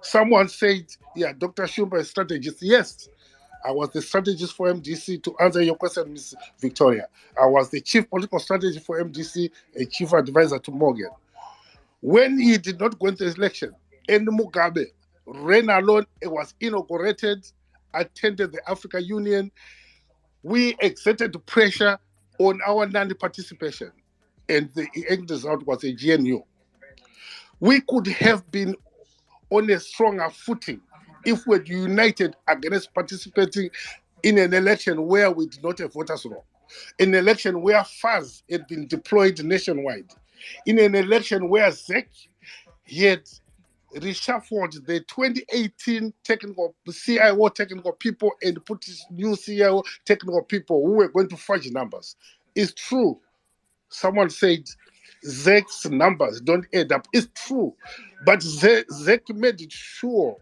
Someone said, yeah, Dr. Shumba is strategist. Yes, I was the strategist for MDC. To answer your question, Ms. Victoria, I was the chief political strategist for MDC and chief advisor to Morgan. When he did not go into the election, and Mugabe ran alone, it was inaugurated, attended the African Union, we exerted pressure on our non-participation, and the end result was a GNU. We could have been on a stronger footing if we're united against participating in an election where we did not have voters' roll, an election where FAS had been deployed nationwide, in an election where ZEC had reshuffled the 2018 technical CIO technical people and put new CIO technical people who were going to fudge numbers. It's true. Someone said ZEC's numbers don't add up. It's true. But ZEC made it sure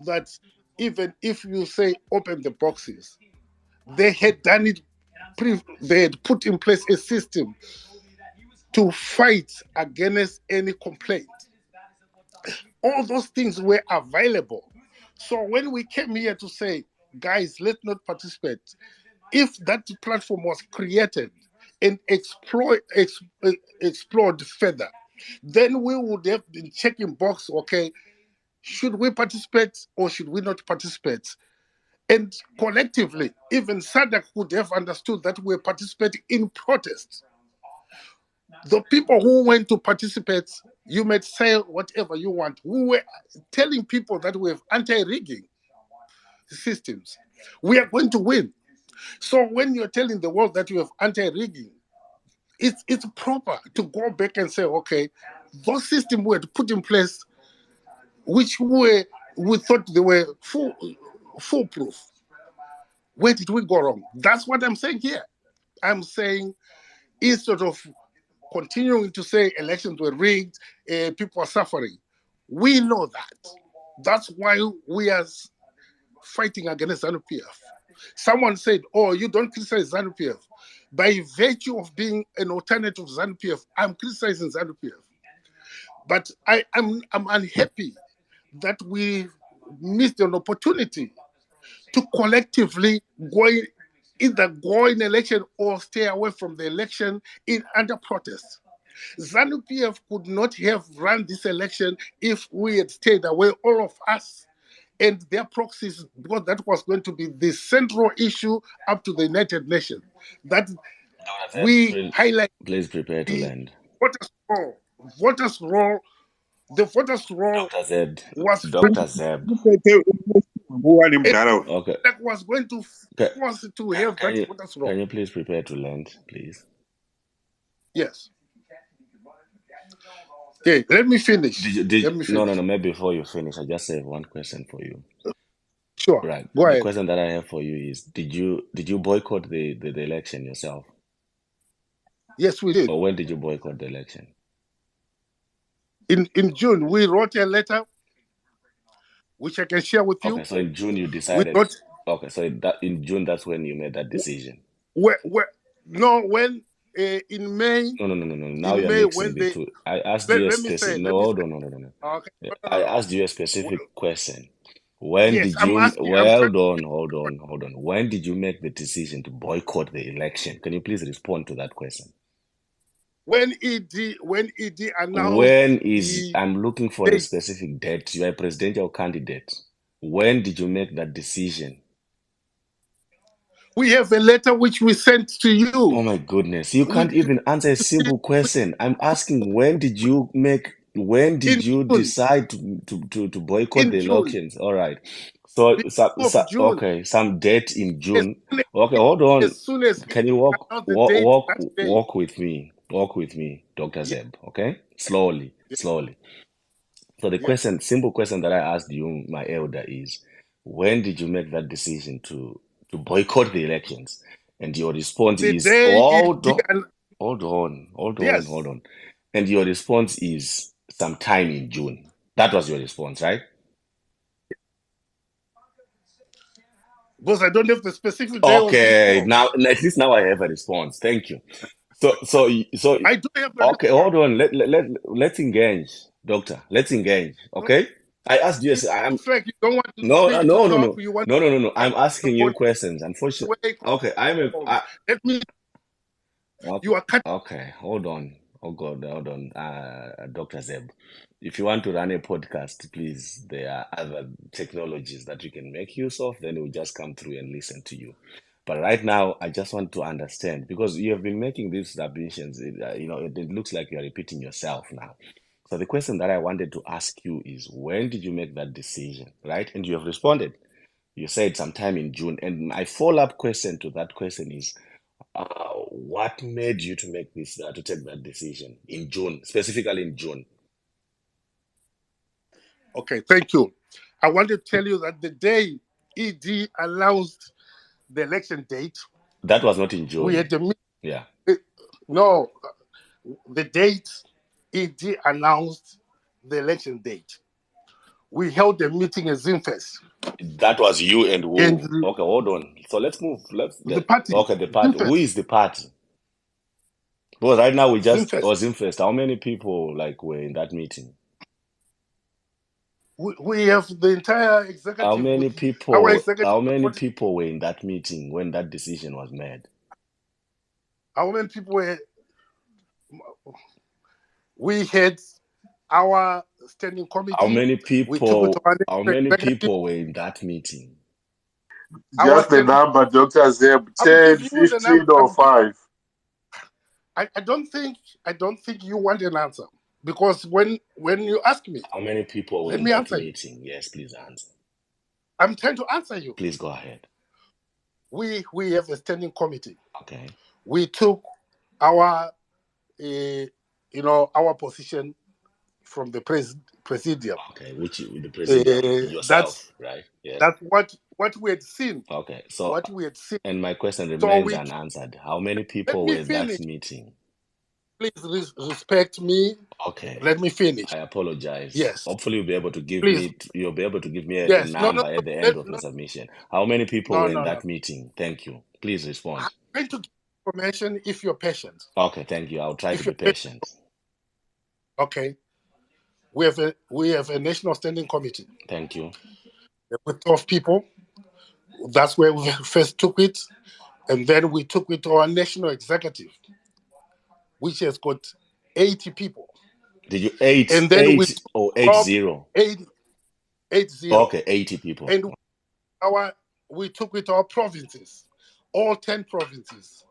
that even if you say open the boxes, they had done it, they had put in place a system to fight against any complaint. All those things were available. So when we came here to say, guys, let's not participate, if that platform was created and explored further, then we would have been checking box, okay, should we participate or should we not participate? And collectively, even SADC would have understood that we're participating in protest. The people who went to participate, you might say whatever you want. We were telling people that we have anti-rigging systems. We are going to win. So when you're telling the world that you have anti-rigging, it's proper to go back and say, okay, those systems were put in place, which we thought they were foolproof. Where did we go wrong? That's what I'm saying here. I'm saying instead of continuing to say elections were rigged, people are suffering. We know that. That's why we are fighting against ZANU-PF. Someone said, oh, you don't criticize ZANU-PF. By virtue of being an alternative to ZANU-PF, I'm criticizing ZANU-PF. But I'm unhappy that we missed an opportunity to collectively either go in election or stay away from the election under protest. ZANU-PF could not have run this election if we had stayed away, all of us and their proxies, because that was going to be the central issue up to the United Nations. That we highlight Please prepare to the land. voters' roll. The voters' roll Dr. Zed. was Dr. Zeb. Okay. that was going to force it to have that voters' roll. Can you please prepare to land, please? Yes. Okay, let me finish. No, maybe before you finish, I just have one question for you. Sure. Right. Go ahead. The question that I have for you is, did you boycott the election yourself? Yes, we did. Or when did you boycott the election? In June, we wrote a letter, which I can share with you. Okay, so in June you decided. Okay, so in June that's when you made that decision. When in May. No. Now you're mixing the two. I asked you a specific. No, hold on. Okay. I asked you a specific question. When did you? Hold on. When did you make the decision to boycott the election? Can you please respond to that question? When ED announced. I'm looking for a specific date. You are a presidential candidate. When did you make that decision? We have a letter which we sent to you. Oh my goodness. You can't even answer a simple question. I'm asking, when did you decide to boycott the elections? All right. So, okay, some date in June. Okay, hold on. Can you walk with me? Walk with me, Dr. Zeb, okay? Slowly. So the simple question that I asked you, my elder, is, when did you make that decision to boycott the elections? And your response is, hold on. And your response is sometime in June. That was your response, right? Because I don't have the specific day. Okay, now at least now I have a response. Thank you. So I do have okay, hold on. Let's engage, doctor. Let's engage. Okay? I asked you. I'm Frank, you don't want no, me to no, no, talk. no, You want no, no, no, no. to I'm asking you point questions. Unfortunately, away. okay. Let me. Okay, You are cutting. okay. Hold on. Oh God, hold on. Dr. Zeb, if you want to run a podcast, please, there are other technologies that you can make use of. Then we'll just come through and listen to you. But right now, I just want to understand because you have been making these submissions. It looks like you're repeating yourself now. So the question that I wanted to ask you is, when did you make that decision, right? And you have responded. You said sometime in June. And my follow-up question to that question is, what made you to make this, to take that decision in June, specifically in June? Okay, thank you. I want to tell you that the day ED announced the election date, That was not in we June. had the meeting. Yeah. No, the date ED announced the election date. We held a meeting at Zimfest. That was you and And who? Okay, hold on. So let's move. the party, Okay, the party. Who Zimfest, is the party? Because right now we just Zimfest. was in first. How many people like were in that meeting? We have the entire How executive many with our people? executive How many supporting. people were in that meeting when that decision was made? How many people were? We had our standing How committee. many We took it to people? our How national many executive. people were in that meeting? Our Just the standing. number, Dr. Zeb, I will 10, give you the 15, number. or 5. I don't think. I don't think you want an answer because when you ask me, How many people were let in me that answer you. meeting? Yes, please answer. I'm trying to answer you. Please go ahead. We have a standing committee. Okay. We took our our position from the presidium. Okay, which the presidium, That's yourself, right? Yes. what we had seen. Okay, so What we had seen. and my question So remains unanswered. How many let people me were in that finish. meeting? Please respect me. Okay, Let me finish. I apologize. Yes. Hopefully Please. you'll be able to give me a Yes. No. number at the end of the submission. How many people No. were in No. No. that meeting? Thank you. Please I'm respond. going to give information if you're patient. Okay, thank you. I'll try to If be you're patient. patient. Okay. We have a national standing committee. Thank you. With 12 people. That's where we first took it. And then we took it to our national executive, which has got 80 people. Did you eight And then we eight or eight took zero? 80. Okay, 80 people. And we took it to our provinces, all 10 provinces.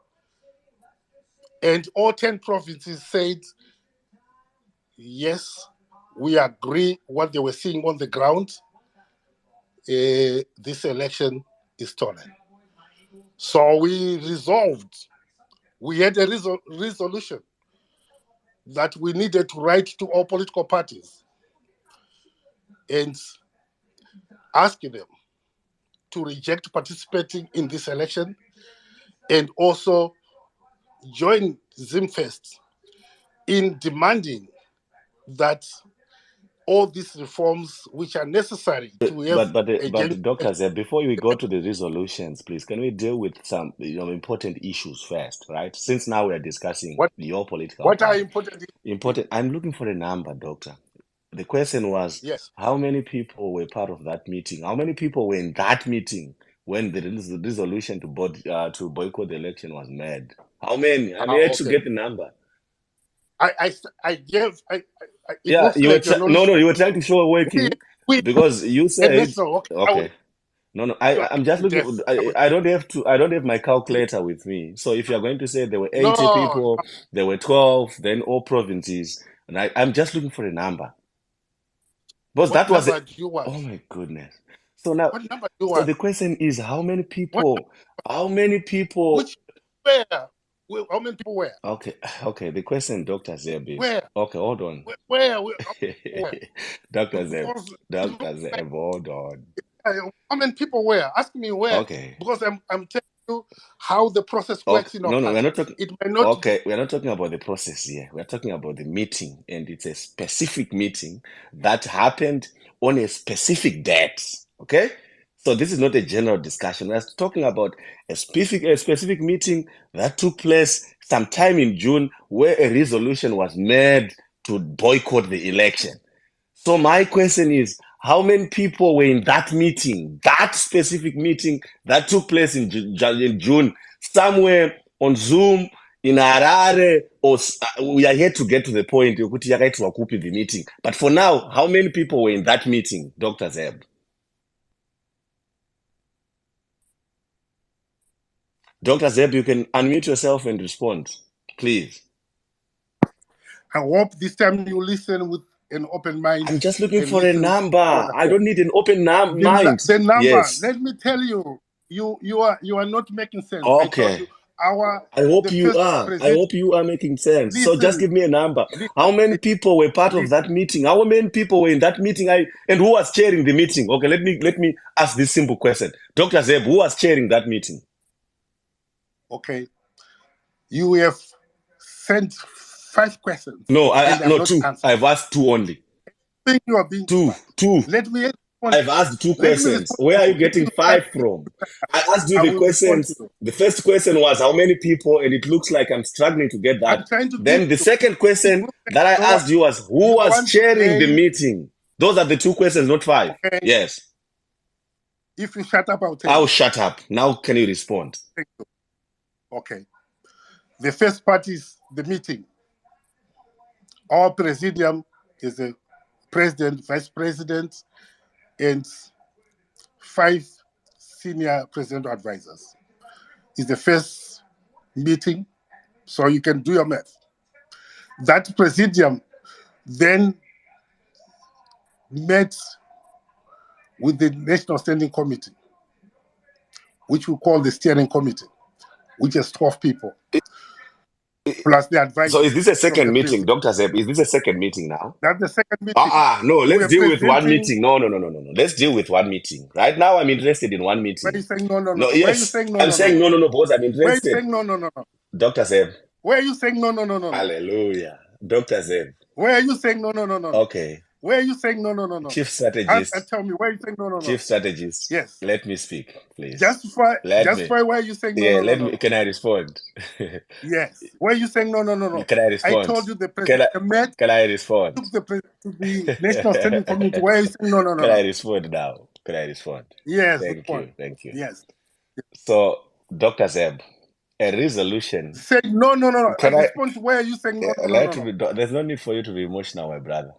And all 10 provinces said, yes, we agree what they were seeing on the ground. This election is stolen. So we resolved. We had a resolution that we needed to write to all political parties and asking them to reject participating in this election and also join Zimfest in demanding that all these reforms which are necessary to have a genuine Doctor Zeb, before we go to the resolutions, please, can we deal with some important issues first, right? Since now we are discussing your political what are party. important? I'm looking for a number, doctor. The question was, Yes. how many people were part of that meeting? How many people were in that meeting when the resolution to boycott the election was made? How many? I'm here to get the number. I gave. It Yeah, looks like you're not no, listening. you were trying to show working because you said okay. No, I'm just looking. I don't have to. I don't have my calculator with me. So if you're going to say there were 80 people, there were 12, then all provinces, and I'm just looking for a number. Because that was it. Oh my goodness. So now, what number do you so want? the question is, how many people? How many people? Which where? How many people were? Okay. The question, Dr. Zeb, is Where? okay. Hold on. Where? Dr. Zeb, hold on. How many people were? Ask me where. Okay. Because I'm telling you how the process works in our No, party. we're not talking. It may not. Okay, we're not talking about the process here. We're talking about the meeting, and it's a specific meeting that happened on a specific date. Okay, so this is not a general discussion. We're talking about a specific meeting that took place sometime in June, where a resolution was made to boycott the election. So my question is, how many people were in that meeting, that specific meeting that took place in June, somewhere on Zoom, in Harare, or we are here to get to the point, the meeting. But for now, how many people were in that meeting, Dr. Zeb? Dr. Zeb, you can unmute yourself and respond, please. I hope this time you listen with an open mind. I'm just looking for a number. I don't need an open mind. The number, yes. Let me tell you, you are not making sense. Okay. I told you I hope you are. I hope you are making sense. Listen, so just give me a number. How many people were part of that meeting? How many people were in that meeting? And who was chairing the meeting? Okay, let me ask this simple question. Dr. Zeb, who was chairing that meeting? Okay. You have sent 5 questions. No, no, 2. I've asked 2 only. I think you are being 2. Let me I've asked 2 questions. Where are you getting 5 from? I asked you the questions. The first question was how many people, and it looks like I'm struggling to get that. Then the second question that I asked you was who was chairing the meeting? Those are the 2 questions, not 5. Okay. Yes. If you shut up, I'll shut up. Now can you respond? Okay. The first part is the meeting. Our presidium is a president, vice president, and 5 senior presidential advisors. It's the first meeting, so you can do your math. That presidium then met with the National Standing Committee, which we call the Steering Committee, which is 12 people, plus the advisors. So is this a second meeting, Dr. Zeb? Is this a second meeting now? That's the second meeting. No, let's deal with one meeting. No. Let's deal with one meeting. Right now, I'm interested in one meeting. Why are you saying no? No, yes. Why are you saying no? I'm saying no, because I'm interested. Why are you saying no? Dr. Zeb. Why are you saying no? Hallelujah. Dr. Zeb. Why are you saying no? Okay. Why are you saying no? Chief strategist. Tell me, why are you saying no? Chief strategist. Yes. Let me speak, please. Justify why are you saying no? Yeah, let me. Can I respond? Yes. Why are you saying no? Can I respond? I told you the president met. Can I respond? Took the National Standing Committee. Why are you saying no? Can I respond now? Can I respond? Yes. Thank you. Yes. So, Dr. Zeb, a resolution. Say no. I respond to why are you saying no? There's no need for you to be emotional, my brother.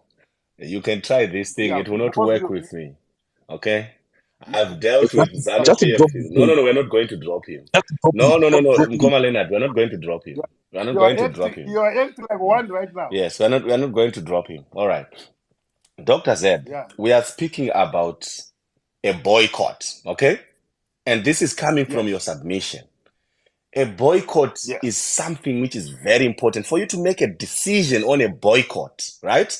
You can try this thing. It will not work with me. Okay? I've dealt with ZANU-PF. No, we're not going to drop him. No. Mkoma Leonard, we're not going to drop him. We're not going to drop him. You are acting like one right now. Yes, we're not going to drop him. All right. Dr. Zeb, we are speaking about a boycott, okay? And this is coming from your submission. A boycott is something which is very important. For you to make a decision on a boycott, right?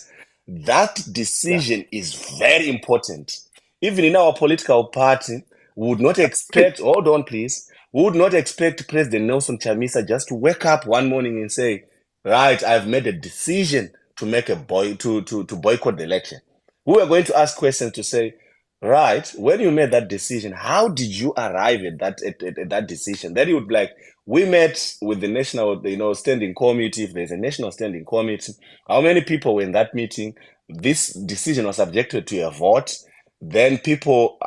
That decision is very important. Even in our political party, we would not expect, hold on please, we would not expect President Nelson Chamisa just to wake up one morning and say, right, I've made a decision to make to boycott the election. We are going to ask questions to say, right, when you made that decision, how did you arrive at that decision? Then you would be like, we met with the national, standing committee. If there's a national standing committee, how many people were in that meeting? This decision was subjected to a vote. Then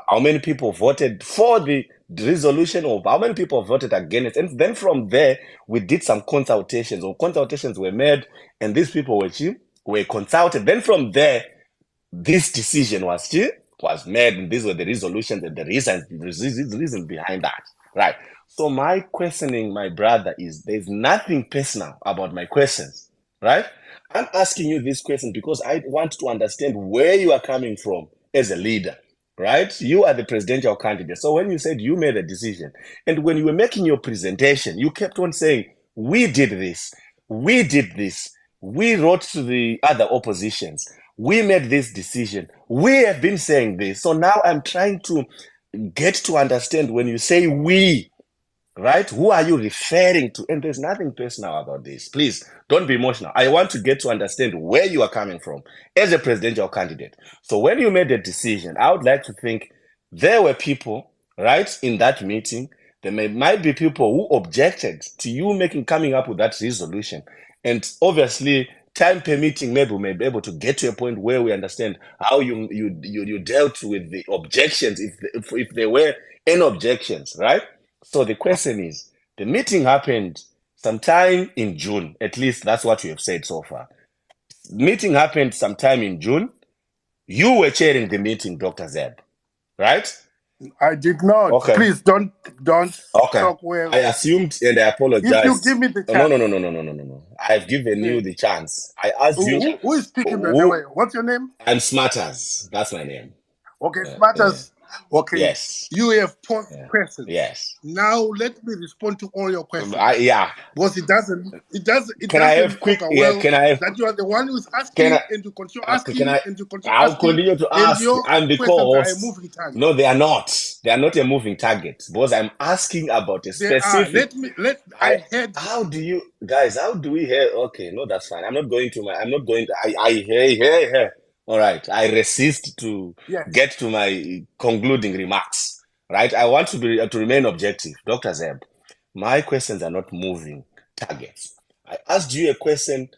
how many people voted for the resolution, or how many people voted against? And then from there, we did some consultations, or consultations were made, and these people were consulted. Then from there, this decision was made, and these were the resolutions and the reason behind that. Right. So my questioning, my brother, is there's nothing personal about my questions. Right? I'm asking you this question because I want to understand where you are coming from as a leader. Right? You are the presidential candidate. So when you said you made a decision, and when you were making your presentation, you kept on saying, we did this, we wrote to the other oppositions, we made this decision, we have been saying this. So now I'm trying to get to understand when you say we, right? Who are you referring to? And there's nothing personal about this. Please don't be emotional. I want to get to understand where you are coming from as a presidential candidate. So when you made the decision, I would like to think there were people, right, in that meeting. There might be people who objected to you coming up with that resolution. And obviously, time permitting, maybe we may be able to get to a point where we understand how you dealt with the objections, if there were any objections, right? So the question is, the meeting happened sometime in June. At least that's what you have said so far. Meeting happened sometime in June. You were chairing the meeting, Dr. Zeb, right? I did not. Okay. Please don't Okay. talk well. I assumed and I apologize. If you give me the chance. No. I've given you the chance. I asked you. Who is speaking, by the way? What's your name? I'm Smarters. That's my name. Okay, Smarters. Okay. Yes. You have posed questions. Yes. Now let me respond to all your questions. Yeah. Because it doesn't. Can I have quick? Well, can I have? That you are the one who's asking, and you continue asking, and you continue I'll asking. continue to ask. I'm the co-host. No, they are not. They are not a moving target. Because I'm asking about a specific. How do you guys? How do we hear? Okay, no, that's fine. I'm not going to. I hear. All right. I resist to get to my concluding remarks. Right. I want to remain objective, Dr. Zeb. My questions are not moving targets. I asked you a question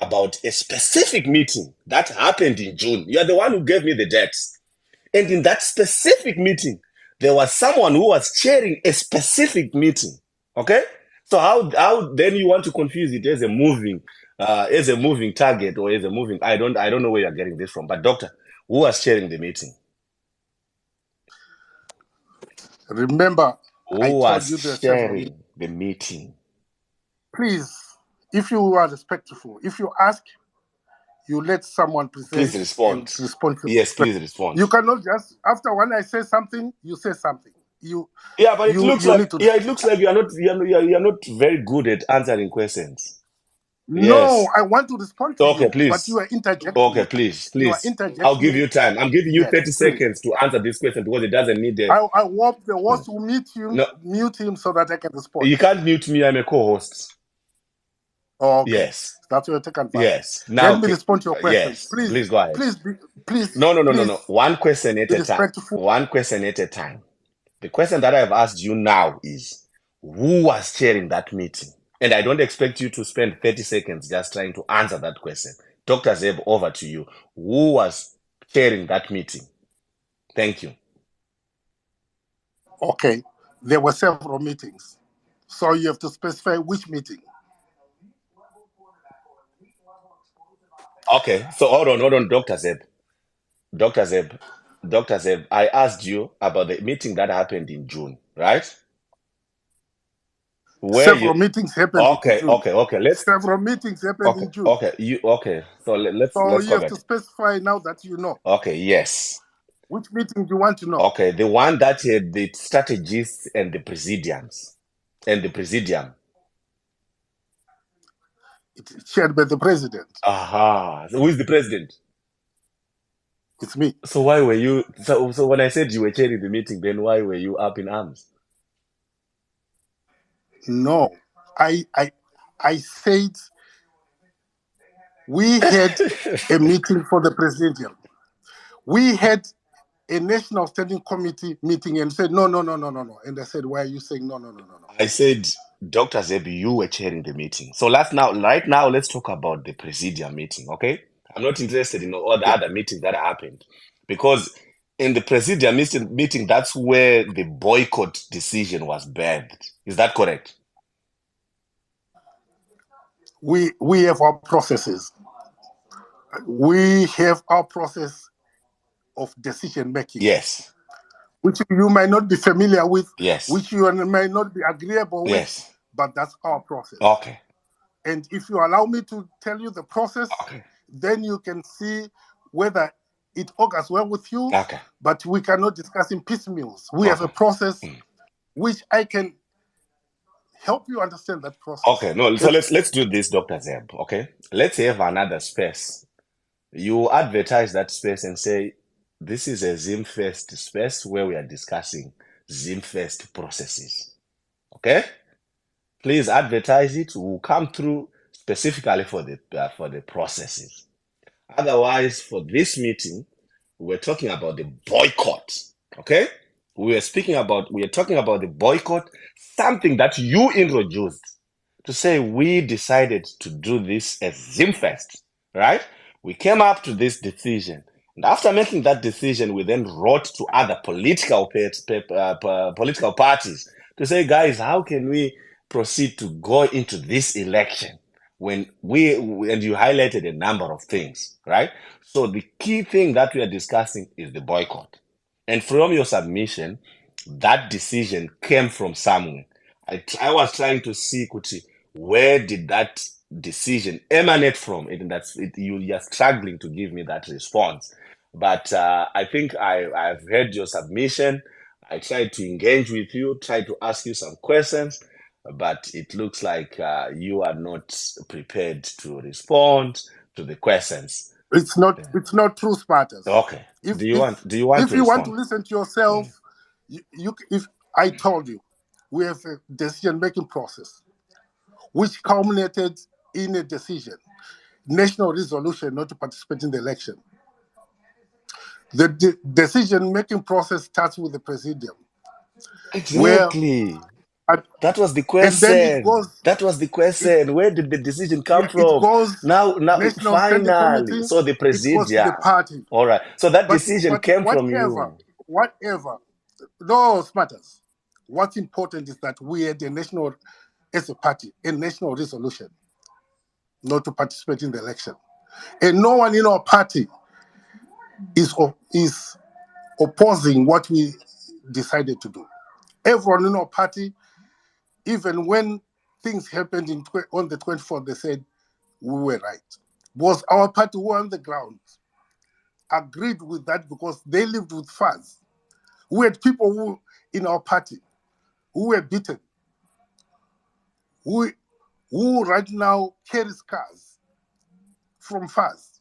about a specific meeting that happened in June. You are the one who gave me the dates. And in that specific meeting, there was someone who was chairing a specific meeting. Okay? So how then you want to confuse it as a moving target or as a moving? I don't know where you're getting this from. But doctor, who was chairing the meeting? Remember, I told you sharing the meeting. Please, if you are respectful, if you ask, you let someone present. Please respond. Yes, please respond. You cannot just after when I say something, you say something. But it looks like you are not very good at answering questions. No, I want to respond to you. Okay, please. But you are interjecting. Okay, please. I'll give you time. I'm giving you 30 seconds to answer this question because it doesn't need it. I hope the host will mute him so that I can respond. You can't mute me. I'm a co-host. Oh, okay. Yes. That's your take advantage. Yes. Now let me respond to your question. Yes. Please go ahead. Please. No. One question at a time. One question at a time. The question that I've asked you now is, who was chairing that meeting? And I don't expect you to spend 30 seconds just trying to answer that question. Dr. Zeb, over to you. Who was chairing that meeting? Thank you. Okay. There were several meetings. So you have to specify which meeting. Okay. So hold on, Dr. Zeb. Dr. Zeb, I asked you about the meeting that happened in June, right? Several meetings happened in June. Okay. Several meetings happened in June. Okay. So let's go you have to specify now that you know. Okay, yes. Which meeting do you want to know? Okay, the one that had the strategists and the presidiums. And the presidium. It's chaired by the president. So who is the president? It's me. So why were you so when I said you were chairing the meeting, then why were you up in arms? No, I said we had a meeting for the presidium. We had a national standing committee meeting and said no. And I said, why are you saying no? I said, Dr. Zeb, you were chairing the meeting. So right now, let's talk about the presidium meeting, okay? I'm not interested in all the other meetings that happened. Because in the presidium meeting, that's where the boycott decision was birthed. Is that correct? We have our processes. We have our process of decision making. Yes. Which you might not be familiar with. Yes. Which you might not be agreeable with. Yes. But that's our process. Okay. And if you allow me to tell you the process, then you can see whether it augurs well with you. Okay. But we cannot discuss in piecemeals. We have a process which I can help you understand that process. Okay, no, so let's do this, Dr. Zeb, okay? Let's have another space. You advertise that space and say, this is a ZimFest space where we are discussing ZimFest processes, okay? Please advertise it. We'll come through specifically for the processes. Otherwise, for this meeting, we're talking about the boycott, okay? We are talking about the boycott, something that you introduced to say we decided to do this as Zimfest, right? We came up to this decision. And after making that decision, we then wrote to other political parties to say, guys, how can we proceed to go into this election when and you highlighted a number of things, right? So the key thing that we are discussing is the boycott. And from your submission, that decision came from somewhere. I was trying to see, Kuti, where did that decision emanate from? And you're struggling to give me that response. But I think I've heard your submission. I tried to engage with you, tried to ask you some questions, but it looks like you are not prepared to respond to the questions. It's not true, Spartans. Okay. If do you want to you respond? want to listen to yourself, if I told you, we have a decision-making process which culminated in a decision, national resolution not to participate in the election. The decision-making process starts with the presidium. Exactly. That was the question. And then it goes. That was the question. Where did the decision come from? It goes now, National Standing finally. Committee. So the It goes to the presidium. party. All right. So that decision came from you. Whatever. Those matters. What's important is that we had as a party, a national resolution not to participate in the election. And no one in our party is opposing what we decided to do. Everyone in our party, even when things happened on the 24th, they said we were right. Was our party who on the ground agreed with that because they lived with FAS. We had people who in our party who were beaten, who right now carries cars from FAS.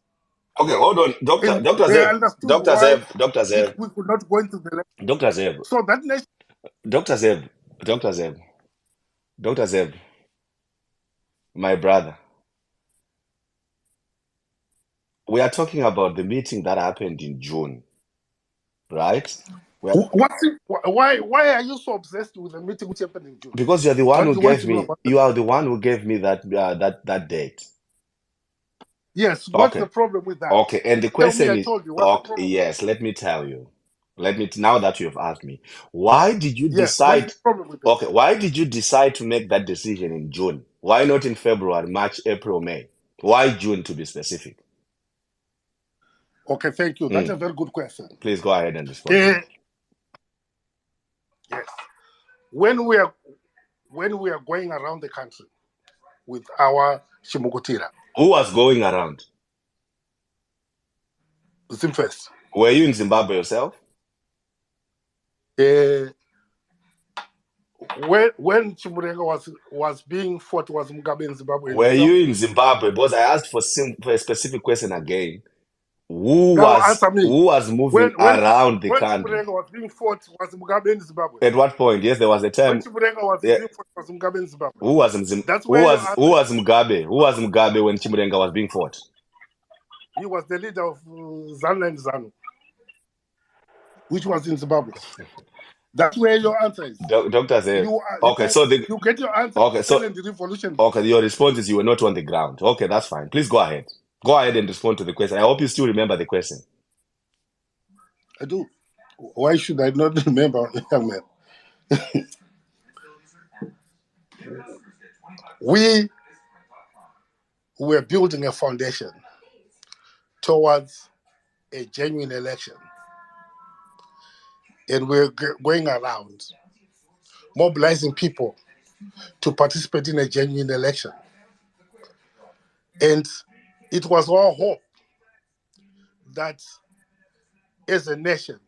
Okay, hold on. Dr. Zeb. Dr. Zeb. We could not go into the election. Dr. Zeb. So that nation. Dr. Zeb, my brother. We are talking about the meeting that happened in June, right? Why are you so obsessed with the meeting which happened in June? Because you're the one who gave me. You are the one who gave me that date. Yes. What's the problem with that? Okay, and the question is, yes, let me tell you. Now that you have asked me, why did you decide? Okay, why did you decide to make that decision in June? Why not in February, March, April, May? Why June, to be specific? Okay, thank you. That's a very good question. Please go ahead and respond. Yes. When we are going around the country with our Shimugutira. Who was going around? Zimfest. Were you in Zimbabwe yourself? When Chimurenga was being fought, was Mugabe in Zimbabwe? Were you in Zimbabwe? Because I asked for a specific question again. Who was moving around the country? When Chimurenga was being fought, was Mugabe in Zimbabwe? At what point? Yes, there was a time. When Chimurenga was being fought, was Mugabe in Zimbabwe? Who was Mugabe? Who was Mugabe when Chimurenga was being fought? He was the leader of ZANU and ZANU, which was in Zimbabwe. That's where your answer is. Dr. Zeb. Okay, so you get your answer. Okay, so the revolution. Okay, your response is you were not on the ground. Okay, that's fine. Please go ahead. Go ahead and respond to the question. I hope you still remember the question. I do. Why should I not remember, young man? We were building a foundation towards a genuine election. And we're going around mobilizing people to participate in a genuine election. And it was our hope that as a nation,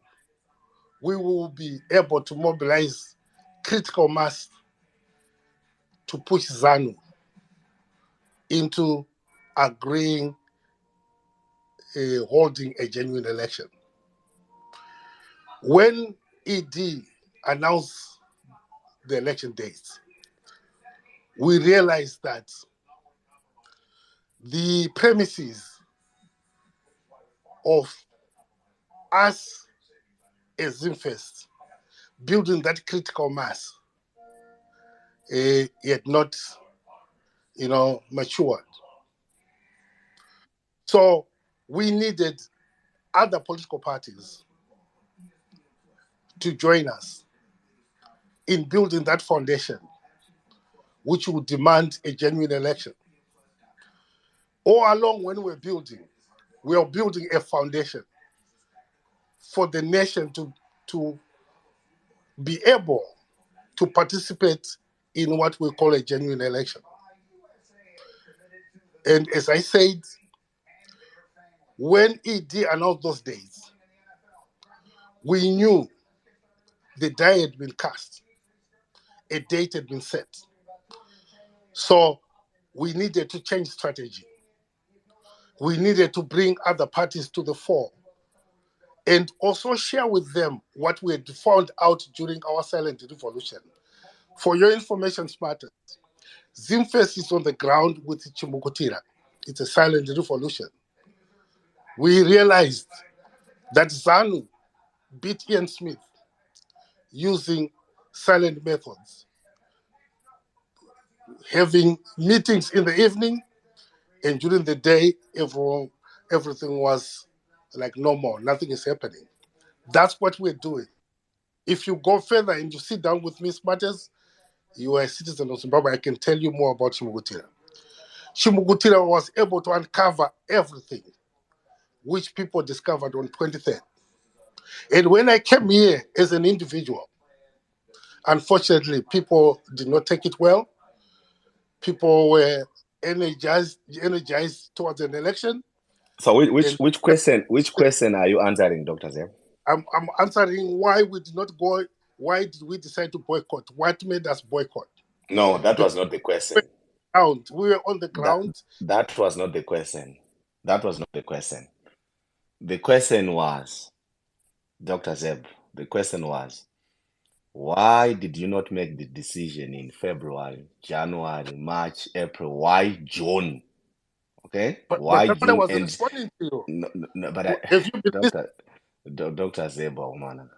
we will be able to mobilize critical mass to push ZANU into agreeing holding a genuine election. When ED announced the election dates, we realized that the premises of us as Zimfest building that critical mass had not matured. So we needed other political parties to join us in building that foundation, which would demand a genuine election. All along when we are building a foundation for the nation to be able to participate in what we call a genuine election. And as I said, when ED announced those days, we knew the die had been cast, a date had been set. So we needed to change strategy. We needed to bring other parties to the fore and also share with them what we had found out during our silent revolution. For your information, smarters, Zimfest is on the ground with Chimukutira. It's a silent revolution. We realized that ZANU beat Ian Smith using silent methods, having meetings in the evening, and during the day, everything was like normal. Nothing is happening. That's what we're doing. If you go further and you sit down with me, Smarters, you are a citizen of Zimbabwe, I can tell you more about Chimukutira. Chimukutira was able to uncover everything which people discovered on 23rd. And when I came here as an individual, unfortunately, people did not take it well. People were energized towards an election. So which question are you answering, Dr. Zeb? I'm answering why we did not go. Why did we decide to boycott? What made us boycott? No, that was not the question. We were on the ground. That was not the question. That was not the question. The question was, Dr. Zeb, the question was, why did you not make the decision in February, January, March, April? Why June? Okay? Why but June? I was responding to you. No, but have you been Dr. Zeb, man.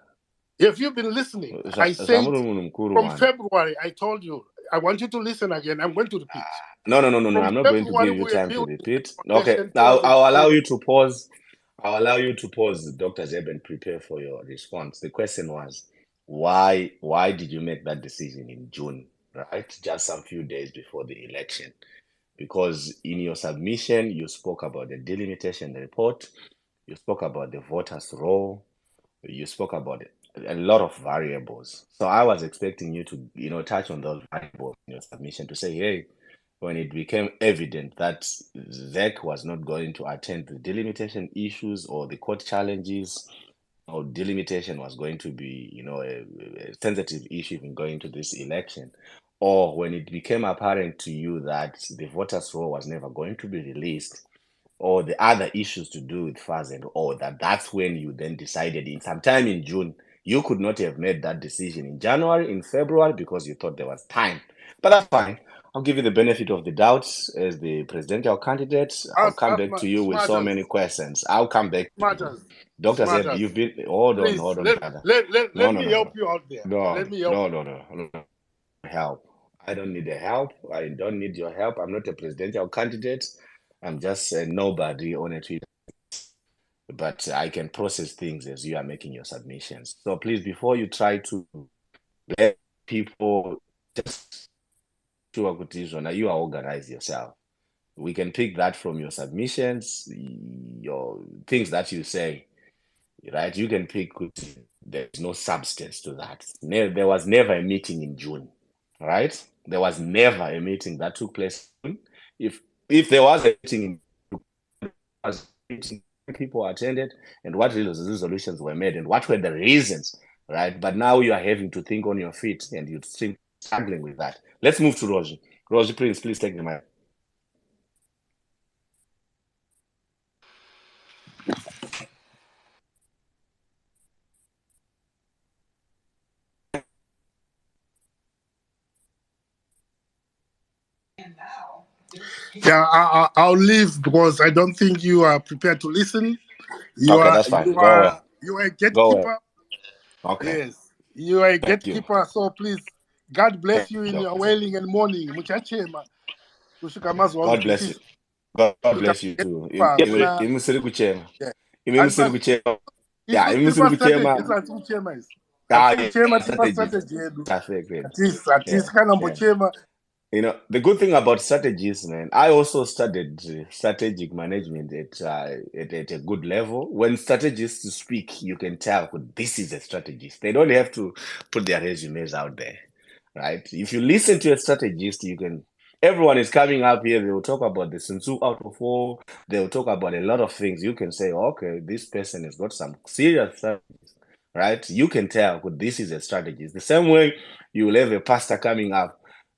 If you've been listening, I said from February, I told you, I want you to listen again. I'm going to repeat. No. I'm not going to give you time to repeat. Okay, I'll allow you to pause. I'll allow you to pause, Dr. Zeb, and prepare for your response. The question was, why did you make that decision in June, right? Just some few days before the election. Because in your submission, you spoke about the delimitation report, you spoke about the voters' roll, you spoke about a lot of variables. So I was expecting you to, touch on those variables in your submission to say, hey, when it became evident that ZEC was not going to attend the delimitation issues or the court challenges, or delimitation was going to be, a sensitive issue in going to this election, or when it became apparent to you that the voters' roll was never going to be released, or the other issues to do with FAS and all that's when you then decided sometime in June. You could not have made that decision in January, in February, because you thought there was time. But that's fine. I'll give you the benefit of the doubt as the presidential candidate. I'll come back to you with so many questions. I'll come back to you. Dr. Zeb, you've been... Hold on, brother. Let me help you out there. No. Help. I don't need the help. I don't need your help. I'm not a presidential candidate. I'm just a nobody on a Twitter. But I can process things as you are making your submissions. So please, before you try to let people just you are organized yourself. We can pick that from your submissions, your things that you say, right? You can pick. There's no substance to that. There was never a meeting in June, right? There was never a meeting that took place in June. If there was a meeting people attended, and what resolutions were made, and what were the reasons, right? But now you are having to think on your feet, and you seem struggling with that. Let's move to Roger. Roger, please take the mic. Yeah, I'll leave because I don't think you are prepared to listen. That's fine. You are a gatekeeper. Okay. Yes, you are a gatekeeper. So please, God bless you in your wailing and mourning. Muchachema. God bless you. God bless you too. Imusiri kuchema. Yeah, imusiri kuchema. You know, the good thing about strategies, man, I also studied strategic management at a good level. When strategists speak, you can tell this is a strategist. They don't have to put their resumes out there, right? If you listen to a strategist, you can. Everyone is coming up here. They will talk about the Sun Tzu out of four. They will talk about a lot of things. You can say, okay, this person has got some serious strategies, right? You can tell this is a strategist. The same way you will have a pastor coming up.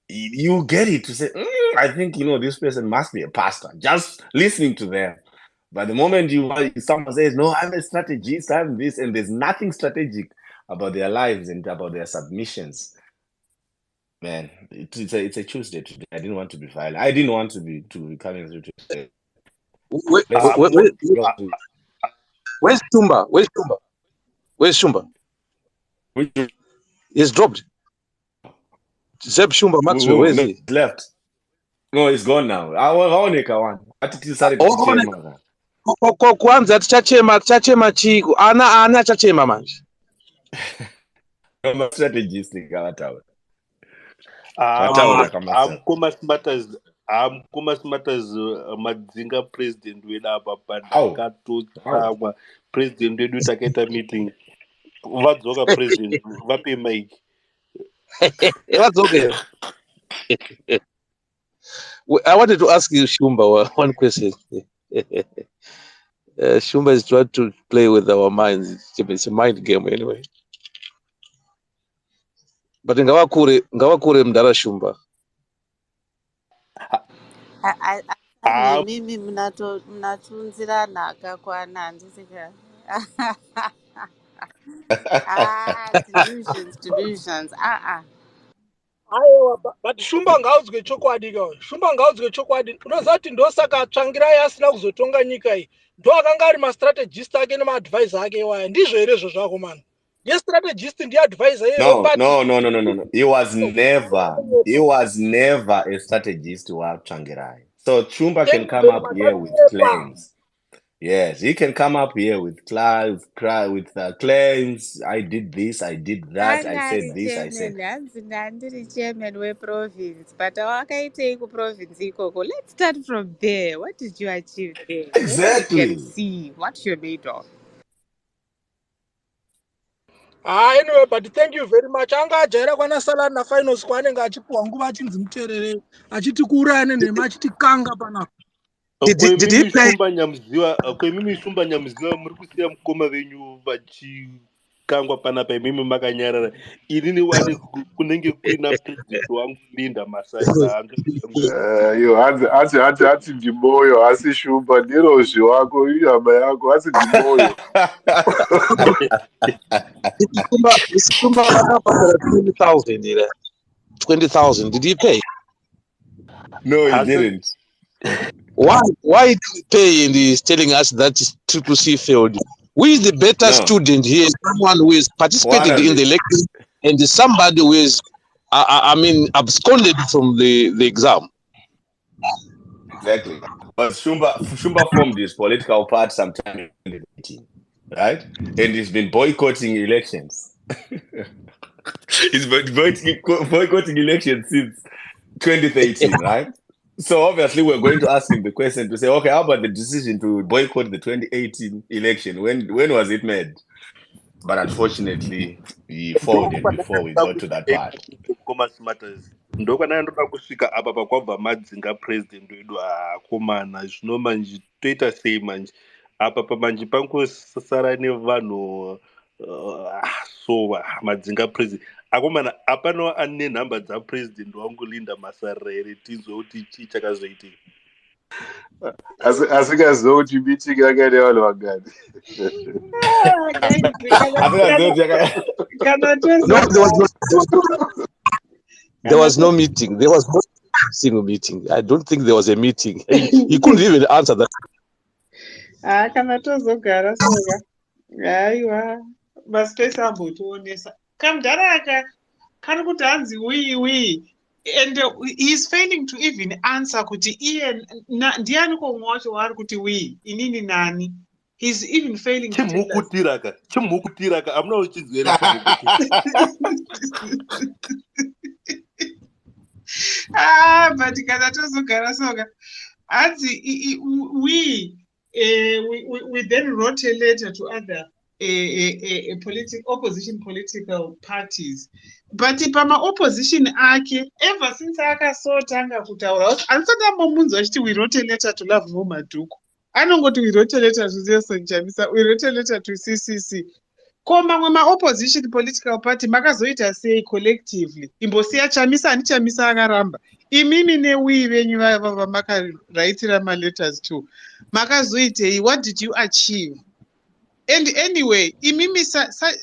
You get it to say, I think, this person must be a pastor, just listening to them. But the moment someone says, no, I'm a strategist, I'm this, and there's nothing strategic about their lives and about their submissions, man, it's a Tuesday today. I didn't want to be violent. I didn't want to be coming through to say, where's Tumba? Where's Shumba? He's dropped. Zeb Shumba Maxwell, where is he? Left. No, he's gone now. I want to one. Kwanza tichachema chiko ana chachema manje. Strategist ngawataura. Kuma smarters Madzinga president wedapa pandakatotsamwa president wedu takaita meeting vadzoka president vape mic. That's okay. I wanted to ask you, Shumba, one question. Shumba is trying to play with our minds. It's a mind game anyway. But ngawakure mdara Shumba. Mimi mnatunzirana akakwana handisika. Delusions. Aiwa, but Shumba ngaudzwe chokwadi ka. Shumba ngaudzwe chokwadi. Unoziva kuti ndosaka tsvangirai asina kuzotonga nyika iyi. Ndo akanga ari ma-strategist ake nema-advisor ake iwaya. Ndizvo here izvo zvako man. Ye-strategist ndi-advisor No. He was never a strategist watsvangirai. So Chumba can come up here with claims. Yes, he can come up here with claims. I did this, I did that, I said this, I said. Ndiri chairman we-province, but wakaitei ku-province ikoko. Let's start from there. What did you achieve there? Exactly. You can see what you're made of. Anyway, but thank you very much. Anga ajaira kwanasala na finals kwanenge achipuwa nguva achinzi muterere achiti kuurayane nema achiti kanga panapa. Kwemimi Shumba Nyamziwa muri kusiya mukoma venyu vachikangwa panapa imimi makanyarara. Inini wani kunenge kuina president wangu Linda Masai saanga. Ati ndimoyo asi Shumba ndirozvi wako inyama yako asi ndimoyo. Shumba 20,000. 20,000. Did he pay? No, he didn't. Why did he pay and he's telling us that Triple C failed? Who is the better student here? Someone who is participated in the election and somebody who is, absconded from the exam. Exactly. But Shumba formed his political party sometime in 2018, right? And he's been boycotting elections. He's been boycotting elections since 2013, right? So obviously we're going to ask him the question to say, okay, how about the decision to boycott the 2018 election? When was it made? But unfortunately, he folded before we got to that part. Ndokwana ndoda kusvika apa pakwabva Madzinga president wedu akomana zvino manje toita sei manje apa pamanje pangosara nevanhu so Madzinga president akomana apano ane nhamba dzapresident wangu Linda Masarira here tinzwe kuti chii chakazoitika. Asikaziva kuti meeting yanga ine vanhu vangani. There was no meeting. There was no single meeting. I don't think there was a meeting. He couldn't even answer that. Kana tozogara soga. Aiwa. Basi toisa mbotoonesa. Kamudhara aka kari kuti hanzi wii. And he's failing to even answer kuti Ian ndiani komwe wacho waari kuti we inini nani. He's even failing to tell us. Chimhukutiraka amuna uchinzwere chimhukutira. But kana tozogara soga hanzi we then wrote a letter to other opposition political parties, but pama opposition ake ever since akasotanga kutaura anisati ambomunzwa achiti we wrote a letter to Love Madhuku, anongoti we wrote a letter to Nelson Chamisa, we wrote a letter to CCC. Ko mamwe ma-opposition political party makazoita sei collectively? Imbosiya Chamisa ani Chamisa akaramba. Imimi newi venyu vava vamakaraitira ma-letters to. Makazoitei, what did you achieve? And anyway, Imimi,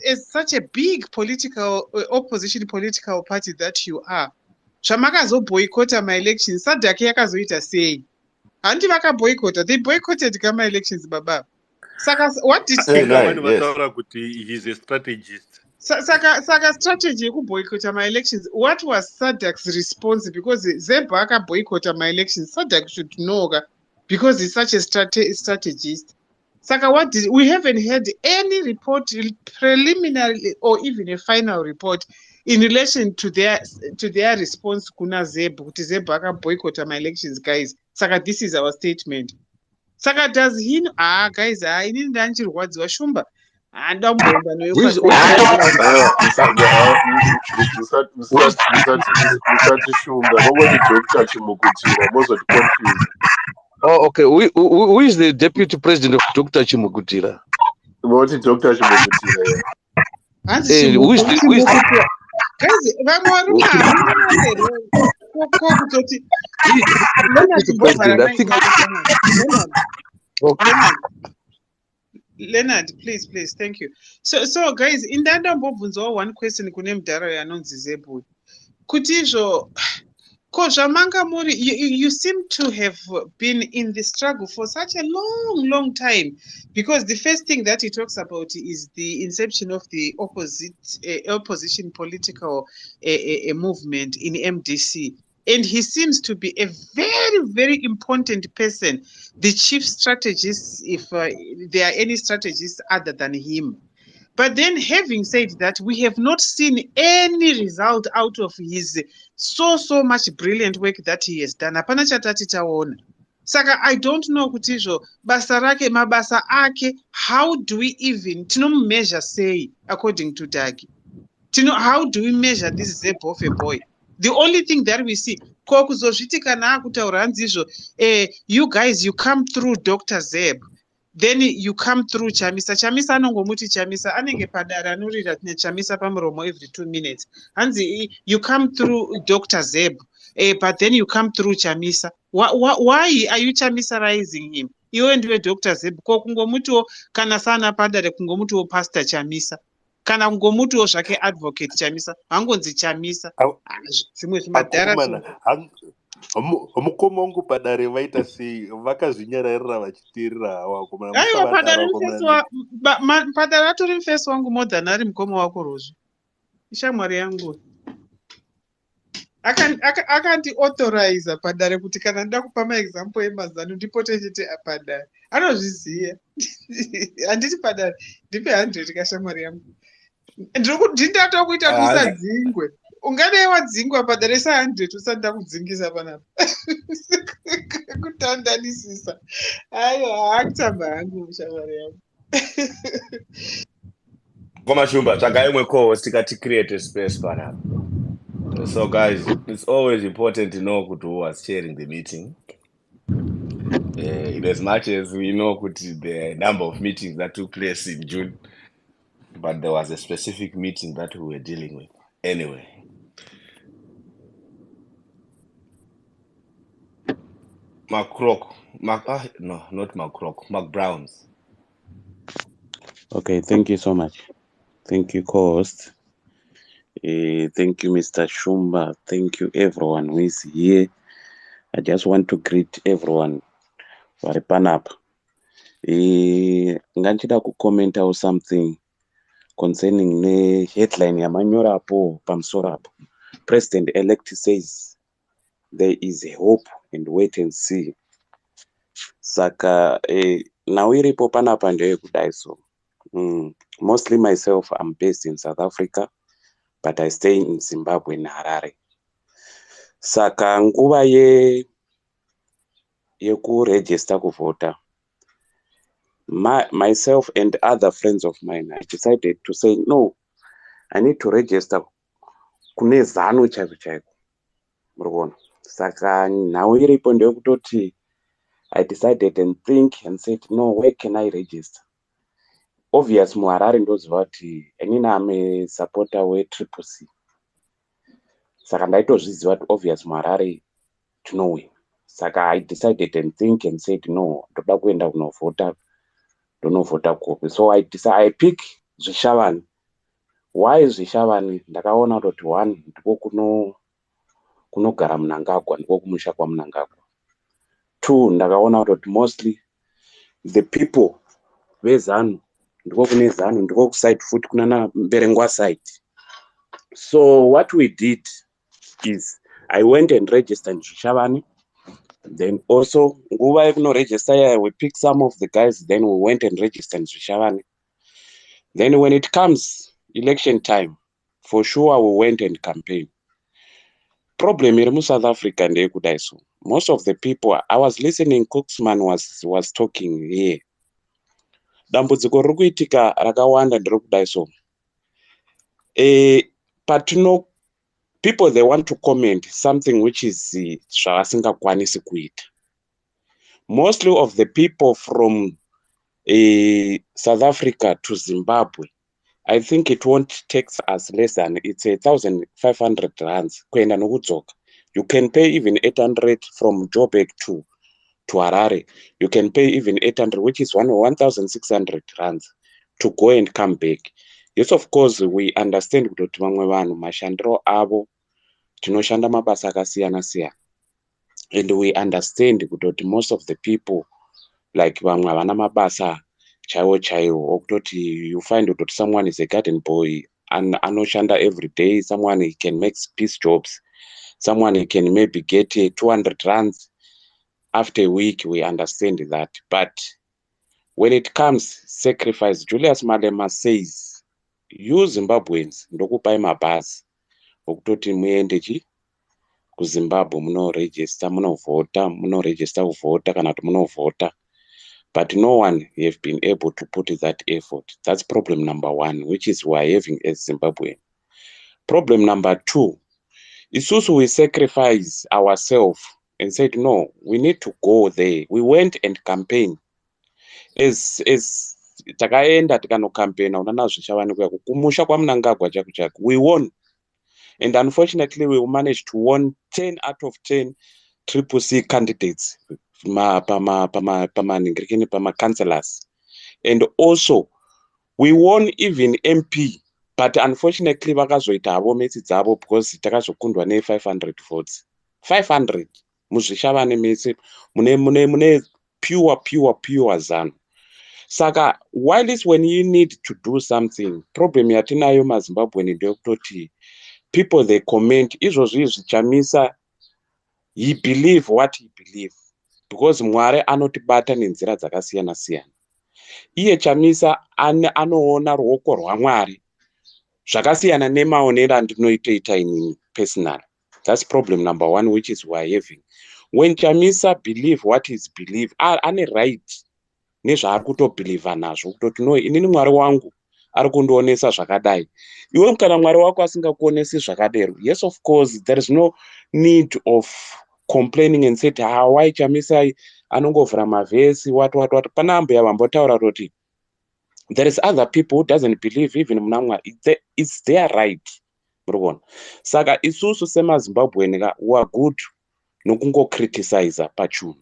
is such a big political opposition political party that you are. Zvamakazoboycota my-elections, sadhaki yakazoita sei? Handi vakaboycota, they boycotted kama elections baba. Saka, what did he's a strategist. Saka strategy to boycott my elections. What was SADC's response? Because Zebaka boycotted my elections. SADC should know because he's such a strategist. Saka, what did we haven't had any report, preliminary or even a final report in relation to their response. Kuna Zebaka boycotted my elections, guys. Saka, this is our statement. Saka does he guys I didn't answer what's your shumba and don't bomba no musati shumba mongoti Dr. Chimukutira mozoti confused. Oh, okay. Who is the deputy president of Dr. Chimukutira? Moti Dr. Chimukutira, yeah. Who is the guys Leonard, please, thank you. So guys, in that one question kune mudhara yanonzi Zimbabwe. Kutizvo Kozhamanga Muri, you seem to have been in the struggle for such a long time, because the first thing that he talks about is the inception of the opposition political movement in MDC. And he seems to be a very important person, the chief strategist, if there are any strategists other than him. But then, having said that, we have not seen any result out of his so much brilliant work that he has done. Hapana chatati taona. Saka, I don't know kutizvo basa rake mabasa ake, how do we even measure say according to Dagi? How do we measure this Zeb of a boy? The only thing that we see, you guys, you come through Dr. Zeb, then you come through Chamisa. Chamisa anongomuti Chamisa anenge padara nurira Chamisa pamuromo every 2 minutes. Hanzi, you come through Dr. Zeb, but then you come through Chamisa. Why are you Chamisaizing him? You and Dr. Zeb, kungomutu kana sana padare kungomutu Pastor Chamisa. Kana kungomutu zvake advocate Chamisa. Hangonzi Chamisa. Zvimwe zvimadhara. Mukoma wangu padare vaita sei vakazvinyararira vachiteerera hawa aiwa padare atori mufesi wangu more than ari mukoma wako rozvo ishamwari yangu akandiauthoriza padare kuti kana ndida kupa maexample emazano ndipote chete padare anozviziva handiti padare ndipe 100 kashamwari yangu ndindatova kuita kusadzingwe ungadai wadzingwa padare sa100 usati ndakudzingisa panapa kutandanisisa aiwa hakutamba hangu mushamwari yangu Komashumba tsvagai imwe co-host tikati create a space panapa. So guys, it's always important to know who was chairing the meeting. In as much as we know the number of meetings that took place in June, but there was a specific meeting that we were dealing with. Anyway. Mark Browns. Okay, thank you so much. Thank you, co-host. Thank you, Mr. Shumba. Thank you, everyone who is here. I just want to greet everyone. Waripanapa. Nganchida comment or something concerning the headline yamanyora po pamsorapo. President-elect says there is hope and wait and see. Saka now iripo panapa ndeyekudai so. Mostly myself, I'm based in South Africa, but I stay in Zimbabwe in Harare. Saka nguva yekuregister kuvota, myself and other friends of mine, I decided to say, no, I need to register kune zano chaiko chaiko. Murikuona? Saka nhau iripo ndeyekutoti I decided and think and said, no, where can I register? Obvious muharare ndoziva kuti inini ame supporter wetriple C. Saka ndaitozviziva kuti obvious muharare tinowin. Saka I decided and think and said, no, ndoda kuenda kunovhota, ndonovhota kopi. So I pick Zvishavani. Why Zvishavani? Ndakaona kuti one, ndiko kunogara Mnangagwa, ndiko kumusha kwaMnangagwa. Two, ndakaona kuti mostly the people vezanu, ndiko kune zanu, ndiko kuside futi kunana Mberengwa side. So what we did is I went and registered in Zvishavani. Then also, we picked some of the guys, then we went and registered in Zvishavani. Then when it comes election time, for sure we went and campaigned. Problem in South Africa and so most of the people, I was listening, Cooksman was talking here. Dambudziko rikuitika rakawanda ndirikudai so. But people, they want to comment something which is zvavasingakwanisi kuita. Mostly of the people from South Africa to Zimbabwe, I think it won't take us less than, it's 1,500 rands. You can pay even 800 from Joburg to Harare. You can pay even 800, which is 1,600 rands to go and come back. Yes, of course, we understand kuti vamwe vanhu mashandiro avo tinoshanda mabasa akasiyana siyana, and we understand kuti most of the people like vamwe havana mabasa chaiwo okutoti you find kuti someone is a garden boy and anoshanda every day, someone he can make piece jobs, someone he can maybe get 200 rands after a week. We understand that, but when it comes sacrifice, Julius Malema says, you Zimbabweans ndokupai mabhazi okutoti muende kuZimbabwe munoregister kuvhota kana kuti munovhota, but no one have been able to put that effort. That's problem number one, which is we are having as Zimbabwean. Problem number two is also we sacrifice ourselves and said, no, we need to go there. We went and campaigned. As takaenda tikanocampaigna unana Zvishavani kumusha kwaMnangagwa chako we won, and unfortunately we managed to win 10 out of 10 triple C candidates pama councillors, and also we won even MP, but unfortunately vakazoita havo metsi dzavo because takazokundwa ne 500 votes. 500 muzvishavane mese mune pure zano. Saka while it's when you need to do something, problem yatinayo maZimbabwean ndeyekutoti people they comment izvozvi zvichamisa he believe what he believe, because Mwari anotibata nenzira dzakasiyana siyana. Iye chamisa anoona ruoko rwaMwari zvakasiyana nemaonero andinoita inini personal. That's problem number one, which is we are having. When Chamisa believe what is believe, ane right nezvaari kutobhiliva nazvo kutoti no, inini Mwari wangu ari kundionesa zvakadai, iwe kana Mwari wako asingakuonesi zvakadero, yes of course there is no need of complaining and said why Chamisa anongovhura mavhesi what panambuya vambotaura kuti there is other people who doesn't believe even muna Mwari. It's their right. Murikuona? Saka isusu semaZimbabwean we are good nokungo criticize pachunhu,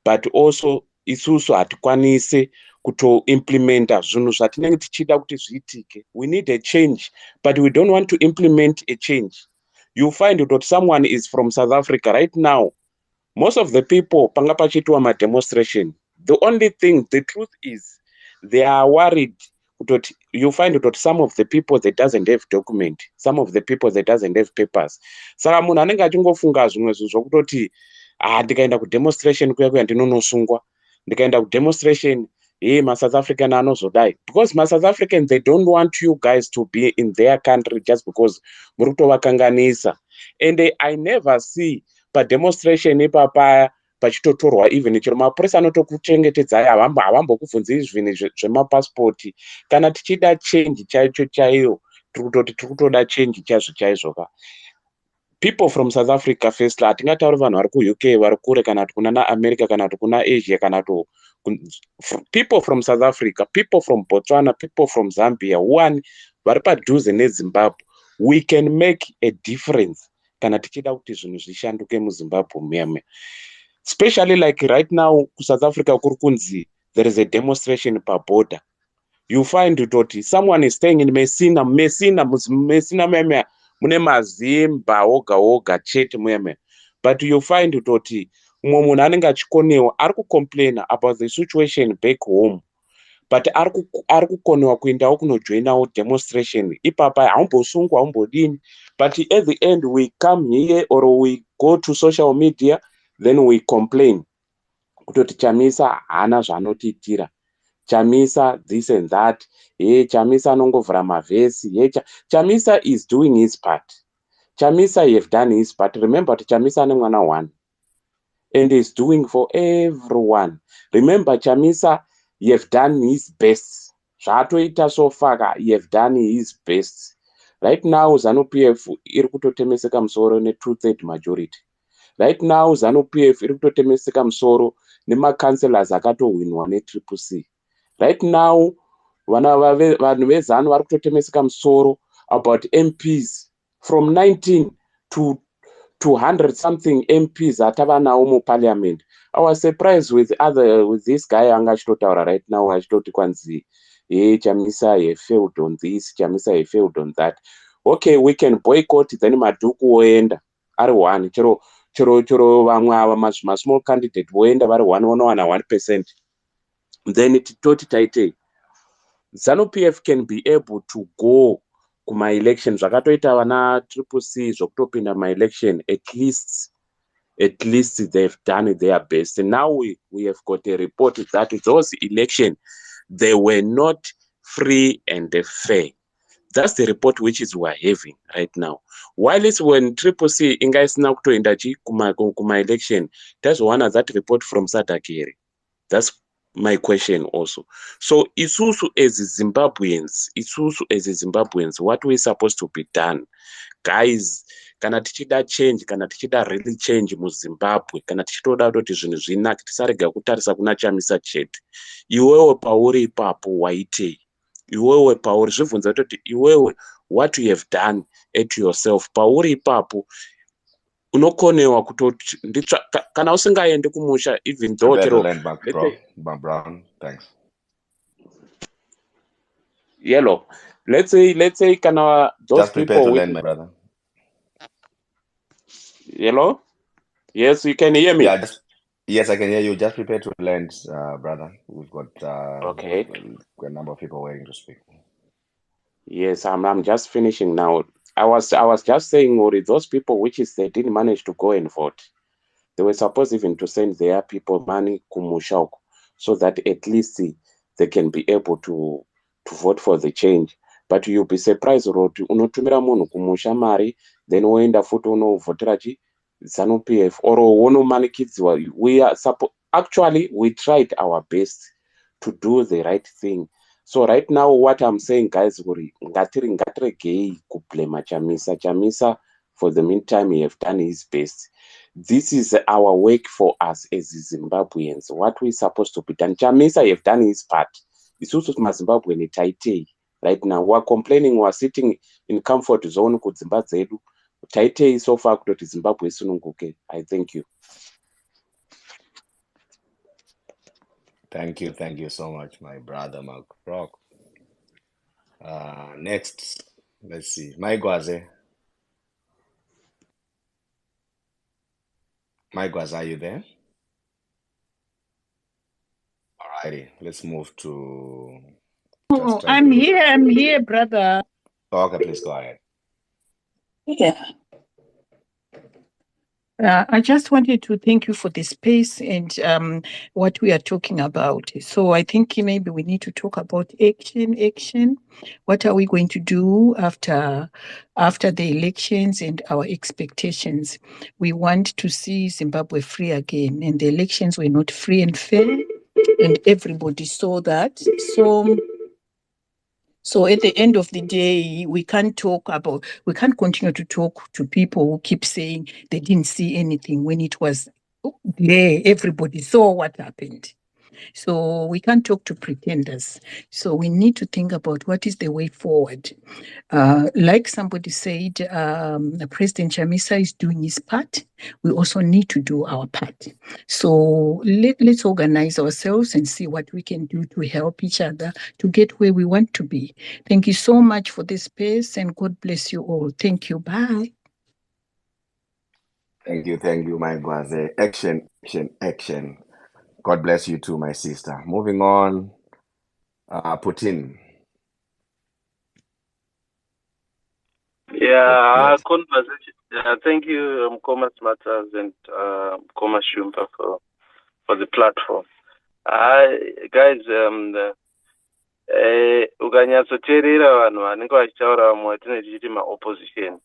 but also isusu hatikwanisi kuto implementa zvinhu zvatinenge tichida kuti zviitike. We need a change, but we don't want to implement a change. You find that someone is from South Africa right now. Most of the people panga pachitwa ma demonstration, the only thing, the truth is they are worried you find that some of the people that doesn't have document, some of the people that doesn't have papers. Saka munhu anenge achingofunga zvimwe zvinhu zvokutoti ndikaenda kudemonstration kuya ndinonosungwa, ndikaenda kudemonstration ma-South African anozodai, because ma-South Africans, they don't want you guys to be in their country just because muri kutovakanganisa. And I never see pademonstration ipapaya pachitotorwa even chero mapurisa anotokuchengetedzai havambokubvunzi zvinhu zvemapasipoti. Kana tichida change chaicho chaiyo tiri kutoda change chaizvo chaizvo ka. People from South Africa first, hatingatauri vanhu vari ku-UK vari kure kana kuti kuna naAmerica kana kuti kuna Asia kana to people from South Africa, people from Botswana, people from Zambia, one vari padhuze neZimbabwe, we can make a difference kana tichida kuti zvinhu zvishanduke muZimbabwe muyame. Especially like right now kuSouth Africa kuri kunzi there is a demonstration per border. You find that someone is staying in Messina muyame mune mazimba oga chete muyame, but you find that mumwe munhu anenge achikonewa ari kucomplaina about the situation back home, but ari kukonewa kuendawo kunojoinawo demonstration ipapa haumbosungwa haumbodini, but at the end we come here or we go to social media then we complain kutoti Chamisa hana zvaanotiitira, Chamisa this and that, Chamisa anongovhura mavhesi, Chamisa is doing his part. Chamisa have done his part. Remember that Chamisa ane mwana one and is doing for everyone. Remember Chamisa have done his best. Zvaatoita so far, he have done his best. Right now ZANU-PF iri kutotemeseka musoro ne2/3 majority. Right now ZANU-PF iri kutotemeseka musoro nema-councillors akatohwinwa ne-CCC. Right now vanhu vezanu vari kutotemeseka musoro about MPs from 19 to 100 something MPs atava nawo muparliament. I was surprised with this guy anga achitotaura right now achitoti kwanzi Chamisa he failed on this, Chamisa he failed on that. Okay, we can boycott, then madhuku oenda ari 1 chero vamwe ava ma-small candidate voenda vari 1 vonowana 1%. Then titoti taitei ZANU-PF can be able to go kuma-election zvakatoita vana CCC zvokutopinda ma-election, at least they've done their best. And now we have got a report that those elections, they were not free and fair. That's the report which is we're having right now. While it's when CCC inga isina kutoenda kuma-election, that's one of that report from Sadakiri. That's my question also. So isusu as Zimbabweans, what we supposed to be done, guys? Kana tichida change, kana tichida really change muZimbabwe, kana tichitoda kuti zvinhu zvinake, tisarega kutarisa kuna Chamisa chete. Iwewe pauri ipapo waitei? Iwewe pauri zvibvunza kuti iwewe what you have done at yourself pauri ipapo unokonewa kutoti kana usingaendi kumusha even though Brown, thanks. Yellow. Let's say kana those just prepare people to learn, my brother. Yellow? Yes, you can hear me. Yeah, yes, I can hear you. Just prepare to learn, brother. We've got okay. A number of people waiting to speak. Yes, I'm just finishing now. I was just saying, Ori, those people which is they didn't manage to go and vote. They were supposed even to send their people money kumushauko so that at least they can be able to vote for the change. But you'll be surprised kuti unotumira munhu kumusha mari then woenda futi unovhotera ZANU-PF or wonomanikidziwa. Actually we tried our best to do the right thing. So right now what I'm saying, guys, ngatiregei kublema Chamisa. For the meantime, he have done his best. This is our work for us as Zimbabweans. What we supposed to be done. Chamisa have done his part. It's also Zimbabwe taitei. Right now, we're complaining, we're sitting in comfort zone ku Zimbabwe zedu. Taitei so far kutoti Zimbabwe sununguke. I thank you. Thank you so much, my brother Mark Rock. Next, let's see. Maigwaze, are you there? Alrighty, let's move to Just trying I'm to. here, brother. Okay, please go ahead. Yeah. I just wanted to thank you for the space and what we are talking about. So I think maybe we need to talk about action. What are we going to do after the elections and our expectations? We want to see Zimbabwe free again, and the elections were not free and fair, and everybody saw that. So at the end of the day, we can't continue to talk to people who keep saying they didn't see anything when it was there. Everybody saw what happened. So we can't talk to pretenders. So we need to think about what is the way forward. Like somebody said, President Chamisa is doing his part. We also need to do our part. So let's organize ourselves and see what we can do to help each other to get where we want to be. Thank you so much for this space and God bless you all. Thank you. Bye. Thank you, my Gwaze. Action. God bless you too, my sister. Moving on, Putin. Yeah, Yes. conversation. Thank you, Commerce Matters and Commerce Shumpa for the platform. Guys, ukanyatsoteerera vanhu vanenge vachitaura vamwe vatinenge tichiti maopposition.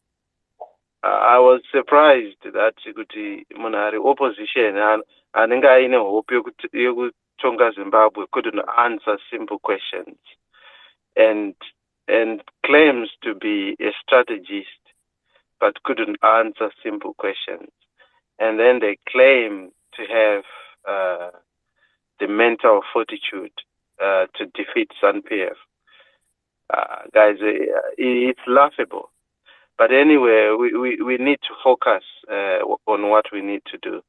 I was surprised that kuti munhu ari opposition anenge aine hope yekutonga Zimbabwe couldn't answer simple questions and claims to be a strategist but couldn't answer simple questions. And then they claim to have the mental fortitude to defeat SANU-PF. Guys, it's laughable. But anyway, we need to focus on what we need to do.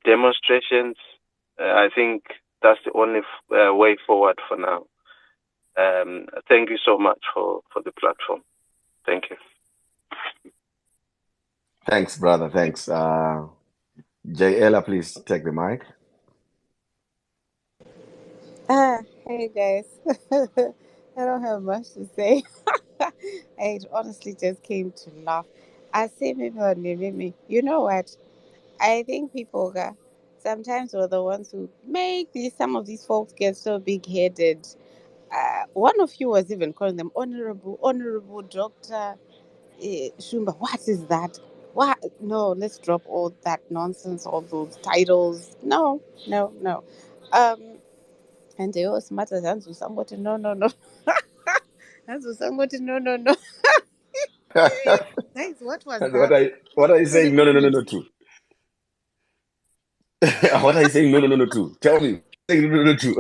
Demonstrations, I think that's the only way forward for now. Thank you so much for the platform. Thank you. Thanks, brother. Thanks. J. Ella, please take the mic. Hey guys. I don't have much to say. I honestly just came to laugh. I say maybe, you know what? I think people sometimes were the ones who make some of these folks get so big headed. One of you was even calling them honorable doctor. Shumba, what is that? What? No, let's drop all that nonsense, all those titles. No. And they all smart as Hansu somebody. No. Hansu somebody. No. Guys, what was that? What are you saying? No to? What are you saying? No to? Tell me. No to.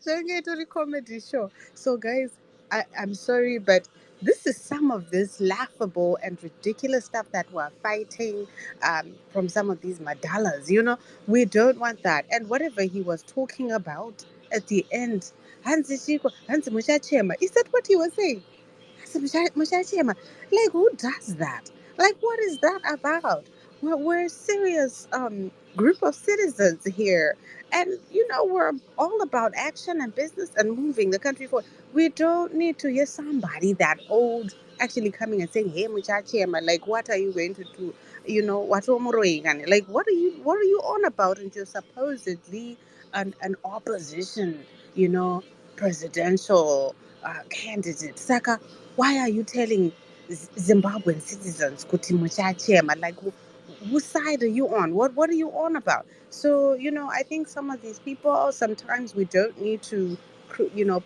To comedy show. So guys, I'm sorry, but this is some of this laughable and ridiculous stuff that we're fighting from some of these madalas. We don't want that. And whatever he was talking about at the end, Hansi Shiko, Hansi Mushachema, is that what he was saying? Like, who does that? Like, what is that about? We're a serious group of citizens here. And, we're all about action and business and moving the country forward. We don't need to hear somebody that old actually coming and saying, hey, Muchachema, like, what are you going to do? What like, what are you on about? And you're supposedly an opposition, presidential candidate. Saka, why are you telling Zimbabwean citizens kuti muchachema? Like, whose side are you on? What are you on about? So, I think some of these people, sometimes we don't need to,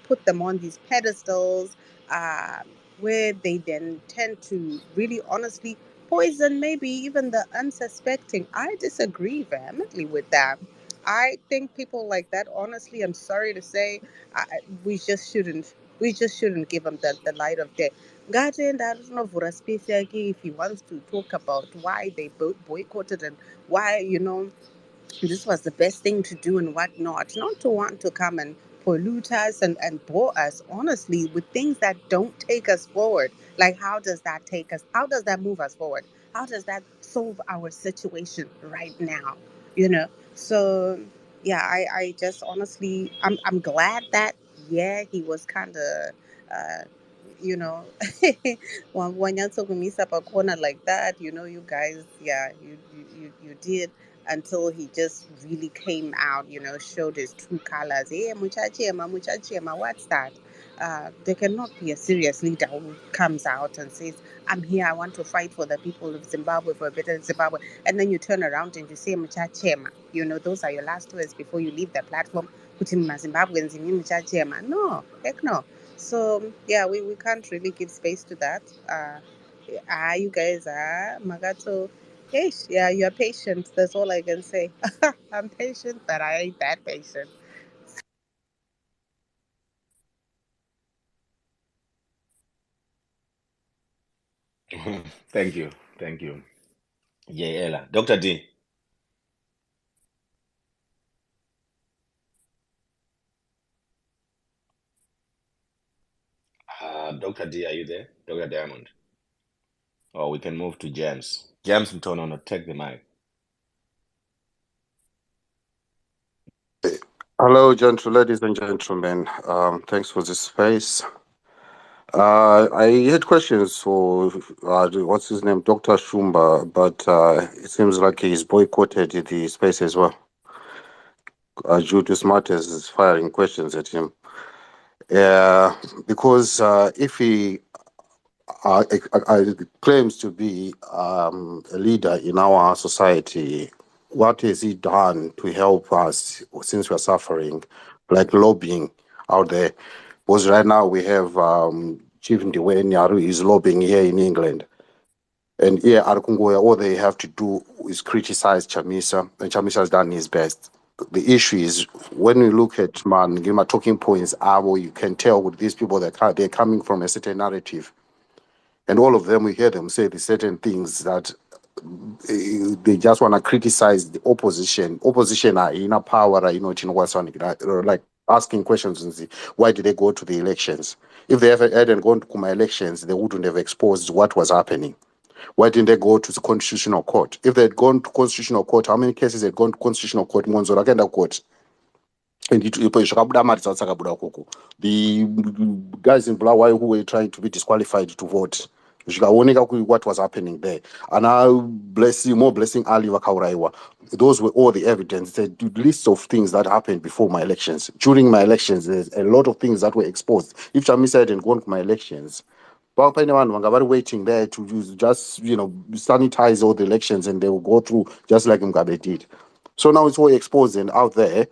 put them on these pedestals where they then tend to really honestly poison maybe even the unsuspecting. I disagree vehemently with that. I think people like that, honestly, I'm sorry to say, we just shouldn't. We just shouldn't give him the light of day. Garden, I don't know for a space if he wants to talk about why they boycotted and why, this was the best thing to do and whatnot. Not to want to come and pollute us and bore us, honestly, with things that don't take us forward. Like, how does that take us? How does that move us forward? How does that solve our situation right now? So yeah, I just honestly, I'm glad that, yeah, he was kind of, you know, when you took me up a corner like that, you guys, yeah, you did, until he just really came out, showed his true colors. Hey, muchachema, what's that? There cannot be a serious leader who comes out and says, I'm here, I want to fight for the people of Zimbabwe, for a better Zimbabwe. And then you turn around and you say, muchachema. Those are your last words before you leave the platform. Kuti Zimbabweans, muchachema. No, heck no. So, yeah, we can't really give space to that. You guys are, Magato. Hey, yeah, you're patient. That's all I can say. I'm patient, but I ain't that patient. Thank you. Thank you. Yeah, Ella. Dr. D. Dr. D, are you there? Dr. Diamond. Or we can move to James. James Mtono, take the mic. Hello, ladies and gentlemen. Thanks for this space. I had questions for what's his name, Dr. Shumba, but it seems like he's boycotted the space as well. Judas Martins is firing questions at him. Yeah, because if he claims to be a leader in our society, what has he done to help us since we're suffering, like lobbying out there? Because right now we have Chief Ndiweni who is lobbying here in England. And here, Arkungoya, all they have to do is criticize Chamisa, and Chamisa has done his best. The issue is when we look at my talking points, you can tell with these people that they're coming from a certain narrative. And all of them, we hear them say the certain things that they just want to criticize the opposition. Opposition are in a power, like asking questions and see why did they go to the elections? If they ever hadn't gone to my elections, they wouldn't have exposed what was happening. Why didn't they go to the Constitutional Court? If they had gone to Constitutional Court, how many cases had gone to Constitutional Court? Monzo Rakenda Court. And the guys in Bulawayo who were trying to be disqualified to vote, what was happening there. And now more blessing Ali Wakauraiwa. Those were all the evidence, the list of things that happened before my elections. During my elections, there's a lot of things that were exposed. If Chamisa hadn't gone to my elections, waiting there to just sanitize all the elections, and they will go through just like Mugabe did. So now it's all exposed and out there.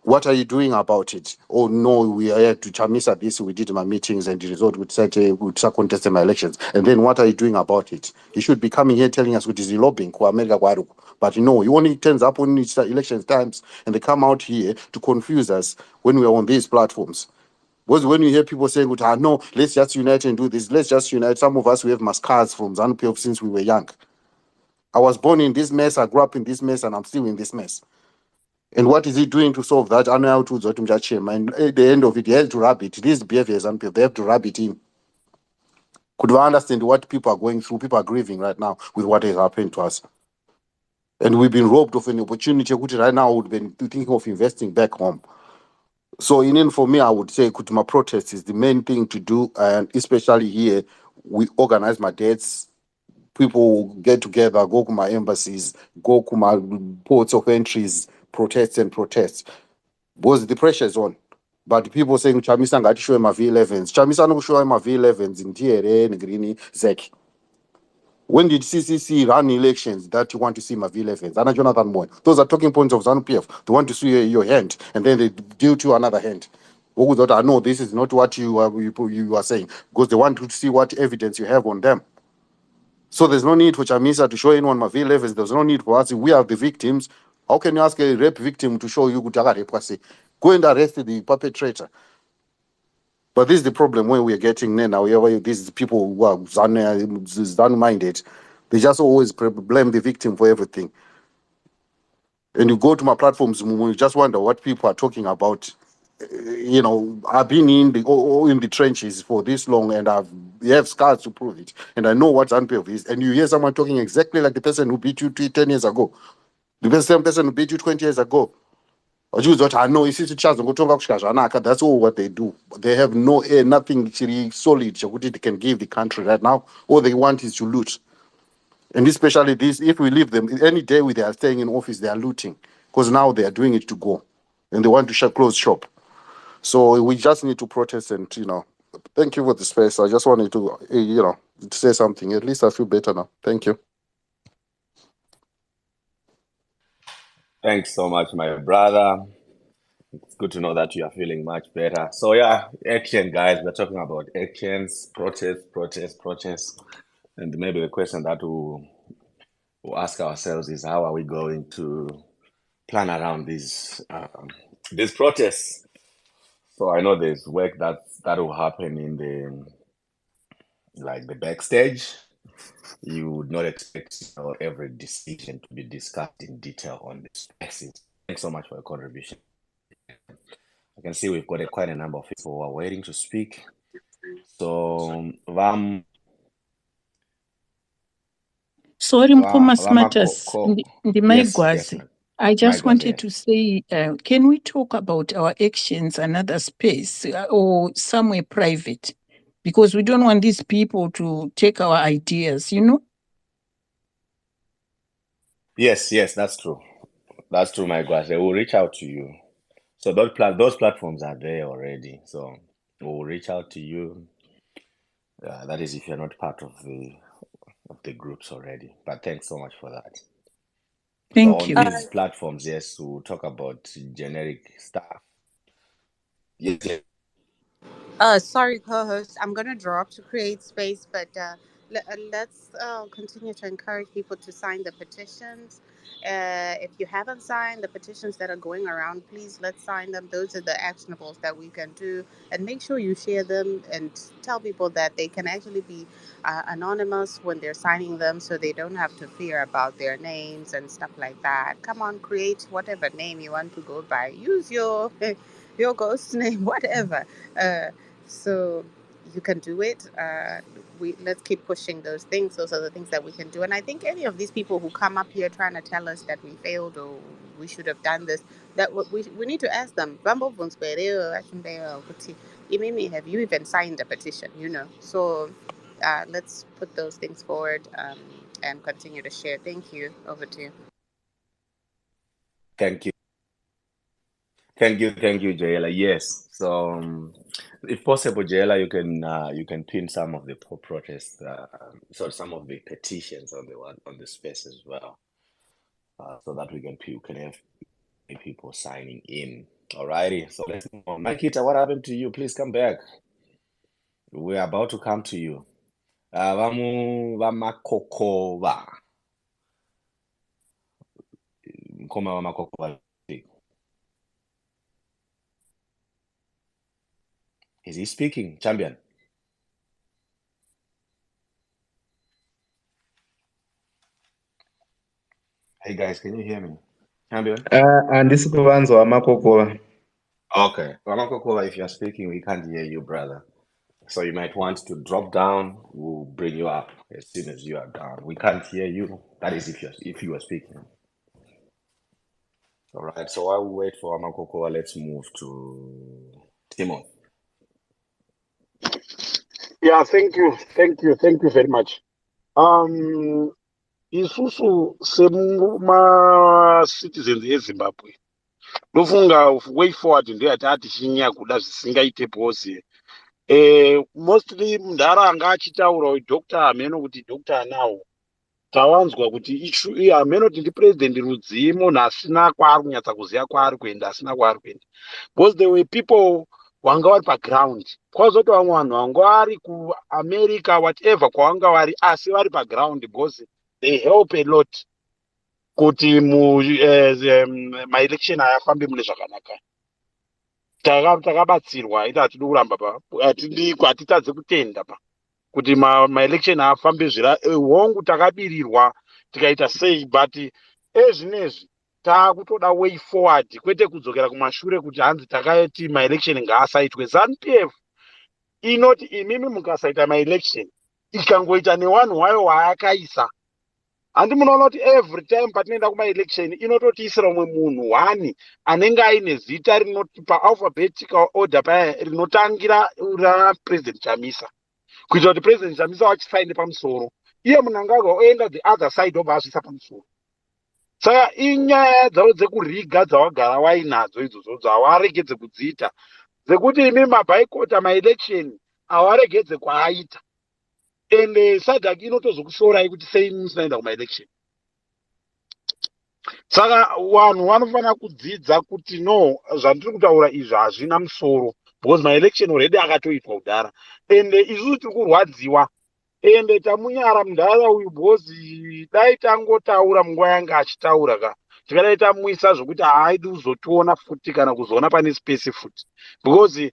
What are you doing about it? Oh no, we are here to Chamisa this. We did my meetings and the result would say would contest my elections. And then what are you doing about it? You should be coming here telling us what is lobbying. But no, he only turns up when it's election times, and they come out here to confuse us when we are on these platforms. Because when you hear people saying, no, let's just unite and do this, let's just unite. Some of us, we have mascars from ZANU-PF since we were young. I was born in this mess, I grew up in this mess, and I'm still in this mess. And what is he doing to solve that? And at the end of it, he has to rub it. These behaviors, and they have to rub it in. Could we understand what people are going through? People are grieving right now with what has happened to us. And we've been robbed of an opportunity. Right now, we've been thinking of investing back home. So, for me, I would say Kutuma protest is the main thing to do. And especially here, we organize my dates. People get together, go to my embassies, go to my ports of entries, protest and protest. Because the pressure is on. But people saying Chamisa got to show him a V11s. Chamisa no show him a V11s in TRA and Greeny Zek. When did CCC run elections that you want to see my V11s? Anna Jonathan Moy. Those are talking points of ZANU-PF. They want to see your hand, and then they deal to another hand. Who thought, I know this is not what you are saying, because they want to see what evidence you have on them. So there's no need for Chamisa to show anyone my V11s. There's no need for us. We are the victims. How can you ask a rape victim to show you go and arrest the perpetrator? But this is the problem when we are getting now. These people who are ZANU-minded, they just always blame the victim for everything. And you go to my platforms, you just wonder what people are talking about. I've been in the trenches for this long, and you have scars to prove it. And I know what ZANU-PF is. And you hear someone talking exactly like the person who beat you 10 years ago, the same person who beat you 20 years ago. I know that's all what they do. They have nothing solid they can give the country right now. All they want is to loot. And especially this, if we leave them any day they are staying in office, they are looting. Because now they are doing it to go. And they want to close shop. So we just need to protest and, thank you for the space. I just wanted to, to say something. At least I feel better now. Thank you. Thanks so much, my brother. It's good to know that you are feeling much better. So yeah, action, guys. We're talking about actions, protest. And maybe the question that we'll ask ourselves is how are we going to plan around these protests? So I know there's work that will happen in the backstage. You would not expect every decision to be discussed in detail on this basis. Thanks so much for your contribution. I can see we've got quite a number of people who are waiting to speak. So, sorry, Mkoma Smarters, yes, I just wanted to say, can we talk about our actions another space or somewhere private? Because we don't want these people to take our ideas, Yes, that's true. That's true, my guys. They will reach out to you. So those platforms are there already. So we'll reach out to you. That is if you're not part of the groups already. But thanks so much for that. Thank you. On these platforms, yes, we'll talk about generic stuff. Yes. Sorry, co-host. I'm gonna drop to create space, but let's continue to encourage people to sign the petitions. If you haven't signed the petitions that are going around, please let's sign them. Those are the actionables that we can do, and make sure you share them and tell people that they can actually be anonymous when they're signing them, so they don't have to fear about their names and stuff like that. Come on, create whatever name you want to go by. Use your your ghost name, whatever. So you can do it. Let's keep pushing those things. Those are the things that we can do. And I think any of these people who come up here trying to tell us that we failed or we should have done this, that we need to ask them. Imimi, have you even signed a petition? So let's put those things forward and continue to share. Thank you. Over to you. Thank you, Jayla. Yes. So, if possible, Jayla, you can pin some of the protests, some of the petitions on the space as well, so that we can have people signing in. Alrighty. So let's move on. Makita, what happened to you? Please come back. We're about to come to you. Vamakokova. Mkoma Vamakokova. Is he speaking, champion? Hey guys, can you hear me? Champion? Andisi kuvanzwa Vamakokova. Okay. Vamakokova, if you're speaking, we can't hear you, brother. So you might want to drop down. We'll bring you up as soon as you are down. We can't hear you. That is if you are speaking. All right. So while we wait for Vamakokova, let's move to Timon. Yeah, thank you very much. Isusu citizens eZimbabwe ndofunga way forward ndeyati chinyanya kuda zvisingaite pose. Mostly mundara anga achitaura Dr. Ameno kuti Dr. Anawo tawanzwa kuti Ameno kuti ndipresident rudzi munhu asina kwaari kunyatsa kuziva kwaari kuenda, asina kwaari kuenda, because there were people wanga vari paground. Kwazoti vamwe vanhu vanga vari kuAmerica whatever kwavanga vari, asi vari paground because they help a lot kuti maelection ayafambe mune zvakanaka. Takabatsirwa ita hatidi kuramba hatitadze kutenda kuti maelection afambe hongu takabirirwa tikaita sei, but ezvinezvi taakutoda way forward, kwete kudzokera kumashure kuti hanzi takati maelection ngaasaitwe. ZANU-PF inoti imimi mukasaita maelection ikangoita newanhu wayo waakaisa handi munoona kuti every time patinoenda kumaelection inototiisira umwe munhu wani anenge aine zita rinoti paalphabetical order paya rinotangira rapresident chamisa kuitira kuti president chamisa wachisaine pamusoro iye Mnangagwa oenda the other side obva asvisa pamusoro. Saka inyaya dzavo dzekuriga dzawagara wainadzo idzodzo dzawaregedze kudziita dzekuti imi mabhaikota maelection awaregedze kwaaita ende SADC inotozokushorai kuti sei musinaenda kumaelection. Saka vanhu vanofanira kudzidza kuti no zvandiri kutaura izvi hazvina musoro because maelection already akatoitwa kudhara ende isusu tiri kurwadziwa ende tamunyara mundara uyu bhozi dai tangotaura munguva yanga achitaura ka tikadai tamuisa zvokuti haaidi kuzotiona futi kana kuzoona pane space futi because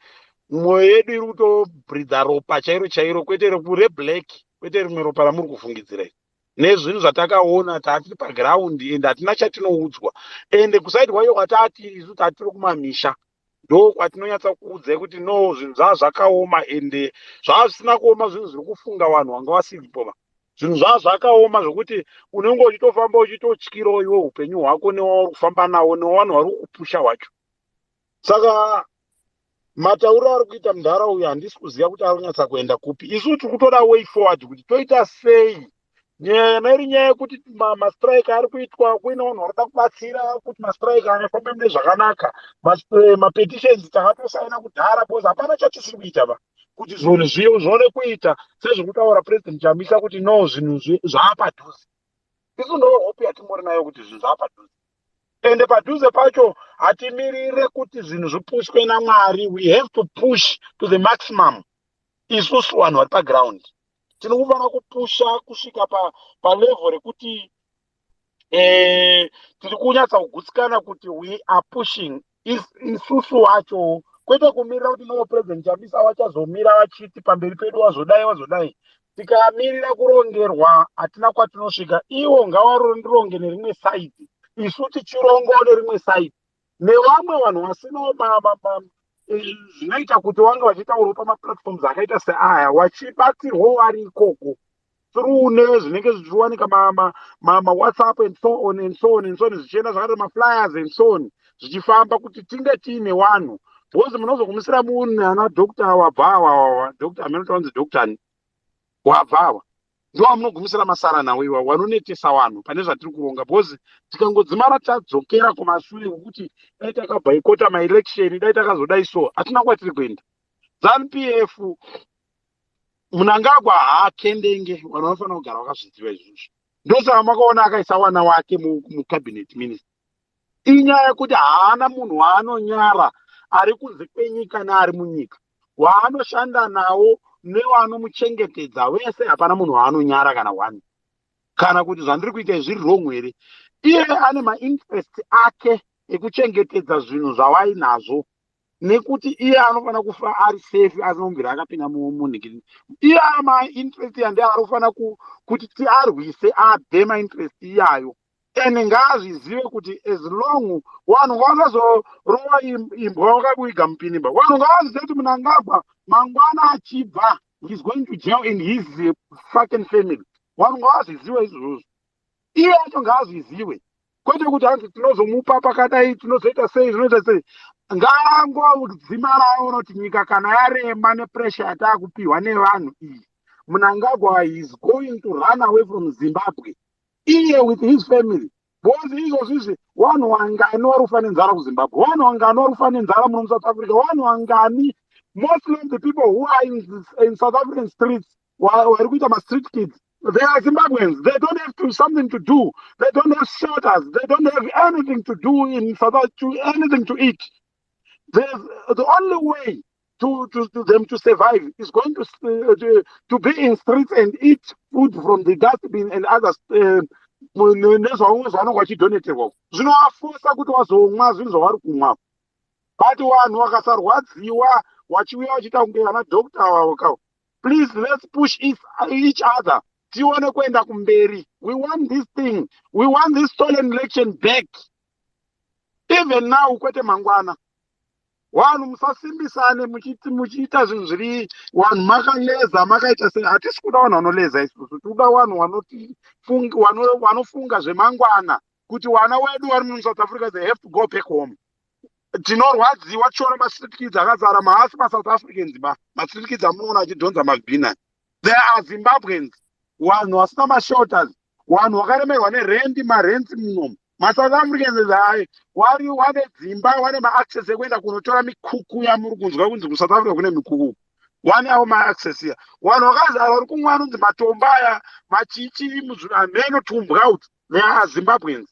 mwoyo yedu iri kutobhridha ropa chairo chairo kwete reblack kwete rimwe ropa ramuri kufungidzirai nezvinhu zvatakaona tatiri pagiraundi ende hatina chatinoudzwa ende kusaidi kwayo kwatati isu tatiri kumamisha ndo kwatinonyatsa kuudzai kuti no zvinhu zvaa zvakaoma ende zvaa zvisina kuoma zvinhu zviri kufunga vanhu vanga vasivipoma zvinhu zvaa zvakaoma zvokuti unenge uchitofamba uchitotyirawo iwe upenyu hwako newauri kufamba nawo nevanhu vari kupusha wacho. Saka matauriro ari kuita mundara uyu handisi kuziva kuti ari kunyatsa kuenda kupi. Isu tiri kutoda way forward kuti toita sei neri nyaya yekuti mastrike ari kuitwa kuine vanhu vari kuda kubatsira kuti mastrike anofamba mune zvakanaka mapetitions takatosaina kudhara because hapana chatisiri kuita pa kuti zvinhu zvione kuita sezvekutaura president Chamisa kuti no zvinhu zvaapadhuze. Isu ndo hope yatimori nayo kuti zvinhu zvaapadhuze ende padhuze pacho hatimirire kuti zvinhu zvipushwe naMwari. We have to push to the maximum. Isusu vanhu vari paground tino kufanira kupusha kusvika palevel rekuti tiri kunyatsa kugutsikana kuti we are pushing isusu wacho kwete kumirira kuti no president Chamisa vachazomira vachiti pamberi pedu wazodai tikamirira kurongerwa hatina kwatinosvika. Ivo ngavaronge nerimwe side isu tichirongo nerimwe side nevamwe vanhu vasinawo zvinoita kuti vanga vachitaurwa pamaplatforms akaita seaya vachibatsirwawo vari ikoko through nezvinenge zvichiwanika mawhatsapp and so on and so on and so on zvichienda zvakati maflyers and so on zvichifamba kuti tinge tiine vanhu bhozi munozokumisira munhu ana Dr. wabvawa Dr. amenotonzi Dr. wabvawa ndiwo munogumisira masara nawo iwa vanonetesa vanhu pane zvatiri kuronga bhozi tikangodzimara tadzokera kumashure kwekuti dai takabhaikota maelection dai takazodai so hatina kwatiri kuenda. ZANU-PF Mnangagwa haakendenge vanhu vanofanira kugara vakazviziva izvozvo ndosaka makaona akaisa wana wake mucabinet minister. Inyaya yekuti haana munhu waanonyara ari kunze kwenyika neari munyika waanoshanda nawo nevanomuchengetedza vese hapana munhu waanonyara kana wani kana kuti zvandiri kuita zviri wrong here. Iye ane mainterest ake ekuchengetedza zvinhu zvawainazvo nekuti iye anofanira kufa ari safe asinombira akapinda munhikini. Iye mainterest yande ari kufanira kuti arwise abve mainterest iyayo ende ngaazvizive kuti as long vanhu vakazorova imbwa vakakuiga mupinimba vanhu ngavazive kuti Mnangagwa mangwana achibva he's going to jail in his fucking family. Vanhu ngavazvizive izvozvo iye acho ngaazvizive kwete kuti hanzi tinozomupa pakadai tinozoita sei zvinoita sei. Ngaangodzimara aona kuti nyika kana yarema nepressure yataakupiwa nevanhu iyi Mnangagwa is going to run away from Zimbabwe iye with his family because izvozvizvi vanhu vangani vari kufa nenzara kuZimbabwe vanhu vangani vari kufa nenzara muno muSouth Africa vanhu vangani mostly of the people who are in South African streets vari kuita ma-street kids they are Zimbabweans. They don't have something to do. They don't have shelters. They don't have anything to do in South Africa, anything to eat. There's the only way to them to survive is going to be in streets and eat food from the dustbin and others. Nezvavamwe vachidoneterwa zvinovafosa kuti vazomwa zvinhu zvavari kumwa but vanhu vakasarwadziwa vachiuya vachiita kunge vana Dr. wavakawo. Please let's push each other tione kuenda kumberi. We want this thing, we want this stolen election back even now kwete mangwana vanhu musasimbisane muchiita zvinhu zviri vanhu makaleza makaita sei. Hatisi kuda vanhu vanoleza isusu, tinoda vanhu vanofunga zvemangwana kuti vana wedu vari muSouth Africa, they have to go back home. Tinorwadziwa tichiona mastreet kids akazara maasi maSouth Africans mastreet kids amunoona achidhonza mabhina. There are Zimbabweans, vanhu vasina mashelters, vanhu vakaremerwa nerendi marents munomu. MaSouth Africans hai wane dzimba, wane maaccess ekuenda kunotora mikuku yamuri kunzwa kunzi kuSouth Africa kune mikuku, wane awo maaccess iya. Vanhu vakazara vari kumwe anonzi matombaya machichi hameno tumbwa, they are Zimbabweans.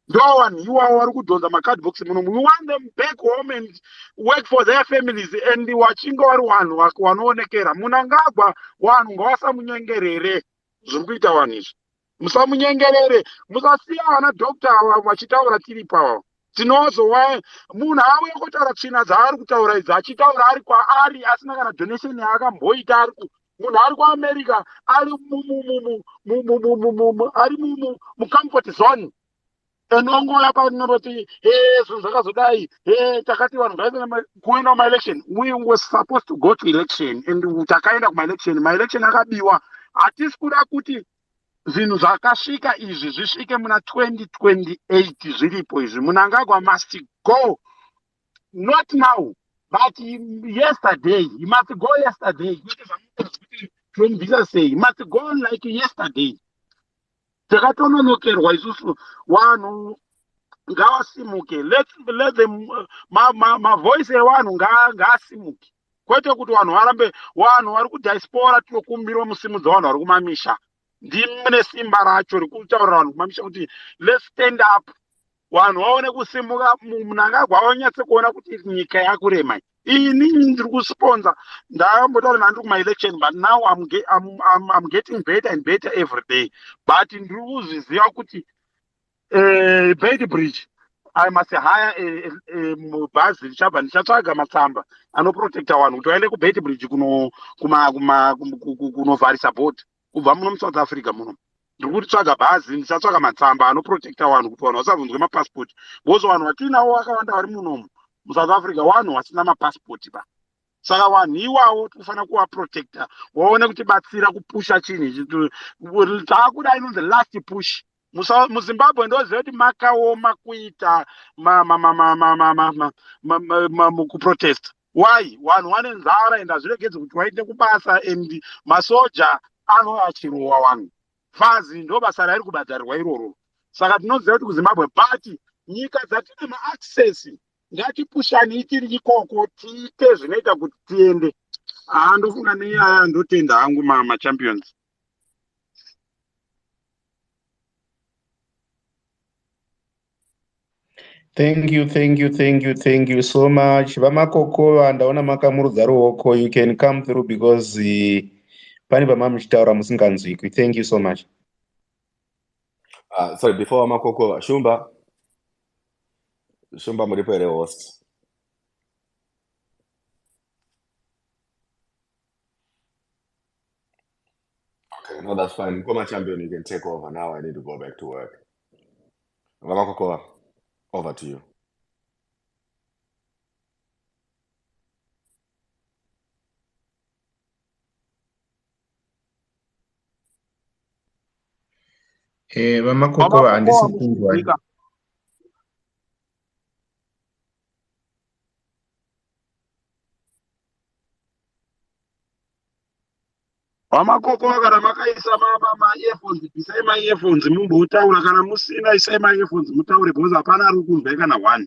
ndo vanhu iwavo vari kudhonza macardbox muno. We want them back home and work for their families, and wachinge vari vanhu vanoonekera. Munangagwa vanhu ngavasamunyengerere zviri kuita vanhu izvi, musamunyengerere, musasiya vana dokta vachitaura tiri pavo. Tinozowa munhu auye kutaura tsvina dzaari kutaura idzi, achitaura ari kwaari asina kana donation yaakamboita. Munhu ari kuamerica ari ari mucomfort zone, enongoya panoroti zvinhu zvakazodai takati vanhu kuenda kumaelection. We were supposed to go to election and takaenda kumaelection, maelection akabiwa. Hatisi kuda kuti zvinhu zvakasvika izvi zvisvike muna 2028 zviripo izvi. Munangagwa must go, not now but yesterday. He must go yesterday. From Jesus say he must go like yesterday. Takatononokerwa isusu vanhu ngavasimuke. Let them mavoice evanhu ngaasimuke, kwete kuti vanhu varambe. Vanhu vari kudiaspora tinokumbirwa musimudza vanhu vari kumamisha. Ndimune simba racho rekutaurira vanhu kumamisha kuti let's stand up, vanhu vaone kusimuka. Munangagwa vanyatse kuona kuti nyika yakurema. Ini ndiri kusponsor, ndakambotaura nandiri kumaelection, but now I'm getting better and better every day. But ndiri kuzviziva kuti Bait Bridge, I must hire bhazi richabva ndichatsvaga matsamba anoprotecta vanhu kuti vaende kuBait Bridge kunovharisa bhodhi kubva muno muSouth Africa muno. Ndiri kutsvaga bhazi, ndichatsvaga matsamba anoprotecta vanhu kuti vanhu vasabvunzwe mapasipoti, because vanhu vatinavo vakawanda vari munomu muSouth Africa vanhu vasina mapasipoti ba. Saka vanhu iwavo tofanira kuvaprotecta, vaone kutibatsira kupusha chinhu ichi. Taakuda inonzi last push. MuZimbabwe ndoziva kuti makaoma kuita kuprotest. Why? Vanhu vane nzara and hazviregedzi kuti vaite kubasa, and masoja anoachirowa vanhu. Fazi ndo basa rairi kubhadharirwa iroro. Saka tinoziva kuti kuZimbabwe pati nyika dzatine maaccess ngatipushani tiri ikoko tiite zvinoita kuti tiende. Ndofunga nenyaya ndotenda hangu machampions. Thank you so much. Vamakokova ndaona makamurudza ruoko. You can come through because pane pamamuchitaura musinganzwikwi. Thank you so much. Sorry, before Vamakokova, Shumba muripo here host. Okay, no, that's fine. Come on, champion, you can take over now. I need to go back to work. Vamakokova, over to you. Vamakokova handisi kunzwa. Vamakokova kana makaisa ma-earphones, bvisai ma-earphones mumbotaura. Kana musina isai ma-earphones mutaure, because hapana ari kunzwa kana one.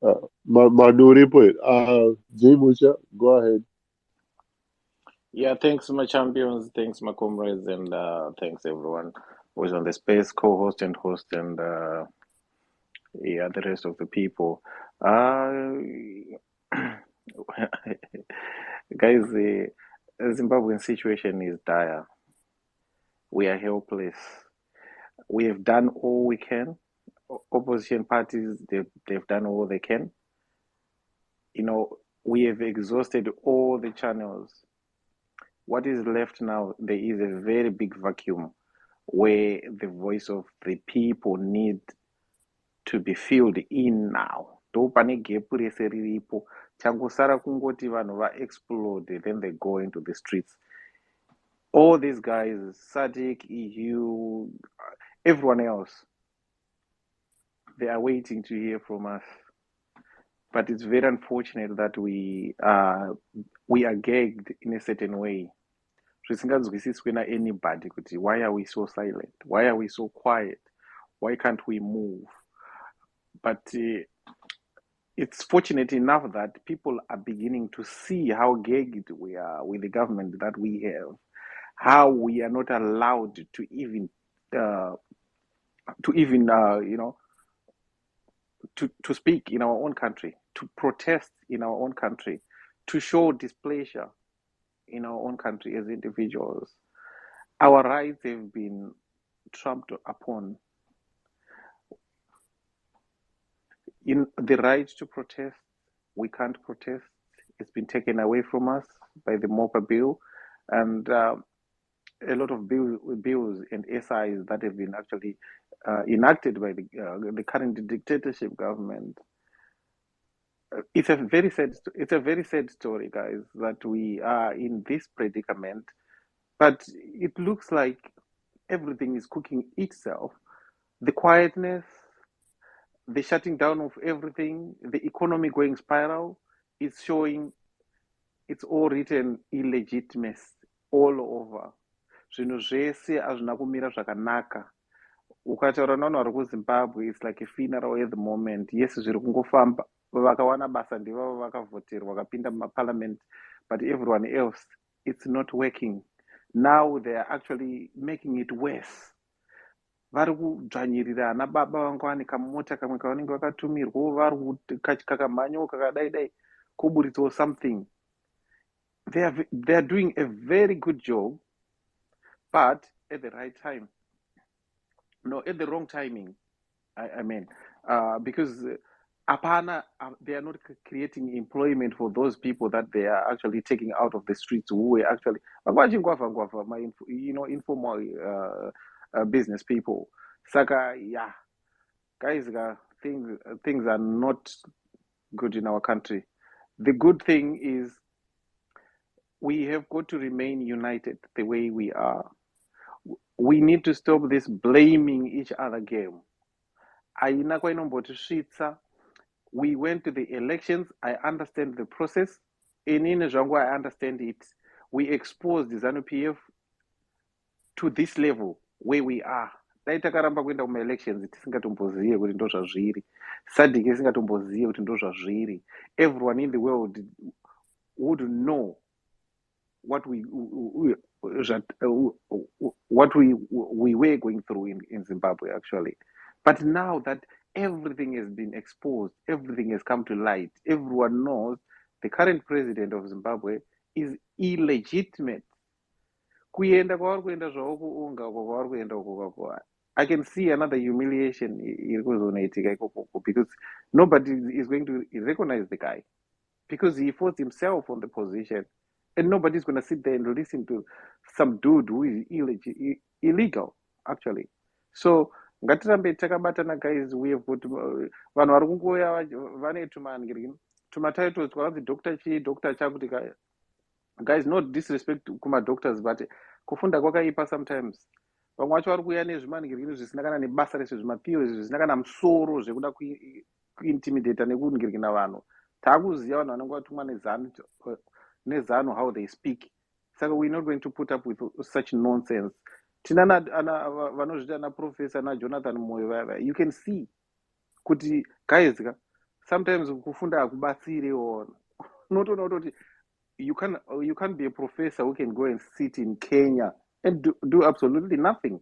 Maduri, Jay Musha, go ahead. Yeah, thanks my champions, thanks my comrades, and thanks everyone who's on the space, co-host and host, and yeah, the rest of the people. Uh, guys, the Zimbabwean situation is dire. We are helpless. We have done all we can. Opposition parties, they've done all they can. You know, we have exhausted all the channels. What is left now? There is a very big vacuum where the voice of the people need to be filled in now. Ndopane gap rese riripo. Changosara kungoti vanhu va-explode, then they go into the streets. All these guys, Sadiq, EU, everyone else, they are waiting to hear from us. But it's very unfortunate that we are gagged in a certain way. Zvisinganzwisiswi anybody kuti why are we so silent? Why are we so quiet? Why can't we move? But it's fortunate enough that people are beginning to see how gagged we are with the government that we have, how we are not allowed to even you know, to speak in our own country, to protest in our own country, to show displeasure in our own country as individuals. Our rights have been trampled upon. In the right to protest, we can't protest. It's been taken away from us by the MOPA bill, and a lot of bills and SIs that have been actually enacted by the current dictatorship government. It's a very sad story, guys, that we are in this predicament. But it looks like everything is cooking itself. The quietness, the shutting down of everything, the economy going spiral, is showing it's all written illegitimacy all over. Zvinhu zvese hazvina kumira zvakanaka. Ukataura navanhu vari kuZimbabwe, it's like a funeral at the moment. Yes, zviri kungofamba. Vakawana basa ndivavo vakavhoterwa vakapinda mumaparliament, but everyone else, it's not working. Now they are actually making it worse. Vari kudzvanyirira ana baba vanga vane kamota kamwe kavanenge vakatumirwawo, vari kakamhanyo kakadai kuburitsawo something. They are doing a very good job, but at the right time. No, at the wrong timing. I mean, because apana, they are not creating employment for those people that they are actually taking out of the streets, who were actually, informal business people. Saka, yeah, guys, things are not good in our country. The good thing is we have got to remain united the way we are. We need to stop this blaming each other game. We went to the elections. I understand the process. In Zhangu, I understand it. We exposed the ZANU-PF to this level where we are. Dai takaramba kuenda kuma-elections tisingatombozive kuti ndo zvazviri. Sadiq isingatombozive kuti ndo zvazviri. Everyone in the world would know what we were going through in Zimbabwe, actually. But now that everything has been exposed, everything has come to light, everyone knows the current president of Zimbabwe is illegitimate. I can see another humiliation because nobody is going to recognize the guy, because he forced himself on the position, and nobody's going to sit there and listen to some dude who is illegal, actually. So ngatirambe takabatana, guys. We have got vanhu vari kungoya vane tumatitles twakanzi doctor chi doctor chakuti guys, no disrespect kuma-doctors, but kufunda kwakaipa sometimes. Vamwe vacho vari kuuya nezvimaningirikini zvisina kana nebasa resvo, zvimatheories zvisina kana musoro zvekuda kuintimidata nekuningirikina vanhu. Taakuziva vanhu vanenge vatumwa nezano how they speak. Saka we're not going to put up with such nonsense. Tina vanozviti ana professor naJonathan Moyo vaya, you can see kuti guys, sometimes kufunda hakubatsiri or not you can't be a professor who can go and sit in Kenya and do absolutely nothing.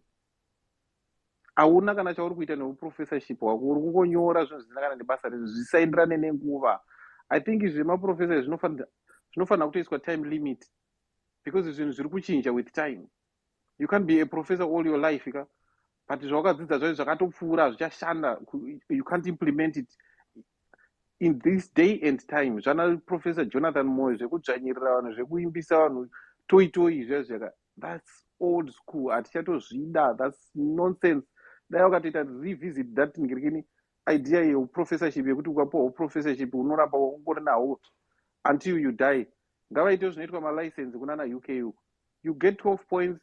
Hauna kana chauri kuita neuprofessorship wako uri kungonyora zvinhu zvinangana nebasa rezvo zvisaenderane nenguva. I think zvemaprofessor zvinofanira kutoiswa time limit because zvinhu zviri kuchinja with time. You can't be a professor all your life but zvawakadzidza zvacho zvakatopfuura hazvichashanda, you can't implement it in this day and time. Zvana Professor Jonathan Moyo zvekudzvanyirira vanhu zvekuimbisa vanhu toitoi zvezveka, that's old school, hatichatozvida, that's nonsense. Dai wakatoita revisit that ngirikini idea yeprofessorship yekuti ukapiwa professorship unoramba ungori nawo until you die. Ngavaite zvinoitwa malicense kunana UK you get 12 points,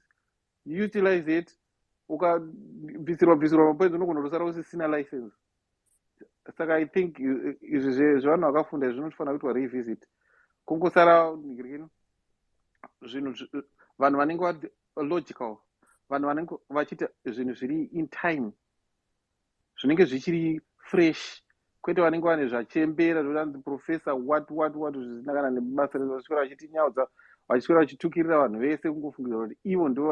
you utilize it, ukabvisirwa mapoints unogona kutosara usisina license. Saka I think izvi zvevanhu vakafunda zvinofanira kuitwa revisit. Kungosara ngirikini zvinhu vanhu vanenge logical, vanhu vanenge vachiita zvinhu zviri in time, zvinenge zvichiri fresh, kwete vanenge vane zvachembera zvodanzi professor what zvisinakana nebasa rezo vachiswera vachitinyaudza, vachiswera vachitukirira vanhu vese kungofungidzira kuti ivo ndo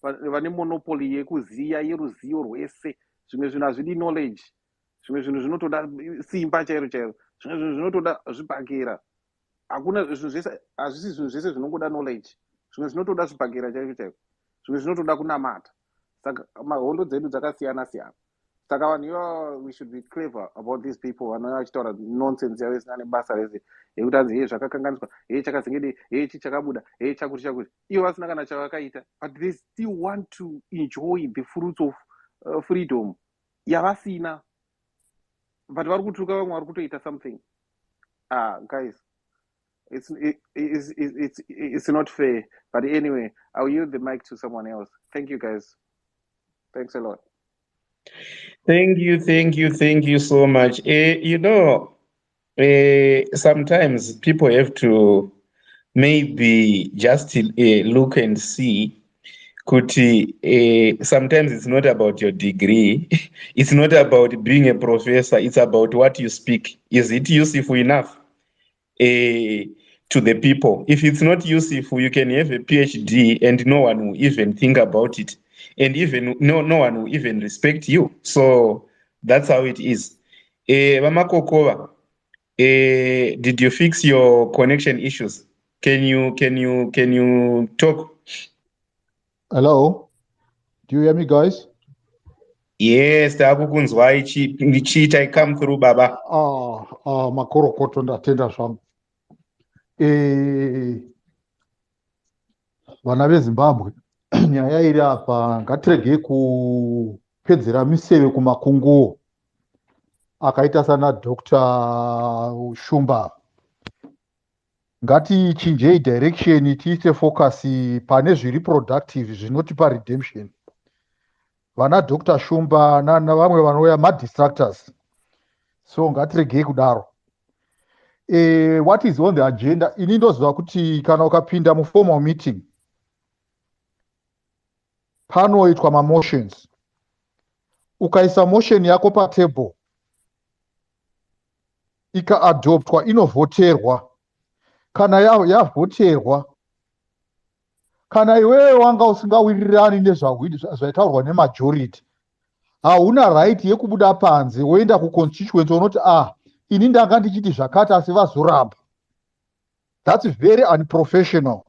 vane monopoly yekuziya, yeruzivo rwese. Zvimwe zvinhu hazvidi knowledge, zvimwe zvinhu zvinotoda simba chairo, zvimwe zvinhu zvinotoda zvibhakera. Hakuna zvinhu zvese, hazvisi zvinhu zvese zvinongoda knowledge, zvimwe zvinotoda zvibhakera chaiko, zvimwe zvinotoda kunamata. Saka mahondo dzedu dzakasiyana siyana. Saka vanhu ivo, we should be clever about these people vanouya vachitaura nonsense yavo isina nebasa rese yekuti anzi zvakakanganiswa, chakazengede, chichakabuda, chakuti, ivo vasina kana chavakaita, but they still want to enjoy the fruits of freedom yavasina, but vari kutuka vamwe vari kutoita something. Guys, it's not fair. But anyway, I'll yield the mic to someone else. Thank you, guys. Thanks a lot. Thank you so much. Sometimes people have to maybe just look and see. Kuti, sometimes it's not about your degree. It's not about being a professor. It's about what you speak. Is it useful enough to the people? If it's not useful, you can have a PhD and no one will even think about it. And even no one will even respect you. So that's how it is. Mama Kokova, did you fix your connection issues? Can you talk? Hello, do you hear me, guys? Yes, takukunzwai chiita come through baba. Makorokoto ndatenda zvangu. Vana veZimbabwe, nyaya iri apa ngatiregei kupedzera miseve kumakunguwo akaita sana Dr. Shumba. Ngatichinjei direction, tiise focus pane zviri productive zvinotipa redemption. Vana Dr. Shumba navamwe vanouya madistractors. So ngatiregei kudaro. What is on the agenda? Ini ndoziva kuti kana ukapinda muformal meeting panoitwa mamotions. Ukaisa motion yako patable ikaadoptwa, inovhoterwa. Kana yavhoterwa, kana iwewe wanga usingawirirani nezvaitaurwa nemajority, hauna right yekubuda panze woenda kuconstituency unoti ini ndanga ndichiti zvakati asi vazoramba. That's very unprofessional.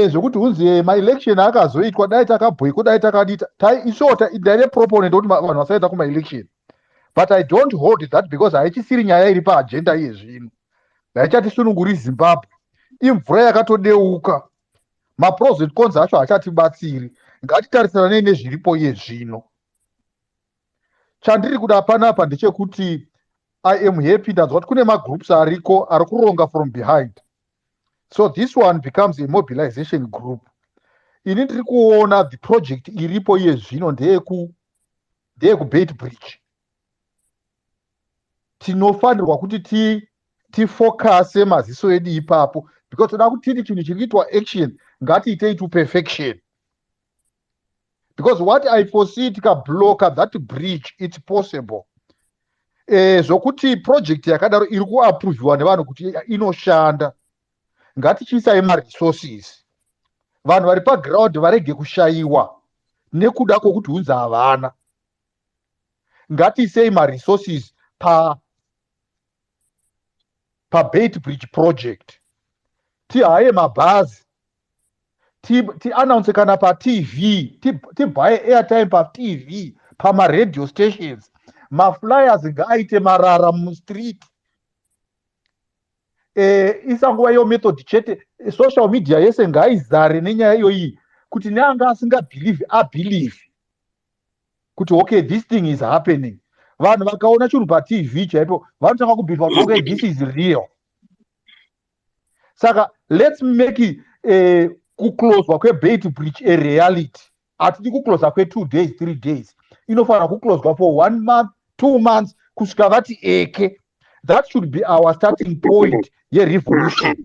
Zvokuti unzi maelection akazoitwa dai takabhoiko dai takadita isota ndine proponent kuti vanhu vasaenda kumaelection, but I don't hold that because haichisiri nyaya iri paagenda yezvino. Haichatisununguri Zimbabwe, imvura yakatodeuka, mapros and cons acho hachatibatsiri. Ngatitarisane nezviripo yezvino. Chandiri kuda panapa ndechekuti I am happy ndanzwa kuti kune magroups ariko ari kuronga from behind. So this one becomes a mobilization group. Ini ndiri kuona the project iripo yezvino ndeyekubait bridge. Tinofanirwa kuti tifocuse maziso edu ipapo because toda kuti titi chinhu chiri kuitwa action ngatiitei to perfection. Because what I foresee tikablock that bridge, it's possible. zvokuti project yakadaro iri kuapruviwa nevanhu kuti inoshanda, ngatichiisai maresources, vanhu vari paground varege kushayiwa nekuda kwokuti unzi havana. Ngatiisei maresources pabait bridge project, tihaye mabhazi, tiannounce kana patv, tibhaye airtime patv, pamaradio stations, maflyers ngaaite marara mustreet. Isanguva iyo method chete, social media yese ngaizare nenyaya iyoyi kuti neanga asingabhelieve abhelieve kuti okay, this thing is happening. Vanhu vakaona chinhu patv chaipo vanotanga kubheliva kuti okay, this is real. Saka let's make kucloswa kwebait bridge a reality. Hatidi kuclosa kwe2 days 3 days, inofanira kucloswa for 1 month 2 months kusvika vati eke. That should be our starting point yerevolution.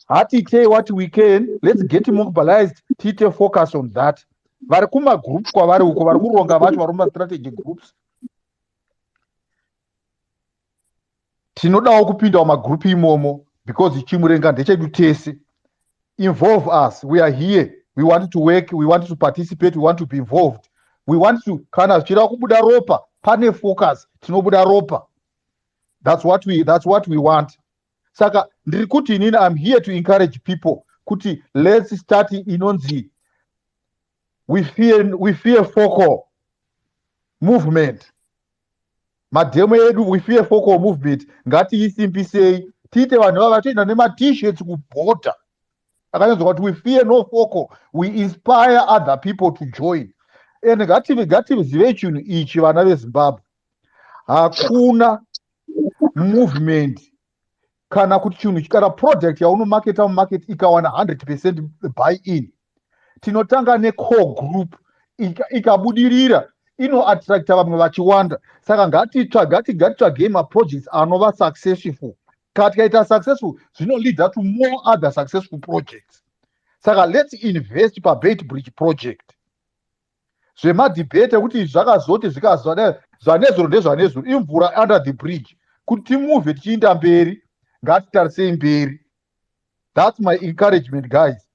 Hatite what we can, let's get mobilized, tite focus on that. Vari kumagroup kwavari uko vari kuronga vacho vari mumastrategy groups, tinodawo kupindawo magroup imomo because chimurenga ndechedu tese. Involve us, we are here, we want to work, we want to participate, we want to be involved, we want to, kana zvichida kubuda ropa pane focus, tinobuda ropa. That's what we want. Saka ndiri kuti inini I'm here to encourage people kuti let's start inonzi we fear focal movement. Mademo edu we fear focal movement ngatiisimbisei, tiite vanhu vava toenda nema-t-shirts kubhota akanyanzwa kuti we fear no focal, we inspire other people to join. And ngatizive chinhu ichi vana veZimbabwe, hakuna movement kana kuti chinhu kana product yaunomaketa mumarket ikawana 100% buy in, tinotanga necore group ikabudirira inoattracta vamwe vachiwanda. Saka ngatitsvagei maprojects anova successful. Kana tikaita successful zvinoleads to more other successful projects. Saka let's invest pabait bridge project. Zvemadhibhete kuti zvakazoti zvanezuro ndezvanezuro imvura under the bridge, kuti timuvhe tichiinda mberi, ngatitarisei mberi. That's my encouragement, guys.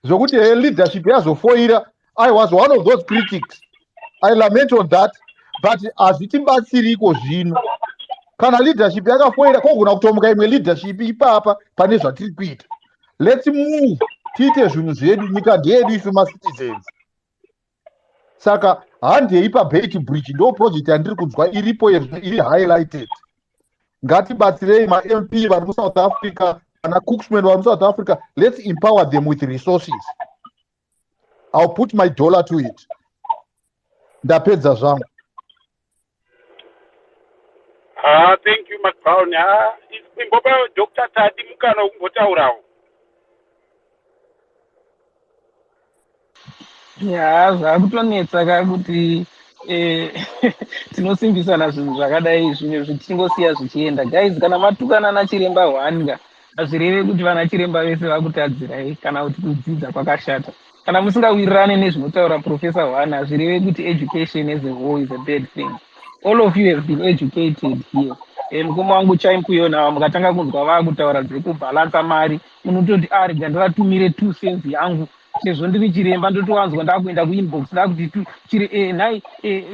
Zvokuti leadership yazofoira, I was one of those critics, I lament on that, but hazvitibatsiriko zvino. Kana leadership yakafoira kogona kutomuka imwe leadership ipapa pane zvatiri kuita. Let's move, tiite zvinhu zvedu, nyika ndeyedu isu macitizens. Saka handei pabait bridge ndo project yandiri kunzwa iripo iri highlighted. Ngatibatsirei ma-MP vari muSouth Africa, kana Cooksman vari muSouth Africa, let's empower them with resources. I'll put my dollar to it. Ndapedza zvangu. Thank you, McBrown. Imbopa Dr. Tati mukana ukumbotaurawo. Ya zvakutonetsa kakuti tinosimbisana zvinhu zvakadai zvimwe zvitingosiya zvichienda. Guys, kana matukana nachiremba 1 hazvireve kuti vana chiremba vese vakutadzirai kana kuti kudzidza kwakashata. Kana musingawirirane nezvinotaura Professor 1 hazvireve kuti education as a whole is a bad thing. All of you have been educated here. Mukoma wangu chaimpuyonawa mukatanga kunzwa vakutaura dzekubhalansa mari, munototi rega ndavatumire 2 cents yangu sezvo ndiri chiremba ndotowanzwa ndakuenda kuinbox ndakuti nhai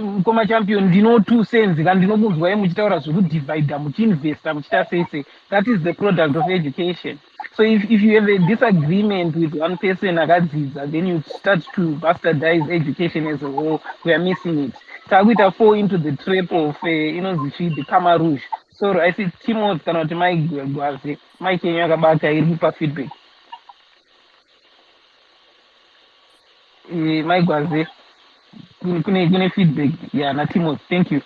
mukoma champion ndino 2 cents kana ndinokunzwai muchitaura zvekudivhaidha muchiinvesta muchita sei. That is the product of education. So if you have a disagreement with one person akadzidza, then you start to bastardize education as a whole, we are missing it. Takuita fall into the trap of the Camerouge. So I see Timothy kana kuti maigwaze mike yenyu yakabata iri kupa feedback. Maigwaze kune feedback. Yeah, na Timothy, thank you.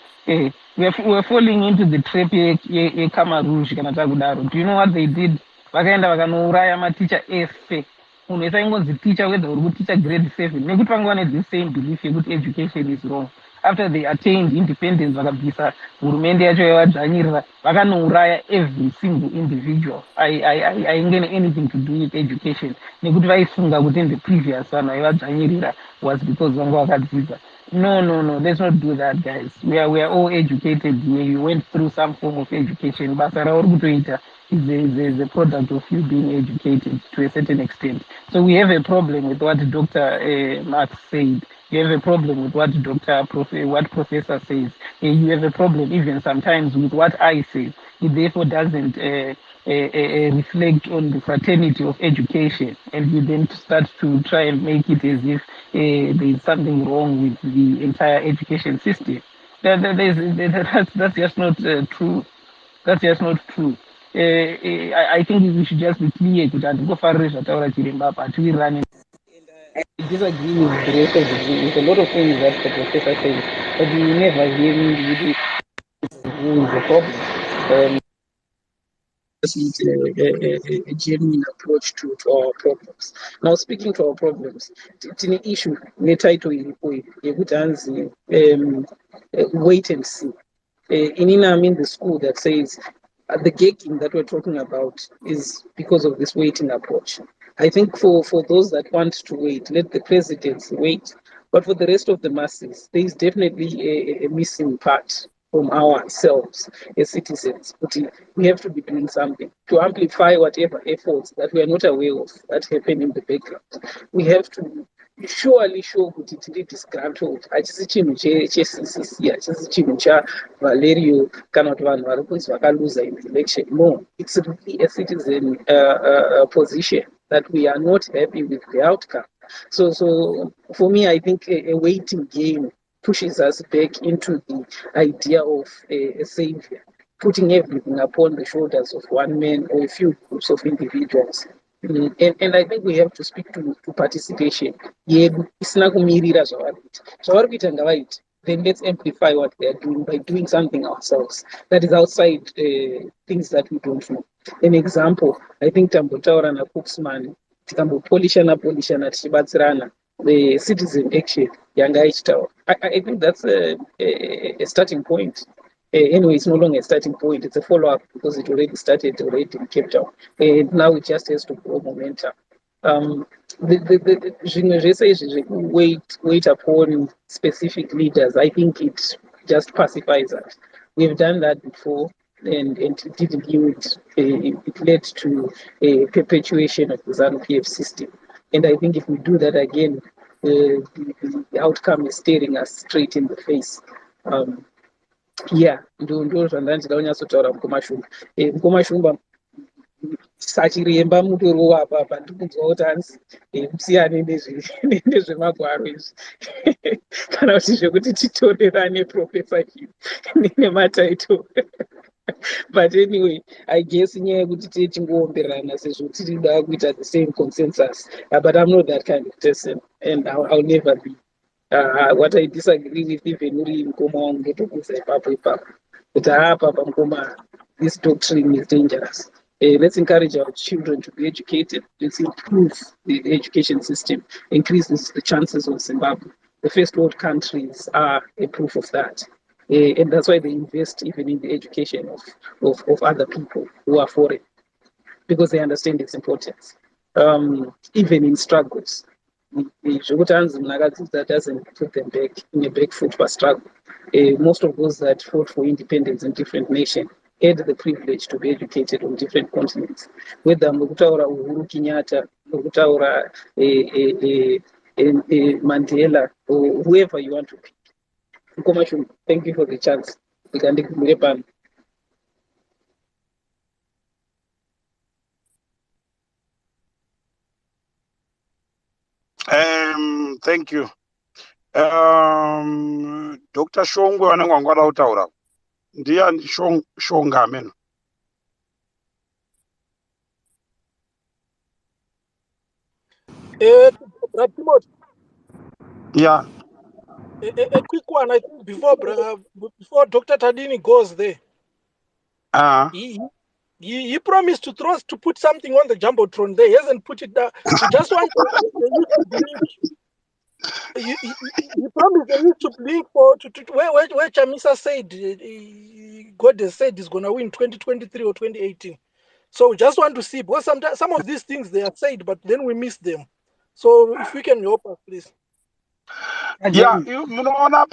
We're falling into the trap ye Camerouge kana takudaro. Do you know what they did? Vakaenda vakanouraya maticha ese. Munhu wese aingonzi teacher whether uri kuticha grade 7 nekuti vanga vane the same belief yekuti education is wrong. After they attained independence vakabvisa hurumende yacho yavadzvanyirira vakanouraya every single individual aingene anything to do with education nekuti vaifunga kuti in the previous vanhu vaivadzvanyirira was because vanga vakadzidza. No, let's not do that, guys. We are all educated here. You went through some form of education. Basara Orgutoita is a product of you being educated to a certain extent. So we have a problem with what Dr. Marx said. You have a problem with what what Professor says. You have a problem even sometimes with what I say. It therefore doesn't reflect on the fraternity of education, and you then start to try and make it as if there's something wrong with the entire education system. That's just not true. That's just not true. I think we should just be clear that but we run. I disagree with the rest of with a lot of things that the professor says, but you never hear me really who is the problem. A genuine approach to our problems. Now, speaking to our problems, tine issue netitle iripo yekuti hanzi wait and see. Inini, I'm in the school that says the gagging that we're talking about is because of this waiting approach. I think for those that want to wait, let the presidents wait. But for the rest of the masses, there is definitely a missing part from ourselves as citizens. But we have to be doing something to amplify whatever efforts that we are not aware of that happen in the background. We have to surely show kuti tiri disgruntled, hachisi chinhu cheCCC, hachisi chinhu chaValerio kana kuti vanhu vari kunzi vakaluza in the election. No, it's really a citizen position that we are not happy with the outcome. So for me, I think a waiting game pushes us back into the idea of a savior, putting everything upon the shoulders of one man or a few groups of individuals. And I think we have to speak to participation. Yedu isina kumirira zvavari kuita ngavaite. Then let's amplify what they are doing by doing something ourselves that is outside things that we don't know. An example, I think tambotaura naCooksman tikambopolishana tichibatsirana, the citizen action yanga ichitaura. I think that's a starting point. Anyway, it's no longer a starting point, it's a follow-up because it already started already in Cape Town. Now it just has to grow momentum. Zvimwe zvese izvi zvekuwait upon specific leaders, I think it just pacifies us. We've done that before, and it didn't yield. It led to a perpetuation of the ZANU-PF system. And I think if we do that again, the outcome is staring us straight in the face. Yeah, ndo zvandandida kunyatsotaura mukomashumba sachiremba mutoriwo apa ndiri kunzwa kuti hanzi musiyane nezvemagwaro izvi kana kuti zvekuti titorerane professorship nemataito. But anyway, I guess nyaya yekuti tee tingoomberana sezvo tirida kuita the same consensus, but I'm not that kind of person and I'll never be. What I disagree with even uri mukoma wangu ndetokuza ipapo kuti papa mukoma, this doctrine is dangerous. Let's encourage our children to be educated. Let's improve the education system, increase the chances of Zimbabwe. The first world countries are a proof of that. And that's why they invest even in the education of other people who are foreign, because they understand its importance. Even in struggles, that doesn't put them back in a back foot for struggle. Most of those that fought for independence in different nations had the privilege to be educated on different continents. Whether mukutaura Uhuru Kenyatta, mukutaura Mandela, or whoever you want to pick. Thank you for the chance. Thank you. Dr. Shongwe wanenge wangwada kutaura. Ndiani Shonga ameno? Timothy. Yeah. A quick one, I think, before Dr. Tadini goes there. He promised to put something on the jumbotron there. He hasn't put it down. We just want the YouTube link. He promised the YouTube link where Chamisa said God has said he's gonna win 2023 or 2018. So we just want to see, because some of these things they are said, but then we miss them. So if we can help us, please. ya munoona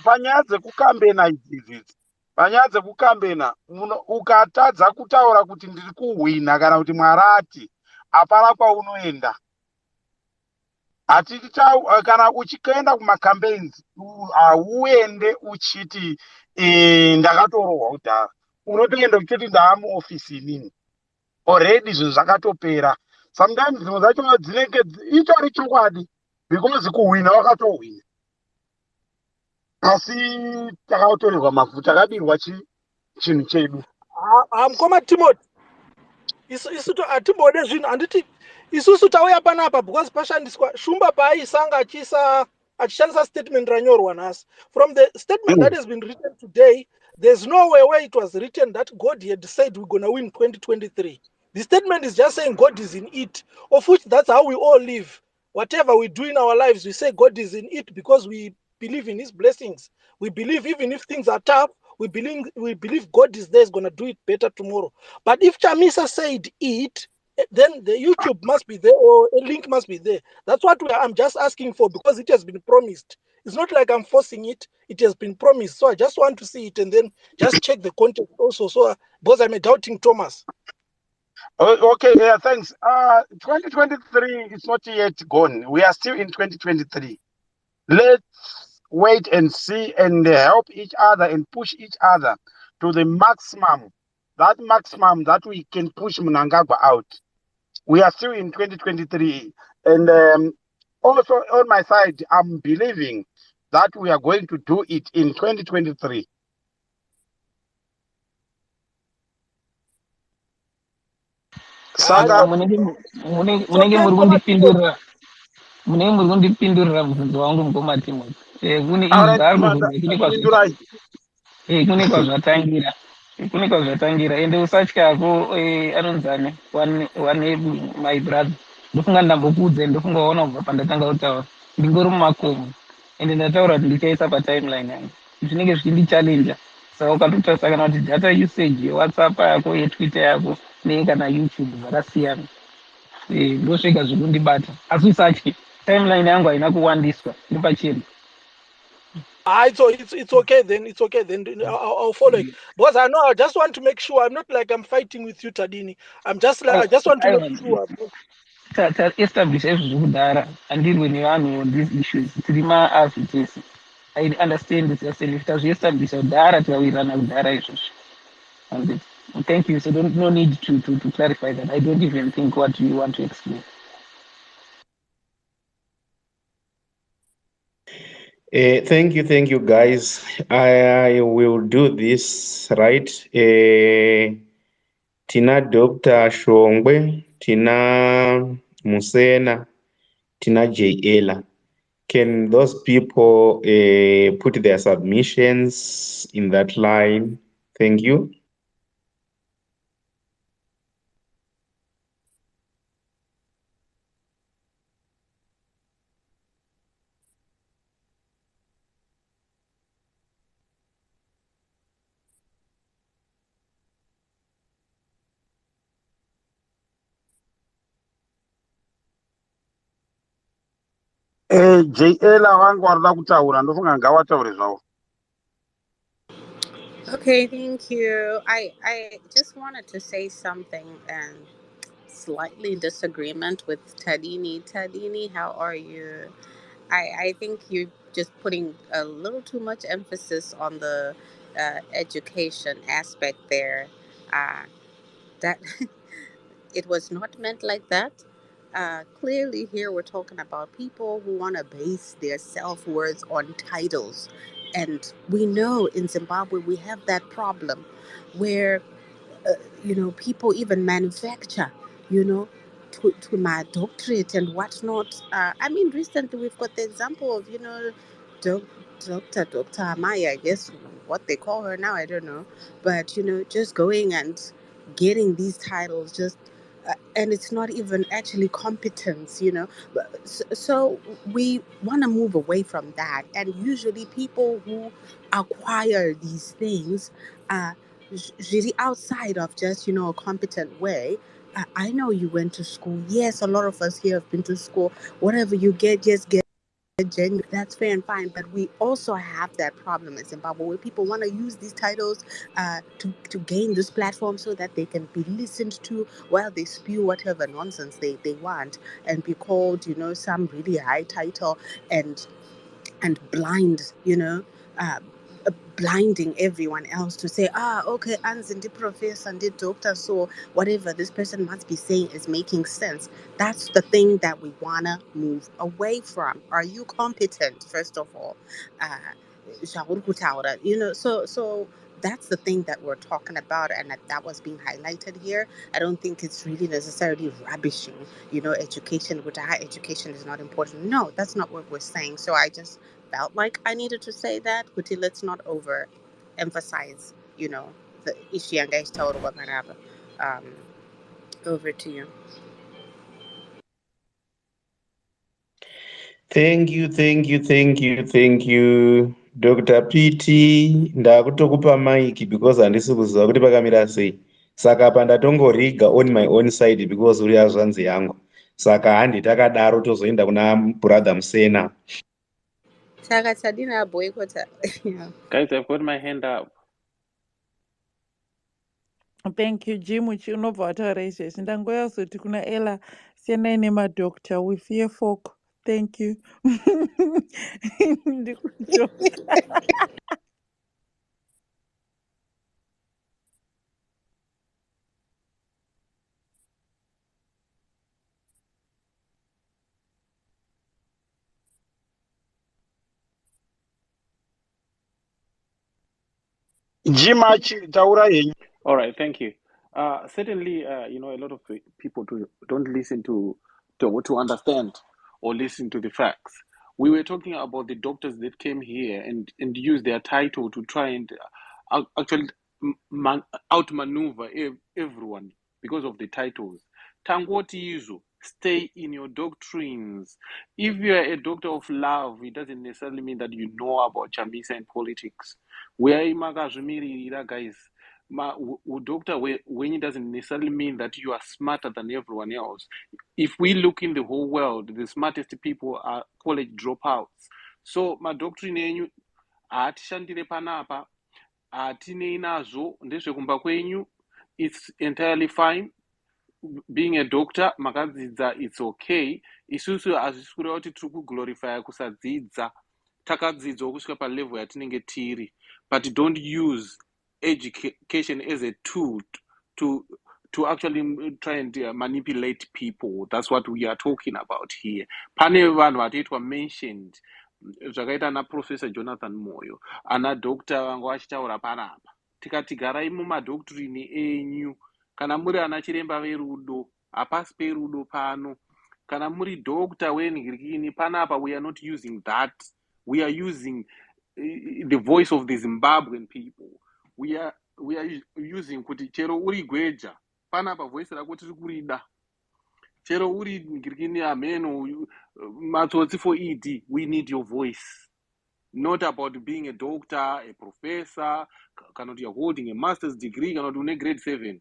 panyaya dzekukambena idzidzi panyaya dzekukambena ukatadza kutaura kuti ndiri kuhwina kana kuti mwarati hapana kwaunoenda. Kana uchikaenda kumacampaigns hauende uchiti ndakatorohwa kudhara, unotoenda uchiti ndaamuofisi inini already zvinhu zvakatopera. Sometimes dzimwe dzacho dzinenge itori chokwadi because kuhwina wakatohwina asi takautorerwa mavhu takabirwa chinhu chedu. Mukoma Timothy, isu hatimbode zvinhu, handiti isusu tauya panapa because pashandiswa Shumba paaisanga achishandisa statement ranyorwa nhasi. From the statement that has been written today, there's no way where it was written that God had said we're going to win 2023. The statement is just saying God is in it, of which that's how we all live. Whatever we do in our lives, we say God is in it because we believe in his blessings. We believe even if things are tough, we believe God is there, is going to do it better tomorrow. But if Chamisa said it, then the YouTube must be there or a link must be there. That's what I'm just asking for because it has been promised. It's not like I'm forcing it. It has been promised. So I just want to see it and then just check the content also. So because I'm a doubting Thomas. Okay, yeah, thanks. 2023 is not yet gone. We are still in 2023. Let's wait and see and help each other and push each other to the maximum that we can push Mnangagwa out. We are still in 2023. And also on my side, I'm believing that we are going to do it in 2023. Saka munenge muri kundipindurira mubvunzo wangu mukoma Timothy. Kune izvi zvaari kune kwazvatangira ende usatyako anonzane one my brother ndofunga ndambokuudza ndofunga waona kubva pandatanga kutaura ndingori mumakomo ende ndataura kuti ndichaisa patimeline yangu zvinenge zvichindichallenja. Saka ukatotarisa kana kuti data usage yewhatsapp yako yetwitter yako nekana youtube zvakasiyana ndosvika zvekundibata asi usatye timeline yangu haina kuwandiswa iri pachena. It's okay then. It's okay then. I'll follow it because I know. I just want to make sure. I'm not like I'm fighting with you, Tadini. I just want to make sure. Establish izvo zvekudhara handirwe nevanhu on these issues tiri maazvi tese. I understand this if tazviestablisha kudhara tikawirirana kudhara izvozvo. Thank you. So no need to clarify that. I don't even think what you want to explain. Thank you, guys. I will do this, right? Tina Dr. Shongwe, Tina Musena, Tina J. Ela. Can those people put their submissions in that line? Thank you. JL wangu warida kutaura ndofunga ngawataure zvavo. Okay, thank you. I just wanted to say something and slightly disagreement with Tadini. Tadini, how are you? I think you're just putting a little too much emphasis on the education aspect there. That it was not meant like that. Clearly, here we're talking about people who want to base their self worth on titles. And we know in Zimbabwe we have that problem where, people even manufacture, to my doctorate and whatnot. I mean, recently we've got the example of, Dr. Amaya, I guess what they call her now, I don't know. But, just going and getting these titles just and it's not even actually competence. So we want to move away from that, and usually people who acquire these things really outside of just a competent way. I know you went to school. Yes, a lot of us here have been to school. Whatever you get, just get. That's fair and fine, but we also have that problem in Zimbabwe where people want to use these titles to gain this platform so that they can be listened to while they spew whatever nonsense they want and be called, some really high title and blind, uh, blinding everyone else to say, okay, Anzindi professor and doctor, so whatever this person must be saying is making sense. That's the thing that we want to move away from. Are you competent, first of all? So that's the thing that we're talking about, and that was being highlighted here. I don't think it's really necessarily rubbishing, education, which higher education is not important. No, that's not what we're saying. So I just felt like I needed to say that. Kuti, let's not over emphasize, the issue and guys told what might happen. Um, Over to you. Thank you, thank you, thank you, thank you. Dr. PT, ndakutokupa mic because handisi kuziva kuti pakamira sei. Saka apa ndatongoriga on my own side because uri hazvanzi yangu. Saka handi takadaro tozoenda kuna brother Musena. Saka Sadina boycott. Yeah. Guys, I've got my hand up. Thank you, Jim. Unobva wataura izvezvi ndangoya kuzoti kuna Ella siyanai nemadhokta we fear folk. Thank you. Ndikujoka. Jimachi taura yenyu. All right, thank you. Certainly, a lot of people don't listen to understand or listen to the facts. We were talking about the doctors that came here and used their title to try and actually outmaneuver everyone because of the titles. Tangoti izo, stay in your doctrines. If you are a doctor of love, it doesn't necessarily mean that you know about Chamisa and politics. We are guys. Doctor, when it doesn't necessarily mean that you are smarter than everyone else. If we look in the whole world, the smartest people are college dropouts. So my doctrine yenyu hatishandire panapa, hatinei nazvo, ndezvekumba kwenyu, it's entirely fine. Being a doctor, makadzidza, it's okay. Isusu hazvisi kureva kuti tiri kuglorifya kusadzidza. Takadzidzwa kusvika palevel yatinenge tiri, but don't use education as a tool to actually try and manipulate people. That's what we are talking about here. Pane vanhu vatoitwa mentioned zvakaita ana Professor Jonathan Moyo, ana Dr. vanga vachitaura panapa, tikati garai mumadoctrine enyu. Kana muri ana chiremba verudo, hapasi perudo pano. Kana muri doctor wenhirikini panapa, we are not using that. We are using the voice of the Zimbabwean people. We are using kuti chero uri gweja panapa voice rako tiri kurida. Chero uri ngirikini ameno matsotsi for ED, we need your voice. Not about being a doctor, a professor, kana kuti you're holding a master's degree, kana kuti une grade 7.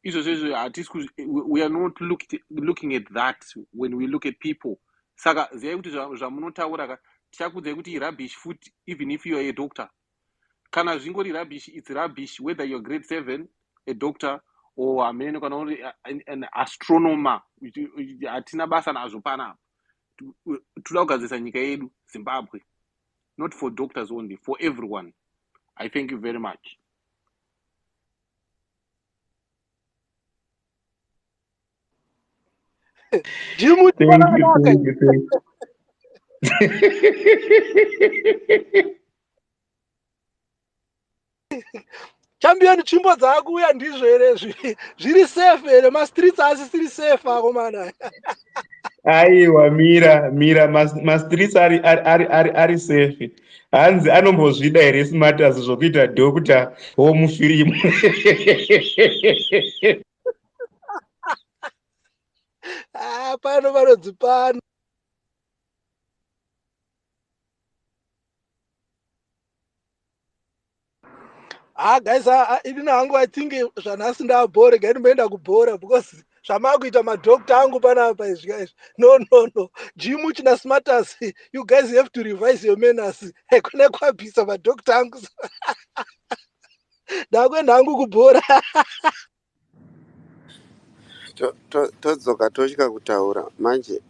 We are not looking at that when we look at people. Saka ziyai kuti zvamunotaura tichakudzai kuti rubbish foot, even if you are a doctor. Kana zvingori rubbish, it's rubbish whether you're grade 7, a doctor, or ameno kana uri an astronomer. Hatina basa nazvo panapa. Toda kugadzisa nyika yedu Zimbabwe, not for doctors only, for everyone. I thank you very much. Jimu Thank you, thank you, thank you. champion tsvimbo dzaakuuya ndizvo here zviri safe here mastreets asisiri safe akomana. Aiwa, mira mastreets ari safe. Hanzi anombozvida here smarters zvokuita doctor womufirimu. Pano vanodzi pano. Guys, ini nangu I think zvanhasi ndabhore gaini moenda kubhora because zvamakuita madhokta angu panapa izvi guys. No. Jimu china smarters. You guys have to revise your manners. Kune kwabvisa madhokta angu. Ndakwenda hangu kubhora. Todzoka tosvika kutaura manje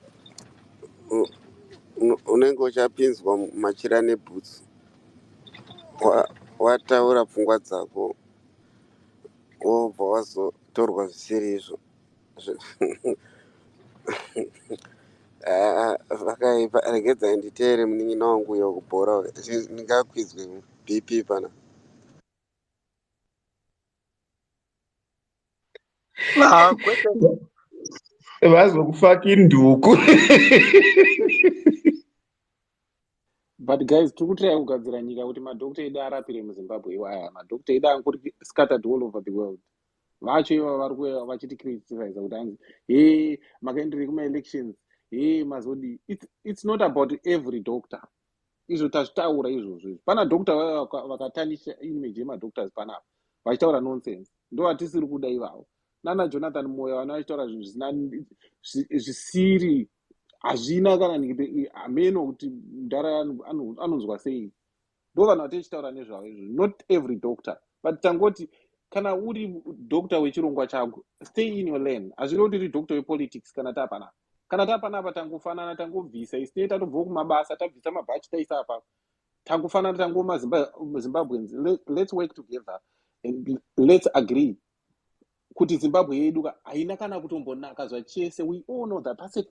unenge uchapinzwa machira nebhutsu wataura pfungwa dzako wobva wazotorwa zvisiri izvo vakaipa regedzai nditeere munin'ina wangu uyo kubhora ndingakwizwe bp pana vazokufaki nduku. But guys, tikutrai kugadzira nyika kuti madhokta edu arapire muZimbabwe iwaya. Madhokta edu anguri scattered all over the world. Vacho ivo vari vachiti criticize kuti anzi makaendere kuma-elections mazodi. It's not about every doctor. Izvo tazvitaura izvozvo. Pana doctor vakatanisha image yemadoctors panapa vachitaura nonsense. Ndo vatisiri kuda ivavo. Nana Jonathan Moyo vana vachitaura zvinhu zvisiri hazvina kana ameno kuti mundara anonzwa sei. Ndo vanhu vatichitaura nezvavo izvo. Not every doctor. But tangoti kana uri doctor wechirongwa chako, stay in your lane. Hazviri kuti uri doctor wepolitics kana tapanapa. Kana tapanapa tangofanana tangobvisa isi tatobva kumabasa tabvisa mabhachi taisa apapo. Tangofanana tangoma Zimbabweans. Let's work together and let's agree kuti Zimbabwe yedu haina kana kutombonaka zvachese. We all know that that's a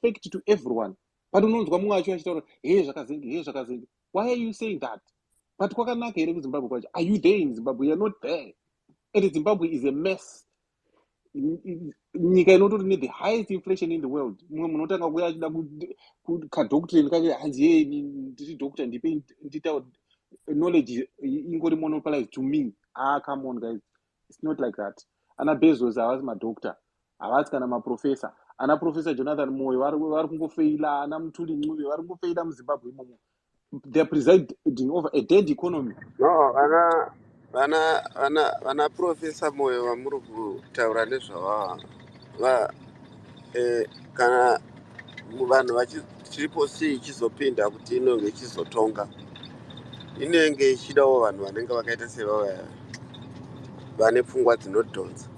fact to everyone. But unonzwa mumwe wacho achitaura zvakazengi. Why are you saying that? But kwakanaka here kuZimbabwe kwacho. Are you there in Zimbabwe? You're not there. And Zimbabwe is a mess. Nyika inototi ne the highest inflation in the world. Mumwe munotanga kuya achida kadoctorate kake hanzi ndiri doctor ndita knowledge ingori monopolized to me. Come on guys. It's not like that. Ana Bezos havasi madoctor. Havasi kana maprofessor. Ana Professor Jonathan Moyo vari kungofeila. Ana Mutuli Ncube vari kungofeila muZimbabwe imomo. They're presiding over a dead economy. No, vana Professor Moyo vamuri kutaura nezvavava kana vanhu vachiripo sei ichizopinda kuti inenge ichizotonga inenge ichidawo vanhu vanenge vakaita sevavaya vane pfungwa dzinodhonza.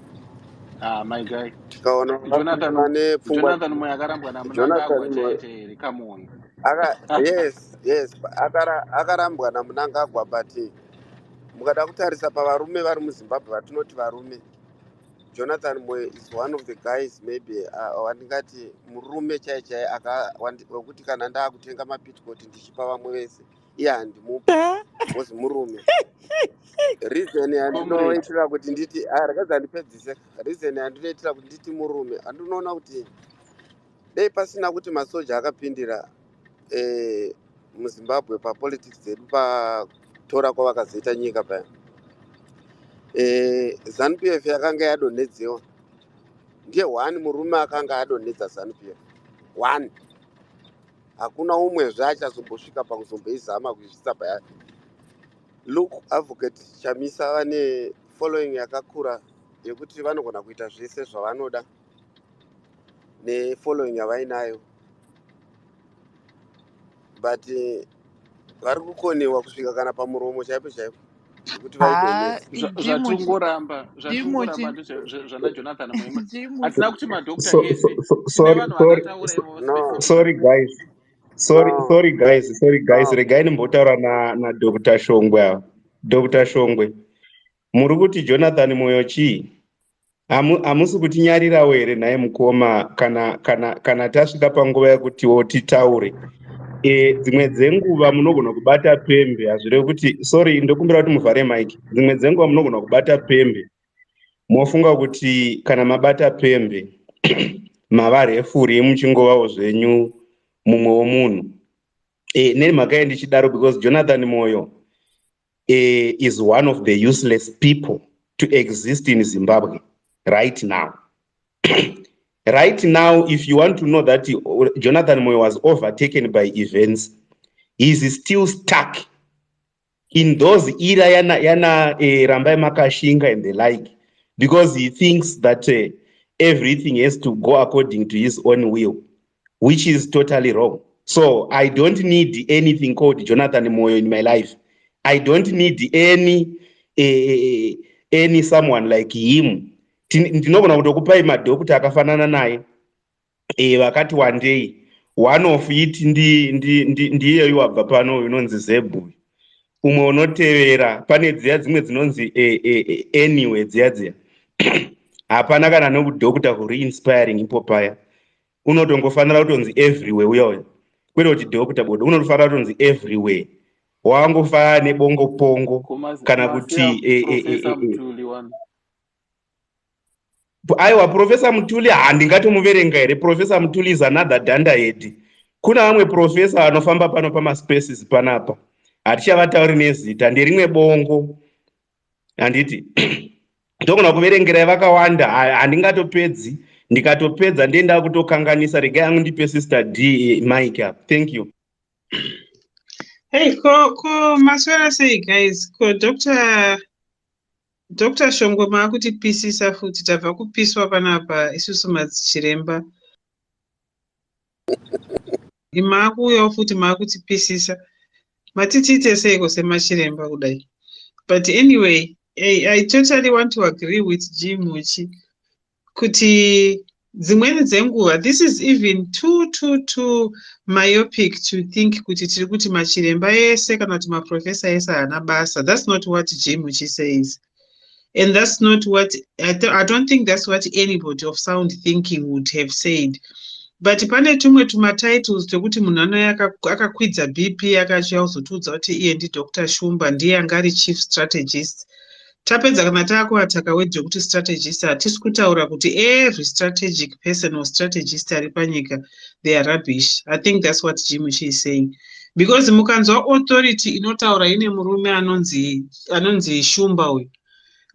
My guy. Tikaona vane pfungwa Jonathan Moyo akarambwa naMnangagwa chaite here. Come on. Yes, akarambwa naMnangagwa, but mukada kutarisa pavarume vari muZimbabwe vatinoti varume, Jonathan Moyo is one of the guys maybe wandingati murume chaichai wekuti kana ndaakutenga mapitikoti ndichipa vamwe vese iye handimupi because murume. Reason yandinoitira kuti nditi regadza ndipedzise. Reason yandinoitira kuti nditi murume andinoona kuti dei pasina kuti masoja akapindira muZimbabwe papolitics dzedu patora kwavakazoita nyika paya. ZANU-PF yakanga yadonhedzewa ndiye one murume akanga adonhedza ZANU-PF one. Hakuna umwezve achazombosvika pakuzomboizama kuisvitsa paya. Look, Advocate Chamisa vane following yakakura yekuti vanogona kuita zvese zvavanoda nefollowing yavainayo, but vari kukoniwa kusvika kana pamuromo chaipo chaipo kuti vaidonhedza. Zvatongoramba zvana Jonathan Moyo. Hatina kuti madhokta ese. Sorry guys. Regai nimbotaura na Dr. Shongwe ava. Dr. Shongwe, muri kuti Jonathan Moyo chii? Hamusi kutinyarirawo here naye mukoma kana tasvika panguva yekutiwo titaure. Dzimwe dzenguva munogona kubata pembe, hazvirevi kuti sorry ndokumbira kuti muvhare mic. Dzimwe dzenguva munogona kubata pembe mofunga kuti kana mabata pembe mava refuri muchingovawo zvenyu mumwe womunhu. Nemhaka yendichidaro because Jonathan Moyo is one of the useless people to exist in Zimbabwe right now. Right now, if you want to know that Jonathan Moyo was overtaken by events, he is still stuck in those era yana Rambai Makashinga and the like. because he thinks that everything has to go according to his own will, which is totally wrong. So I don't need anything called Jonathan Moyo in my life. I don't need any someone like him. Ndinogona kutokupai madhokuta akafanana naye vakati wandei. One of it ndiyeyo wabva pano inonzi Zebhu. Umwe unotevera pane dziya dzimwe dzinonzi anyway dziya hapana kana nokudhokuta kuri inspiring ipo paya. Unotongofanira kutonzi everywhere uya kwete kuti dhokota bodo unofanira kutonzi everywhere. Wangofanana nebongo pongo kana kuti aiwa Professor Mutuli handingatomuverenga here. Professor Mutuli is another dunderhead. Kuna vamwe professor anofamba pano pamaspaces panapa hatichavatauri nezita nderimwe bongo handiti ndogona kuverengerai vakawanda handingatopedzi. Ndikatopedza ndenda kutokanganisa regai yangu ndipe Sister D mic up. Thank you. Hey, ko maswera sei guys. Ko Dr. Shongo maakuti pisisa futi tabva kupiswa panapa isusu madziremba. Imaakuuyawo futi maakuti pisisa. Matitiite seiko semachiremba kudai. But anyway, I totally want to agree with Jim Muchi. Kuti dzimweni dzenguva, this is even too myopic to think kuti tiri kuti machiremba ese kana kuti maprofessor ese haana basa. That's not what Jim Muchi says. And that's not what, I don't think that's what anybody of sound thinking would have said. But pane tumwe tumatitles tokuti munhu anouya akakwidza BP akachiya kuzotudza kuti iye ndiDr. Shumba ndiye anga ari chief strategist. Tapedza kana taakuataka wedhe kuti strategist hatisi kutaura kuti every strategic person or strategist ari panyika they are rubbish. I think that's what Jimuchi is saying. Because mukanzwa authority inotaura ine murume anonzi Shumba uyu.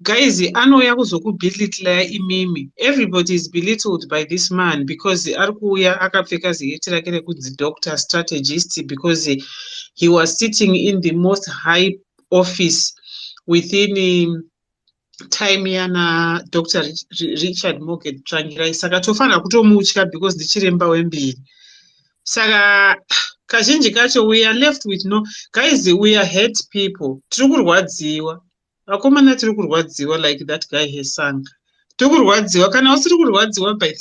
Guys, anouya kuzokubelitla imimi. Everybody is belittled by this man because ari kuuya akapfeka ziheti rake rekunzi doctor strategist because he was sitting in the most high office within time yana Dr. Richard Morgan Tsvangirai. Saka tofana kutomutya because ndichiremba wembiri. Saka kazhinji kacho we are left with no guys, we are hate people. Tiri kurwadziwa. Akomana tiri kurwadziwa like that guy has sung. Tiri kurwadziwa kana usiri kurwadziwa by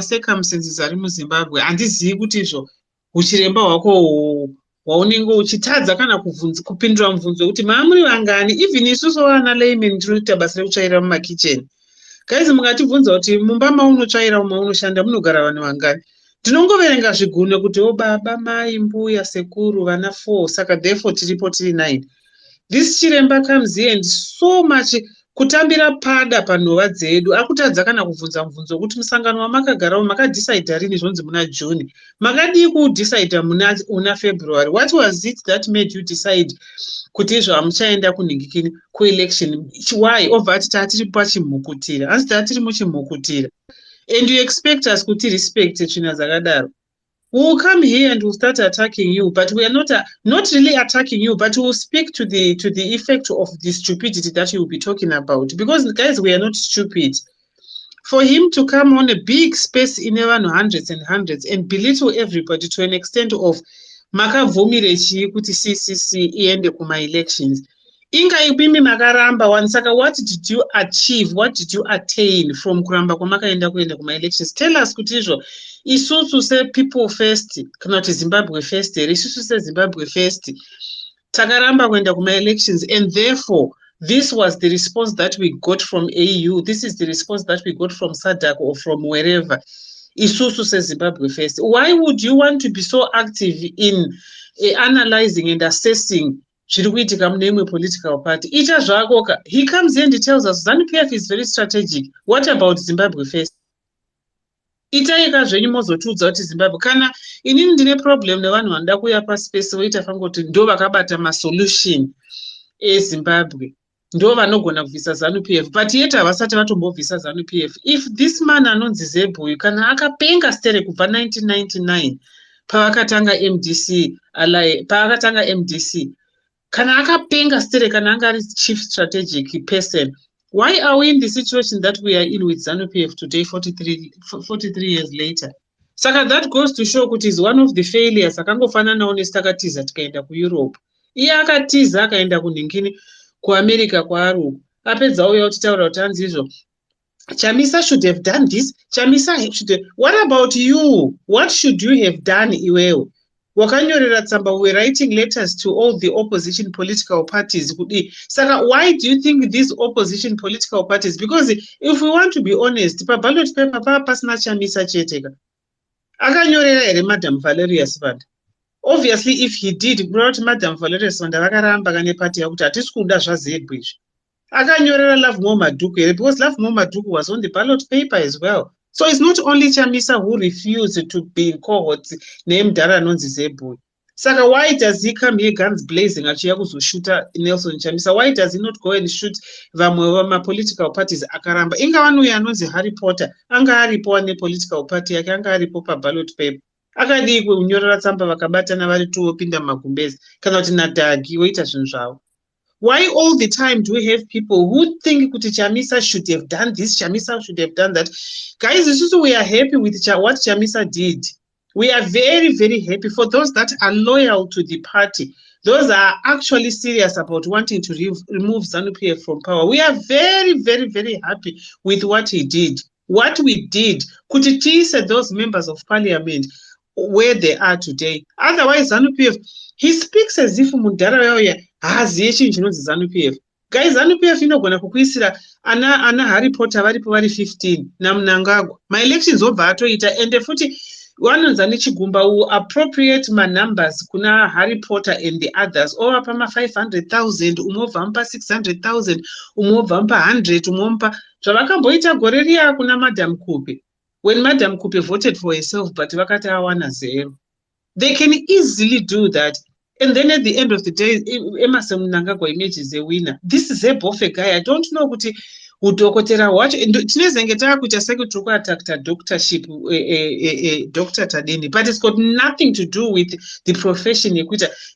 circumstances ari muZimbabwe. Handizivi kuti izvo uchiremba hwako waunenge uchitadza kana kupindura mubvunzo kuti maamuri vangani, even isusu vana laymen tinoita basa rekutsvaira mumakitchen. Guys, mukatibvunza kuti mumba maunotsvaira umwe unoshanda munogara vanhu vangani, tinongoverenga zvigune kuti baba, mai, mbuya, sekuru, vana 4, saka therefore tiripo tiri 9. This chiremba comes here and so much kutambira pada panhova dzedu. Akutadza kana kubvunza mubvunzo kuti musangano wamakagarawo makadecide rini zvonzi muna June, makadii kudecide una February. What was it that made you decide kuti izvo hamuchaenda kunhingikini kuelection? Why? Over ati tatiri pachimhukutira, hanzi tatiri muchimhukutira, and you expect us kuti respect tsvina dzakadaro. We will come here and we'll start attacking you, but we are not really attacking you, but we will speak to the effect of the stupidity that you will be talking about. Because guys, we are not stupid. For him to come on a big space in even hundreds and hundreds and belittle everybody to an extent of makavhumire chi kuti CCC iende kuma elections. Inga ibimi makaramba one. Saka, what did you achieve? What did you attain from kuramba kwamakaenda kuenda kuma elections? Tell us kuti izvo isusu se people first kana kuti Zimbabwe first, isusu se Zimbabwe first takaramba kuenda kuma elections, and therefore this was the response that we got from AU. This is the response that we got from SADC or from wherever. Isusu se Zimbabwe first. Why would you want to be so active in analyzing and assessing zviri name political party? Icha zvakoka. He comes in and tells us ZANU-PF is very strategic. What about Zimbabwe first? Itaika zvenyu mozotudza kuti Zimbabwe kana inini ndine problem nevanhu vanoda kuuya paspace voita fango kuti ndo vakabata masolution eZimbabwe, ndo vanogona kubvisa ZANU-PF, but yet havasati vatombobvisa ZANU-PF. If this man anonzi Zebhu kana akapenga stere kubva 1999 pavakatanga MDC kana akapenga stere kana anga ari chief strategic person Why are we in the situation that we are in with ZANU-PF today, 43 years later? Saka that goes to show kuti is one of the failures akangofananawo nesitakatiza tikaenda kueurope. Iye akatiza akaenda kunhingini kuamerica kwaari uku apedza uya kutitaura kuti hanzi izvo Chamisa should have done this. Chamisa should have. What about you? What should you have done, Iweo? Wakanyorera tsamba, we were writing letters to all the opposition political parties. Saka, why do you think these opposition political parties? Because if we want to be honest, pa ballot paper pa pasina Chamisa cheteka. Akanyorera ere Madam Valeria Sibanda. Obviously, if he did, brought Madam Valeria Sibanda vakaramba kane party yakuti hatisi kuda zvaZEBU izvi. Akanyorera Love More Maduku because Love More Maduku was on the ballot paper as well. So it's not only Chamisa who refused to be in cohorts named Dara Nonzi Zebu. Saka, why does he come here guns blazing achiya kuzoshuta Nelson Chamisa? Why does he not go and shoot vamwe vama political parties akaramba? Inga vanu yanonzi Harry Potter, anga aripo ne political party yake, anga aripo pa ballot paper. Akadii kunyorera tsamba vakabatana vari tu vopinda magumbezi kana kuti nadhagi woita zvinhu zvavo. Why all the time do we have people who think kuti Chamisa should have done this, Chamisa should have done that? Guys, this is we are happy with what Chamisa did. We are very, very happy for those that are loyal to the party. Those are actually serious about wanting to remove ZANU-PF from power. We are very, very, very happy with what he did. What we did, could it tease those members of parliament where they are today? Otherwise, ZANU-PF, he speaks as if Mundara haaziye chinhu chinonzi ZANU-PF. Guys, ZANU-PF inogona kukuisira ana Harry Potter varipo vari 15 naMnangagwa. Ma-elections obva atoita ende futi vanonza nechigumba appropriate numbers kuna Harry Potter and the others ovapa ma500,000 umwe obva mupa 600,000 umwe obva mupa 100 umwe mupa zvavakamboita gore riya kuna Madam Kupe. When Madam Kupe voted for herself but vakati awana 0. They can easily do that. And then at the end of the day, Emerson Mnangagwa emerges a winner. This is a bofe guy. I don't know what udokotera wacho. Tinezenge takuita sekuti attacked doctorship, Dr. Tadini, but it's got nothing to do with the profession.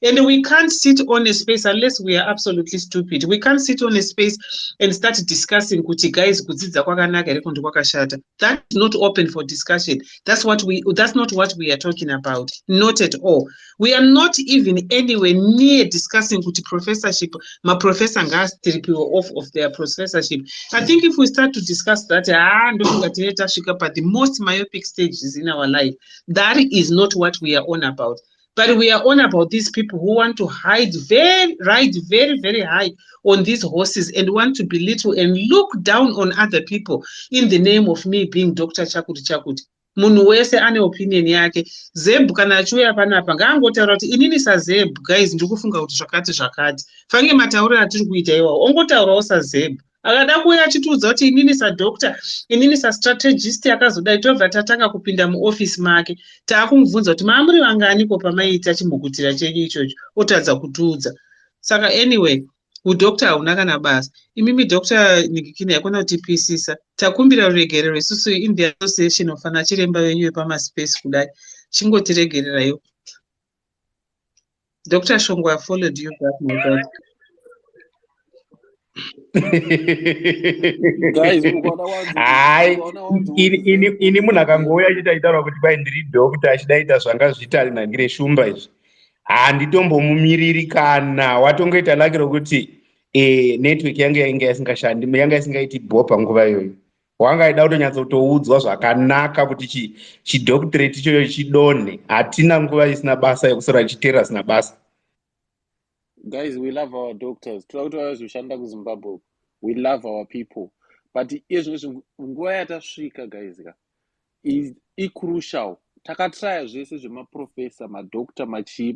And we can't sit on a space unless we are absolutely stupid. We can't sit on a space and start discussing kuti guys kudzidza kwakanaka ere kundu kwakashata. That's not open for discussion. That's not what we are talking about. Not at all. We are not even anywhere near discussing kuti professorship, my professor ngastiripiwe off of their professorship. I think if we start to discuss that, but the most myopic stages in our life, that is not what we are on about. But we are on about these people who want to ride very, very high on these horses and want to belittle and look down on other people in the name of me being Dr. Chakuti Chakuti. Munhu wese ane opinion yake. ZEBU kana achiuya panapa ngaangotaura kuti inini saZEBU guys ndikufunga kuti zvakati fange matauriro atiri kuita iwawo ongotaurawo saZEBU. Akada kuuya achitiudza kuti inini sadoctor, inini sastrategist akazodai tobva tatanga kupinda muofisi make taakumubvunza kuti maamuri vanganiko pamaiita chimbukutira chenyu ichocho otadza kutiudza. Saka anyway, udokta hauna kana basa. Imimi Dr. Nikikini yakona kutipisisa. Takumbira ruregerero isusu in the association of ana chiremba wenyu wepamaspace kudai. Chingotiregererayo. Dr. Shongo, I followed you back, my God. Guys, hai ini munhu akangouya achitaitaura kuti kwai ndiri dhokta achidaita zvanga zvitarina shumba izvi handitombomumiriri kana watongoita laki rokuti network yanga isingashandi yanga isingaiti bho panguva iyoyo wangaida kutonyatsa zvakanaka kuti chidoctorate ichoyo chidonhe hatina nguva isina basa yekusara chitera sina basa. Guys, we love our doctors. Zimbabwe. We love our people. But nguva yatasvika guys is crucial. Takatraya zvese zvemaprofessor, madoctor, machi.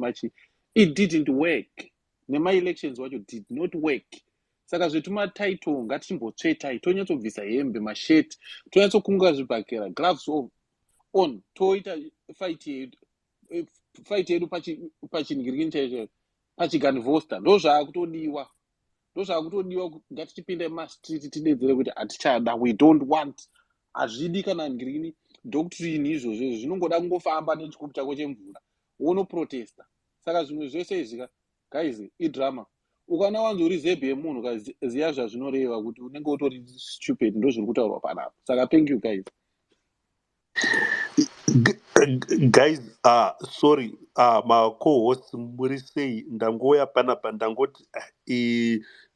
It didn't work. Nema elections wacho did not work. Saka zvetuma title ngatimbotsvetai tonyatsobvisa hembe masheti tonyatsokunga zvibhakera gloves on toita fight yedu pachinhingirikini chaicho pachiganvosta ndozvaakutodiwa ngatichipinda mumastreet tidedzere kuti hatichada, we don't want, hazvidi kana ngirini doctrine izvozvo zvinongoda kungofamba nechikubu chako chemvura wonoprotesta. Saka zvimwe zvese izvi guys idrama. ukana wanzi uri zebhe yemunhu ukaziya zvazvinoreva kuti unenge utori stupid ndozviri kutaurwa panapa. Saka thank you guys. Guys, sorry, my co-host Murisei Ndangoya Panapa Ndangoti,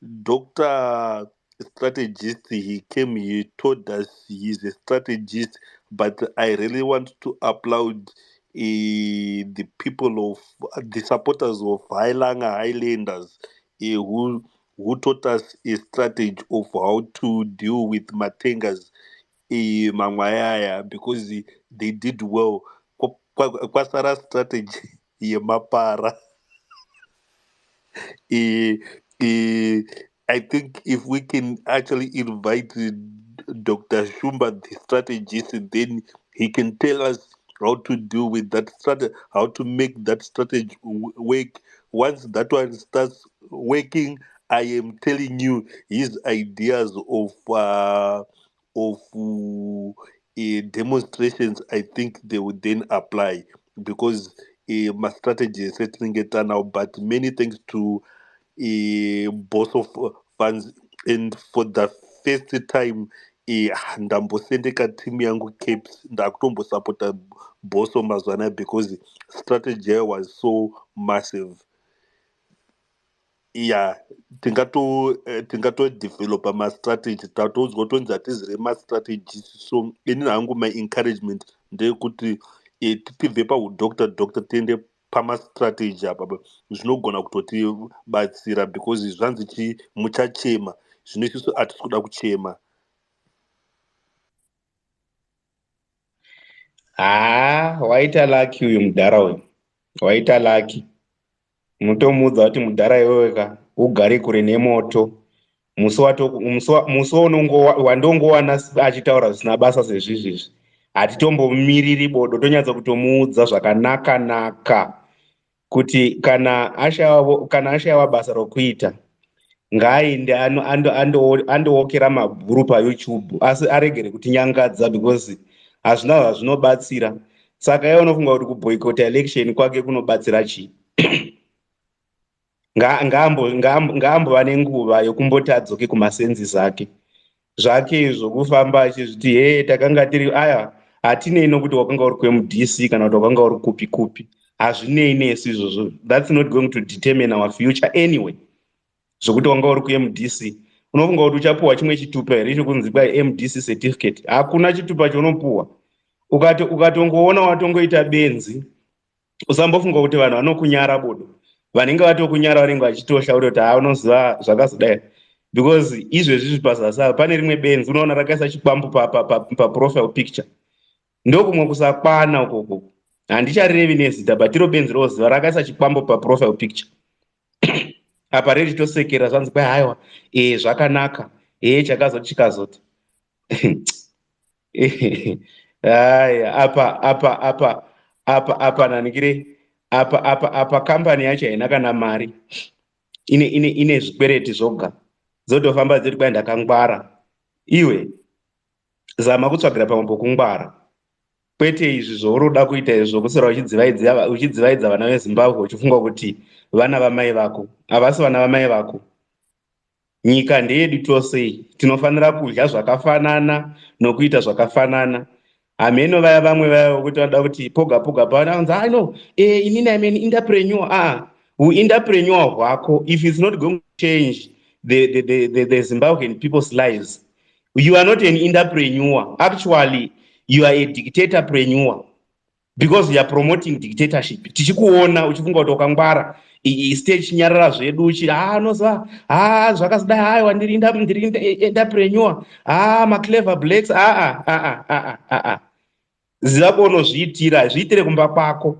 Dr. Strategist, he came, he told us he's a strategist, but I really want to applaud the people of the supporters of Highlanders who taught us a strategy of how to deal with Matengas Mangwayaya, because they did well. Kwasara strategy yemapara. Eh, eh, I think if we can actually invite Dr. Shumba, the strategist, then he can tell us how to deal with that strategy, how to make that strategy work. Once that one starts working, I am telling you his ideas of demonstrations. I think they would then apply, because my strategy is settling it now. But many thanks to both of fans, and for the first time ndambosendeka timu yangu Capes ndakutombosapota Boso mazwana, because strategy was so massive. Yeah, tingato developa ma-strategy tatozwa tonzi hatizire ma-strategies. So inini hangu my-encouragement ndeyekuti tibve paudoctor tiende pama-strategy apa zvinogona kutotibatsira, because zvanzi muchachema, zvino isusu hatisi kuda kuchema. Waita laki uyu mudhara uyu, waita laki. Munotomuudza kuti mudhara iweweka ugare kure nemoto. Musi wandongowana achitaura zvisina basa sezvizvizvi. Hatitombomiriri bodo, tonyatsa kutomuudza zvakanaka kuti kana ashayiwa basa rokuita ngaaende andowokera mabhuru paYouTube, asi aregere kutinyangadza, because hazvina zvazvinobatsira. Saka iye unofunga kuti kuboycota election kwake kunobatsira chii? Ngaambova nenguva yokumboti adzoke kumasenzi ake. Zvake izvo kufamba achizviti takanga tiri hatinei nokuti wakanga uri kwemudc kana kuti wakanga uri kupi kupi. Hazvinei nesu izvozvo. That's not going to determine our future anyway. Zvokuti wanga uri kuMDC, unofunga kuti uchapuwa chimwe chitupa here chokunzi kwai MDC certificate? Hakuna chitupa chaunopuwa. Ukatongoona watongoita benzi, usambofunga kuti vanhu vanokunyara bodo. Vanenge vatokunyara vanenge vachitoshaura kuti unoziva zvakazodai, because izvezvi pasasa pane rimwe benzi unoona rakaisa chikwambu paprofile picture. Ndokumwe kusakwana ukoko. Handicharevi nezita, but iro benzi roziva rakaisa chikwambu paprofile picture. Apa reri tosekera zvanzi kwai haiwa zvakanaka chakazoti chikazoti. Haya, apa nanikire apa kambani yacho haina kana mari, ine zvikwereti zvoga, dzotofamba dziri kwai ndakangwara. Iwe zama kutsvagira pamwe pokungwara, kwete izvi zvauroda kuita izvo kusera uchidzivaidza vana veZimbabwe uchifunga kuti vana vamai vako. Havasi vana vamai vako. Nyika ndeyedu tosei, tinofanira kudya zvakafanana nokuita zvakafanana. Hameno vaya vamwe vaya vokuti vanoda kuti poga poga pavanonzi no inini I'm an entrepreneur. Entrepreneur hwako, if it's not going to change the Zimbabwean people's lives, you are not an entrepreneur. Actually, you are a dictatorpreneur, because you are promoting dictatorship. Tichikuona uchifunga kuti wakangwara, stage chinyarara zvedu uchi noziva zvakazodai haiwa ndiri entrepreneur, maclever blacks. Ziva kwaunozviitira, zviitire kumba kwako,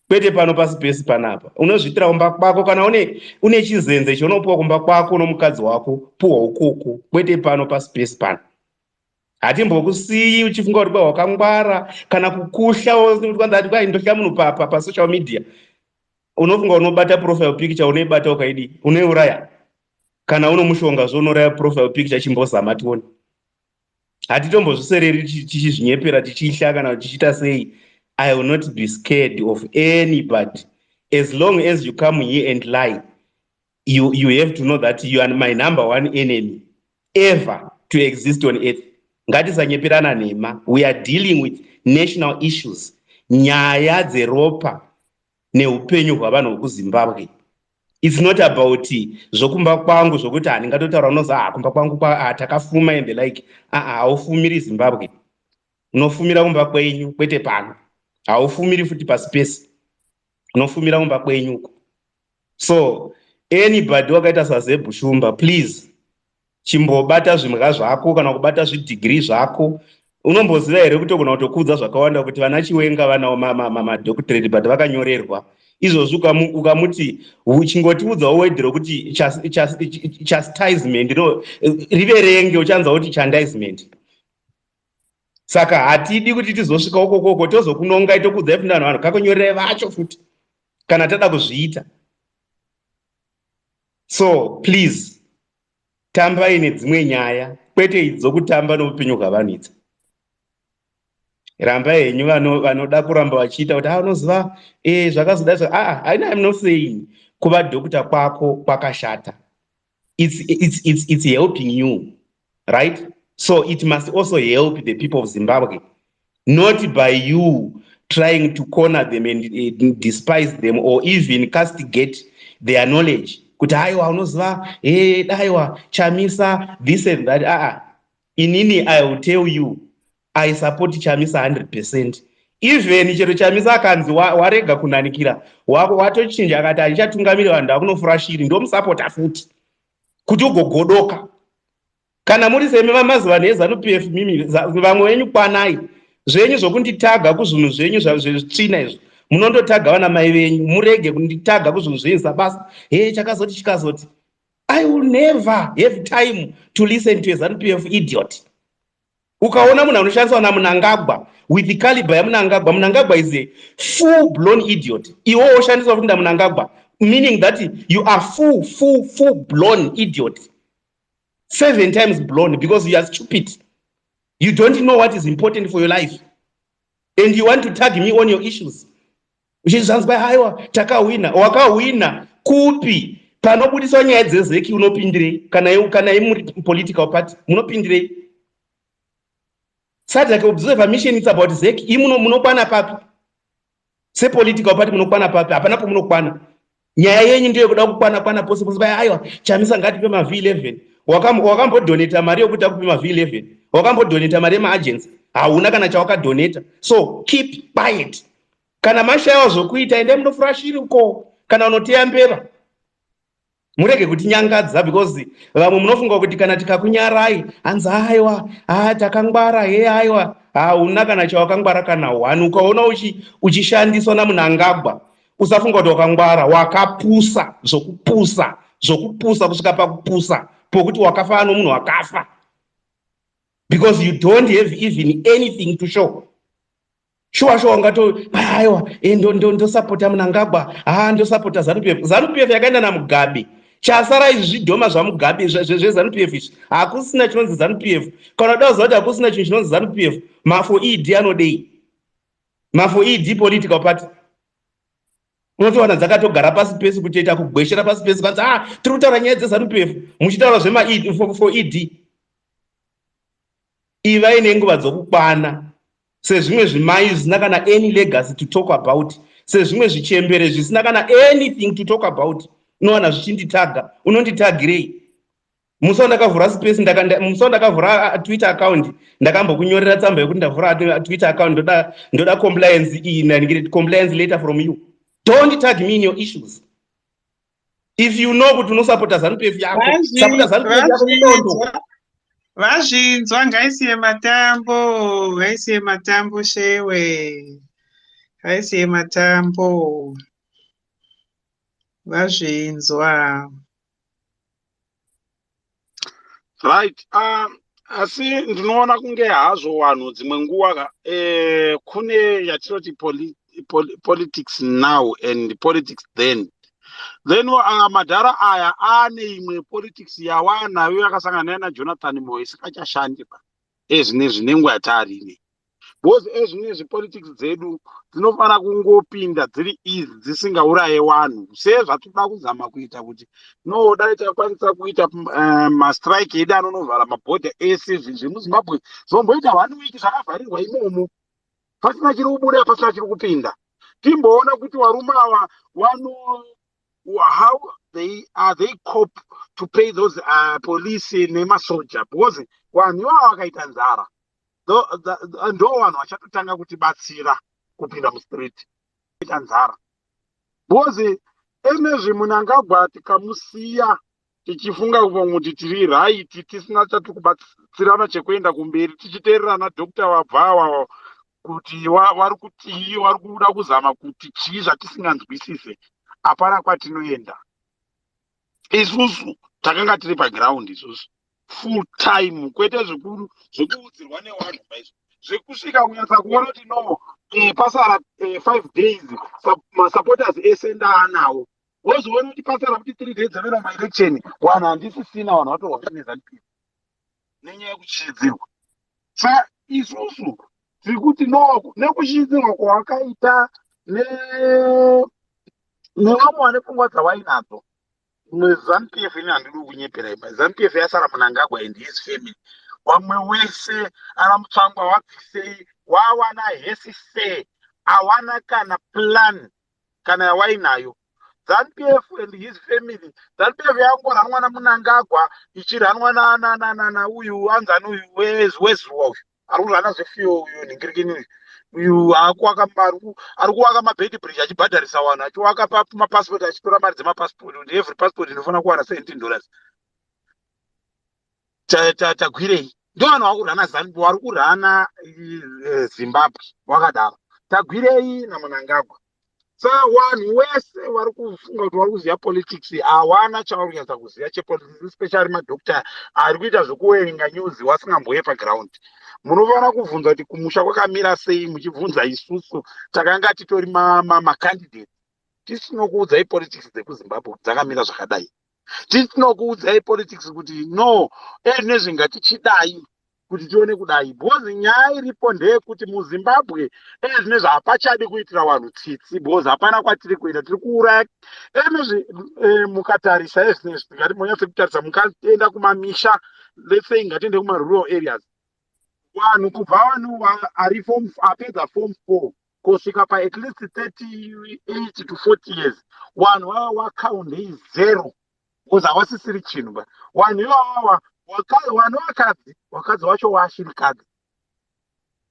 kwete pano pasi pesi panapa. Unozviitira kumba kwako. Kana une chizenze chaunopuwa kumba kwako nomukadzi wako, puwa ukoko, kwete pano pasi pesi pano. Hatimbokusiyi uchifunga kuti wakangwara kana kukusha kwanza kwai ndohla munhu pasocial media. Unofunga unobata profile picture, unoibata ukaidi unouraya. Kana uno mushonga zvonoraya profile picture chimbozama tione. Hatitombozvisereri tichizvinyepera tichihla kana tichiita sei. I will not be scared of anybody as long as you come here and lie. you have to know that you are my number one enemy ever to exist on earth. Ngatisanyepirana nhema. We are dealing with national issues. Nyaya dzeropa neupenyu hwavanhu vekuzimbabwe. It's not about zvokumba kwangu zvokuti handingatotaura unozi kumba kwangu takafuma and the like. Haufumiri Zimbabwe. Unofumira kumba kwenyu kwete pano. Haufumiri futi paspace. Unofumira kumba kwenyu. So anybody wakaita saZebu Shumba, please chimbobata zvimwa zvako kana kubata zvidigiri zvako. Unomboziva here kuti kuna kutokudza zvakawanda kuti vana Chiwenga vanawo madhokutorate but vakanyorerwa. Izvozvi ukamuti uchingotiudzawo wedhi rokuti chastisement riverenge uchanzwa kuti chandisement. Saka hatidi kuti tizosvika ukoko tozokunonga tokudzai kuti vanhu kakunyorerai vacho futi kana tada kuzviita. So please tambai nedzimwe nyaya kwete idzokutamba noupenyu hwavanhu idzi. Rambai henyu vanoda kuramba vachiita kuti unoziva zvakazoda I'm not saying kuva dhokota kwako kwakashata. It's helping you, right? So it must also help the people of Zimbabwe, not by you trying to corner them and despise them or even castigate their knowledge. Kuti aiwa unoziva daiwa Chamisa this and that. Inini I will tell you I support Chamisa 100%. Even chero Chamisa akanzi warega kunanikira watochinja akati achatungamira vanhu vakunofura shiri ndomusapota futi kuti ugogodoka. Kana muri seme vamazuva neZANU-PF mimi vamwe venyu kwanai zvenyu zvokunditaga kuzvinhu zvenyu zvezvitsvina izvo munondotaga vana mai venyu murege kunditaga kuzvinhu zvenyu sabasa chakazoti chikazoti. I will never have time to listen to a ZANU-PF idiot. Ukaona munhu anoshandiswa naMnangagwa with the caliber yaMnangagwa, Mnangagwa is a full-blown idiot. Iwo oshandiswa kuti ndaMnangagwa, meaning that you are full-blown idiot. 7 times blown because you are stupid. You don't know what is important for your life. And you want to tag me on your issues. Uchizanzwa haiwa takawina, wakawina kupi panobudiswa nyaya dzezeki unopindirei kana muri political party munopindirei. Sadaka observer mission it's about zeki munokwana papi. Se political party munokwana papi hapana pomunokwana. Nyaya yenyu ndiyo kuda kukwana pose haiwa Chamisa ngatipe ma-V11. Wakambodonata mari yokuti akupe ma-V11. Wakambodonata mari yema-agents. Hauna kana chawakadonata. So keep quiet. Kana mashaiwa zvokuita ende munofura shiri uko kana unoteya mbeva. Murege kutinyangadza because vamwe munofunga kuti kana tikakunyarai hanzi aiwa takangwara aiwa hauna kana chawakangwara kana one. Ukaona uchishandiswa naMnangagwa usafunga kuti wakangwara, wakapusa zvokupusa kusvika pakupusa pokuti wakafa nomunhu wakafa because you don't have even anything to show. Sure ungato aiwa ndosapota Mnangagwa ndosapota ZANU-PF yakaenda naMugabe. Chasara izvi zvidhoma zvaMugabe zvezANU-PF izvi hakusina chinonzi ZANU-PF. Kana uda kuziva kuti hakusina chinhu chinonzi ZANU-PF mafo-ED anodei, mafo-ED political party unotowana dzakatogara pasi pesi kutoita kugweshera pasi pesi kanzi tiri kutaura nyaya dzeZANU-PF muchitaura for-ED. Ivai nenguva dzokukwana sezvimwe zvimai zvisina kana any legacy to talk about, sezvimwe zvichembere zvisina kana anything to talk about. Unowana zvichinditaga, unonditagirei? Musa ndakavhura space musa ndakavhura Twitter account ndakambokunyorera tsamba yokuti ndavhura Twitter account ndoda compliance letter from you. Don't tag me in your issues. If you know kuti unosapota ZANU-PF yako, sapota ZANU-PF yako mutondo. Vazvinzwa ngaisiye matambo shewe. Ngaisiye matambo. Vazvinzwa. Right. Asi ndinoona kunge hazvo vanhu dzimwe nguva kune yatinoti politics now and politics then madhara aya ane imwe politics yawanayo yakasangana naJonathan Moyo isikachashandi pa ezvinezvi nenguva yataarine. because ezvinezvi politics dzedu dzinofana kungopinda dziri izi dzisingauraye vanhu sezvatoda kuzama kuita kuti no dai takwanisa kuita mastrike edu anonovhara mabhodha ese zvemuzimbabwe zvomboita 1 week zvakavharirwa imomo pasina chiri kubuda pasina chiri kupinda timboona kuti varume ava how they cope to pay those police nemasoja because vanhu ivavo vakaita nzara ndo vanhu vachatotanga kutibatsira kupinda mustreet ita nzara because enezvi Mnangagwa tikamusiya tichifunga kuti tiri right tisina chatikubatsirana chekuenda kumberi tichiteererana Dr. Wabva kuti vari kuti vari kuda kuzama kuti chii zvatisinganzwisise hapana kwatinoenda. Isusu takanga tiri paground isusu full time kwete zvekuudzirwa nevanhu maizvo zvekusvika kunyatsa kuona kuti no pasara 5 days masupporters ese ndaanawo wozoona kuti pasara kuti 3 days avera maelection vanhu handisisina vanhu vatorwa nezanupia nenyaya yekuchidzirwa. Saka isusu tiri kuti no nekuchidzirwa kwawakaita nevamwe vane pfungwa dzavainadzo ZANU-PF ini handidi kunyepera imba. ZANU-PF yasara Mnangagwa and his family. Wamwe wese ana Mutsvangwa wabvisei wawana hesise hawana kana plan kana yawainayo. ZANU-PF and his family. ZANU-PF yangoranwa naMnangagwa ichiranwa na uyu anzani uyu wezuwa uyu ari kurana zvefiyo uyu ningirikini uyu ari kuvaka mabhedi bridge achibhadharisa vanhu achiwaka mapasipoti achitora mari dzemapasipoti kuti every passport inofana kuwana $17 tagwirei ndo vanhu vari kurana Zimbabwe wakadaro tagwirei naMnangagwa. Saka vanhu wese vari kufunga kuti vari kuziva politics hawana chavari kunyatsa kuziva chepolitics especially madokta ari kuita zvekuwerenga news wasingamboye paground. Munofana kubvunza kuti kumusha kwakamira sei muchibvunza isusu takanga titori macandidate tisinokuudzai politics dzekuZimbabwe dzakamira zvakadai tisinokuudzai politics kuti no nezvingatichidai kuti tione kudai because nyaya iripo ndeyekuti muZimbabwe ezvinezvi hapachadi kuitira vanhu tsitsi because hapana kwatiri kuenda tiri kuuraya ezvinezvi mukatarisa ezvinezvi tikati monyatse kutarisa mukaenda kumamisha let's say ngatiende kumarural areas vanhu kubva vanhu ari apedza form 4 kusvika pa at least 38 to 40 years vanhu vava wakaundei 0 because havasisiri chinhu vanhu ivava vanhu vakadzi vacho vaashirikadzi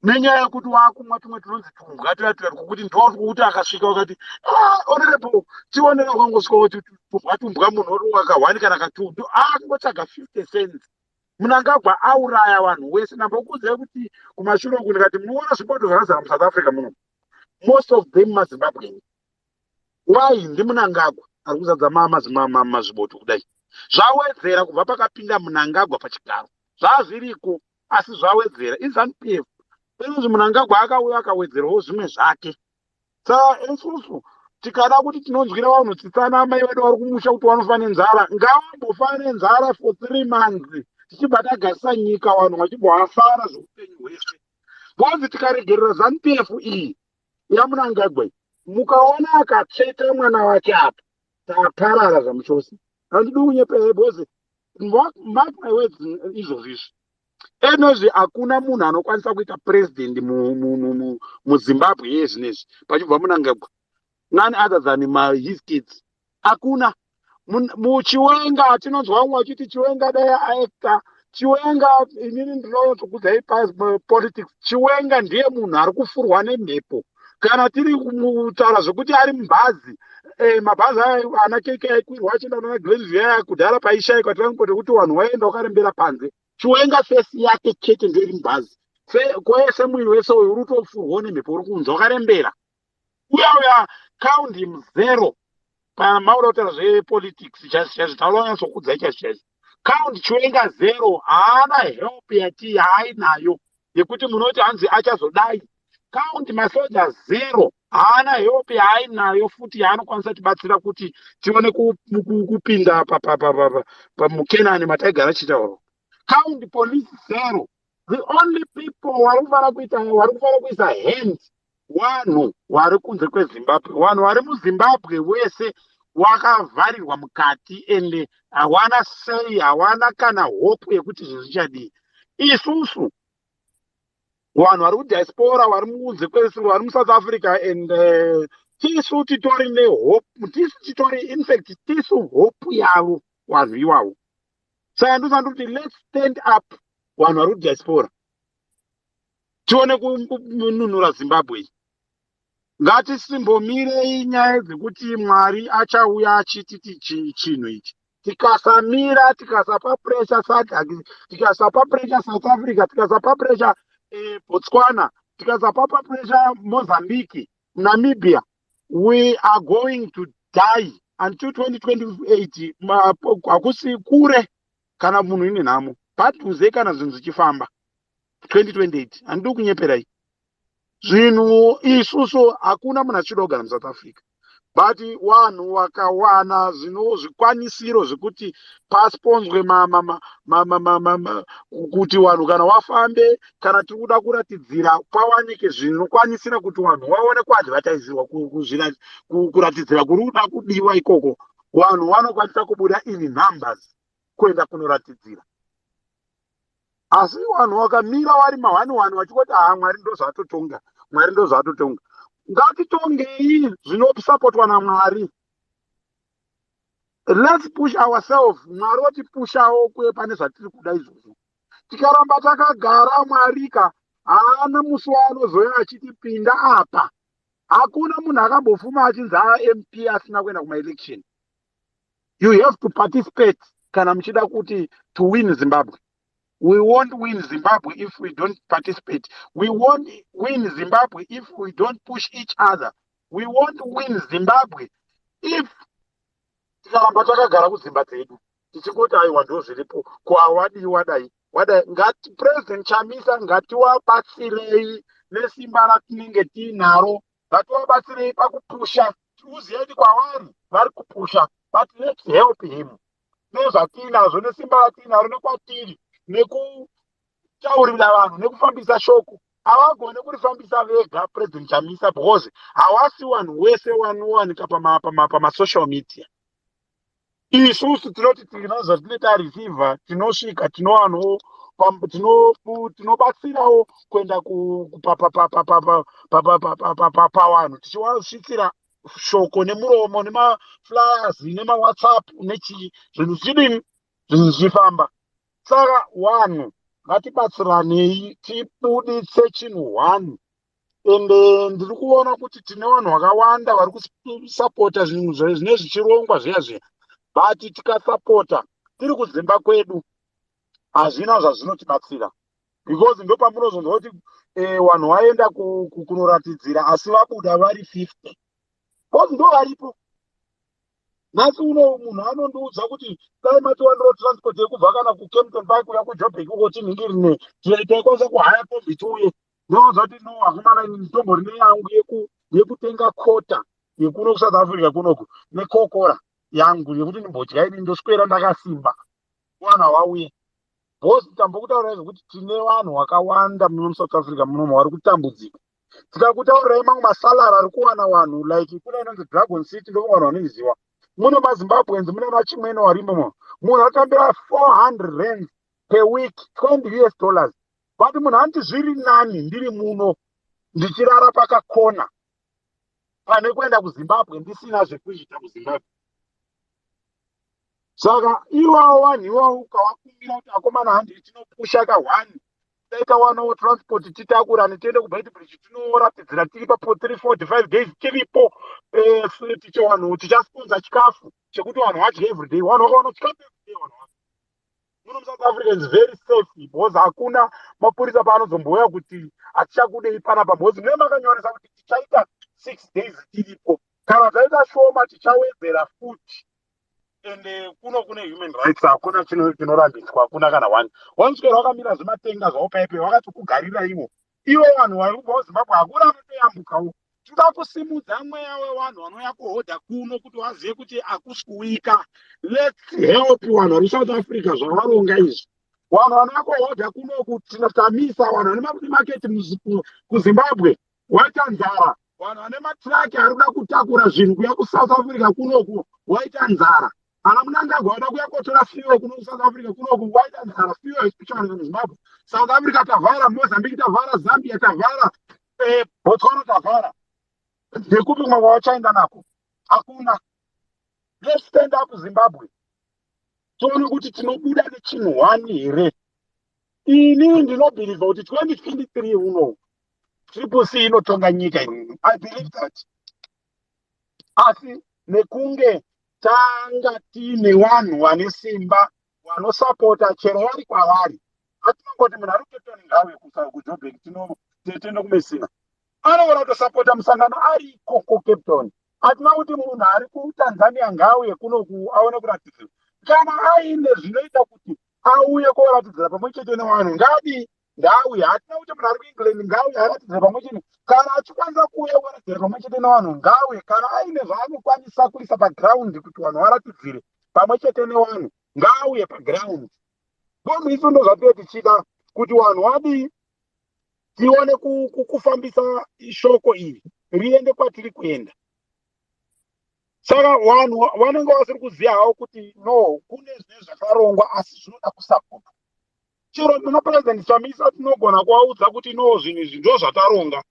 nenyaya yekuti waakumwa tumwe tunonzi tumbwa tuyatuya kuti ndokuti akasvika wakati honorable tionera kwangosvika kuti tumbwa munhu uri waka1 kana ka2 angotsvaga 50 cents. Mnangagwa auraya vanhu wese nambokuudzai kuti kumashure uku ndikati munoona zvipoto zvakazara muSouth Africa muno most of them maZimbabweans. Why ndi Mnangagwa ari kuzadza mazviboto kudai zvawedzera kubva pakapinda Mnangagwa pachigaro zvazviriko asi zvawedzera iZANU-PF izvi Mnangagwa akauya akawedzerawo zvimwe zvake. Saka isusu tikada kuti tinonzwira vanhu tsitsana mai vedu vari kumusha kuti vanofa nenzara ngavambofa nenzara for 3 months tichibata gasisa nyika vanhu vachibwafara zveupenyu hwese bhozi tikaregerera ZANU-PF iyi yaMnangagwa mukaona akatsveta mwana wake apa taparara zvamuchosi handidi kunyepera bhozi mark my words izvozvizvi enozvi hakuna munhu anokwanisa kuita president muZimbabwe yezvinezvi pachibva Mnangagwa none other than his kids hakuna. Muchiwenga tinonzwa umwe achiti Chiwenga dai aekta Chiwenga inini ndinozokudzai politics Chiwenga ndiye munhu ari kufurwa nemhepo kana tiri kutaura zvokuti ari mubhazi mabhazi ana keke aikwirwa achienda nana Glenview kudhara paishayikwa transport kuti vanhu vaenda vakarembera panze Chiwenga fesi yake chete ndiyo iri mubhazi kwese mwiri wese uyu uri kutofurwa nemhepo uri kunzwa wakarembera uya count him 0 pamaura kutaura zvepolitics taura nyatsokudzai chaizvo count Chiwenga 0 haana help yati hainayo yekuti munoti hanzi achazodai count masoja 0 haana help yaainayo futi yaanokwanisa tibatsira kuti tione kupinda pamukenani mataigara chitauro count police 0 The only people warikufana kuisa hand wanhu vari kunze kwezimbabwe. Vanhu vari muzimbabwe wese wakavharirwa mukati ende hawana sei, hawana kana hope yekuti zvinhu zvichadii. Isusu vanhu vari kudiaspora vari kunze vari muSouth Africa and tisu titori nehope, tisu titori infact tisu hope yavo vanhu ivavo. Saka ndosandoti let's stand up vanhu vari kudiaspora tione kununura Zimbabwe. Ngatisimbomirei nyaya dzekuti Mwari achauya achititi chinhu ichi. Tikasamira, tikasapa pressure SADC, tikasapa pressure South Africa, tikasapa pressure Botswana, tikasapa pressure Mozambique, Namibia, we are going to die until 2028. Hakusi kure kana munhu ine nhamo. Padhuze kana zvinhu zvichifamba 2028. Handidi kunyeperai. Zvinhu isusu hakuna munhu achida kugara muSouth Africa, but vanhu vakawana zvikwanisiro zvekuti pasponzwe kuti vanhu kana vafambe, kana tiri kuda kuratidzira pawanike zvinokwanisira kuti vanhu vaone kuadvertaizirwa, kuratidzira kuri kuda kudiwa ikoko, vanhu vanokwanisa kubuda in numbers kuenda kunoratidzira. Asi vanhu vakamira vari mahwani vachikoti Mwari ndozvaatotonga, Mwari ndozvaatotonga. Ngatitongei zvinosapotwa naMwari. Let's push ourselves. Mwari otipushawo kuye pane zvatiri kuda izvozvo. Tikaramba takagara Mwarika haana musi waanozoya achitipinda apa. Hakuna munhu akambofuma achinzi MP asina kuenda kumaelection. You have to participate kana muchida kuti to win Zimbabwe. We won't win Zimbabwe if we don't participate. We won't win Zimbabwe if we don't push each other. We won't win Zimbabwe if tikaramba takagara kudzimba dzedu tichingoti aiwa ndo zviripo kwawadiwa dai ngati President Chamisa ngatiwabatsirei nesimba ratinenge tiinaro, ngatiwabatsirei pakupusha. Uziyeni kwavari vari kupusha, but let's help him nezvatinazvo nesimba ratinaro nekwatiri nekutaurira vanhu nekufambisa shoko. Havagone kurifambisa vega President Chamisa because hawasi vanhu wese vanowanika pamasocial media. Isusu tinoti tinozva tinenge tareceiva, tinosvika tinobatsirawo kuenda pavanhu tichiwasvitsira shoko nemuromo nemaflyers nemawhatsapp nechii, zvinhu zvidini, zvinhu zvichifamba. Saka vanhu ngatibatsiranei tibuditse chinhu one. Ende ndiri kuona kuti tine vanhu vakawanda vari kusapota zvinhu zvine zvichirongwa zviya, but tikasapota tiri kudzimba kwedu hazvina zvazvinotibatsira, because ndo pamunozonzwa kuti vanhu vaenda kunoratidzira asi vabuda vari 50 because ndo varipo. Nhasi uno munhu anondiudza kuti dai matiwaniro transport yekubva kana kuKempton Park kuya kuJoburg uko tinhingirine taikwanisa kuhaya kombi tiuye. Ndinoudza kuti no, hakuna mitombo rine yangu yekutenga kota yekuno kuSouth Africa kunoku nekokora yangu yekuti ndimbodya ini ndoswera ndakasimba wana wauye. Bosi tambokutaurirai zvokuti tine vanhu vakawanda muno South Africa munomo vari kutambudzika. Tikakutaurirai mamwe masalari ari kuwana vanhu like kuna inonzi Dragon City ndo vanhu vanoiziva. Muno maZimbabweans mune machimwene warimomo. Munhu atambira 400 rand per week, $20. But munhu anti zviri nani ndiri muno ndichirara pakakona pane kuenda kuZimbabwe ndisina zvekuita kuZimbabwe. Saka iwawo vanhu iwawo ukavakumbira kuti akomana handi tinopusha ka1 taita wanawo transport titakurane tiende kuBeitbridge tinoratidzira tiri papo 345 days tiripo ticho vanhu tichasponza chikafu chekuti vanhu vadye everyday. Vanhu vakaona chikafu everyday vanhu muno muSouth Africa is very safe because hakuna mapurisa paanozombouya kuti hatichakudei panapa because mune makanyoresa kuti tichaita 6 days tiripo, kana taita shoma tichawedzera futi. Ende kuno kune human rights hakuna chinorambiswa, hakuna kana one. Wanswera wakamira zvimatenga zvavo paipe vakati kugarira ivo vanhu vari kubva kuZimbabwe hakuna anotoyambukawo. Tinoda kusimudza mweya wevanhu vanouya kuhodha kuno kuti vazive kuti hakusi kuwika. Let's help vanhu vari South Africa zvavaronga izvi. vanhu vanokohodha kunoku tinotamisa vanhu vane mamarket kuzimbabwe waita nzara vanhu vane matraki ari kuda kutakura zvinhu kuya kuSouth Africa kunoku waita nzara ana Mnangagwa wada kuya kotora fuel kuno kuSouth Africa kunoku waita nzara fuel especially in Zimbabwe. South Africa tavhara, Mozambique tavhara, Zambia tavhara, Botswana tavhara. Ndekupi mwe wachaenda nako hakuna. Let's stand up Zimbabwe tione kuti tinobuda nechinhwani here. Ini ndinobhilivha kuti 2023 uno triple C inotonga nyika ino. I believe that. Asi nekunge tanga tine vanhu vane simba vanosapota chero vari kwavari. Hatinongoti munhu ari kutotoni ngawe kuJoburg tinoenda kumesina anogona kutosapota musangano ari ikoko Cape Town. Hatina kuti munhu ari kuTanzania ngawe kunoku aone kuratidzira kana aine zvinoita kuti auye koratidzira pamwe chete nevanhu ngadi ngauye. Hatina kuti munhu ari kuEngland ngauye aratidzira pamwe chete kana achikwanisa kuuya koratidzira pamwe chete nevanhu ngauye. Kana aine zvaanokwanisa kuisa paground kuti vanhu varatidzire pamwe chete nevanhu ngauye paground. Bonhu isu ndo zvatiri tichida kuti vanhu vadi tione kufambisa shoko iri riende kwatiri kuenda. Saka vanhu vanenge vasiri kuziva havo kuti no kune zvinhu zvakarongwa asi zvinoda kusapota. Chero muna president Chamisa tinogona kuvaudza kuti no zvinhu izvi ndo zvataronga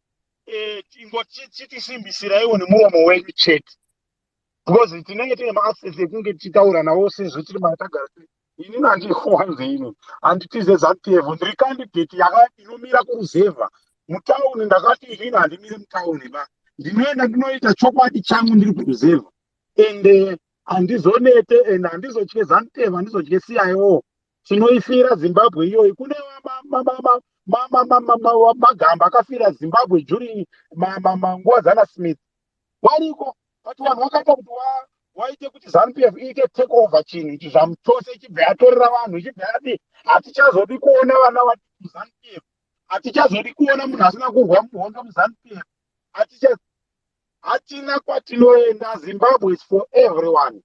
chitisimbisiraiwo nemuromo wenyu chete because tinenge tine maaccess ekunge tichitaura navo sezvo tiri matagara. Ini handikuwanze ini handitize ZANU-PF ndiri candidate inomira kuruzevha mutauni. Ndakati ini handimire mutauni ba ndinoenda ndinoita chokwadi changu ndiri kuruzevha ende handizonete ende handizotye ZANU-PF handizotye CIO. Tinoifira Zimbabwe iyoyi. Kune magamba akafira Zimbabwe during nguva dzana Smith variko but vanhu vakaita kuti waite kuti ZANU-PF iite take over chinhu ichi zvamutose ichibva yatorera vanhu ichibva yati hatichazodi kuona vana vati muZANU-PF, hatichazodi kuona munhu asina kurwa muhondo muZANU-PF. Hatina kwatinoenda. Zimbabwe is for everyone.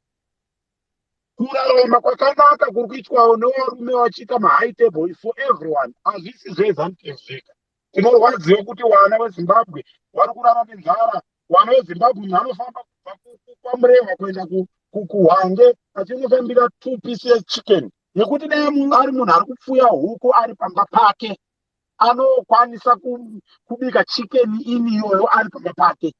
Kurarama kwakanaka kuri kuitwawo nevarume vachiita mahigh table is for everyone. Hazvisi zveZANU-PF zvega. Tinorwadziwa kuti vana veZimbabwe vari kurarama nenzara. Vana veZimbabwe vanofamba kwamureva kuenda kuHwange achinofambira 2 pieces chicken nekuti dai ari munhu ari kupfuya huku ari pamba pake anokwanisa kubika chicken ini iyoyo ari pamba pake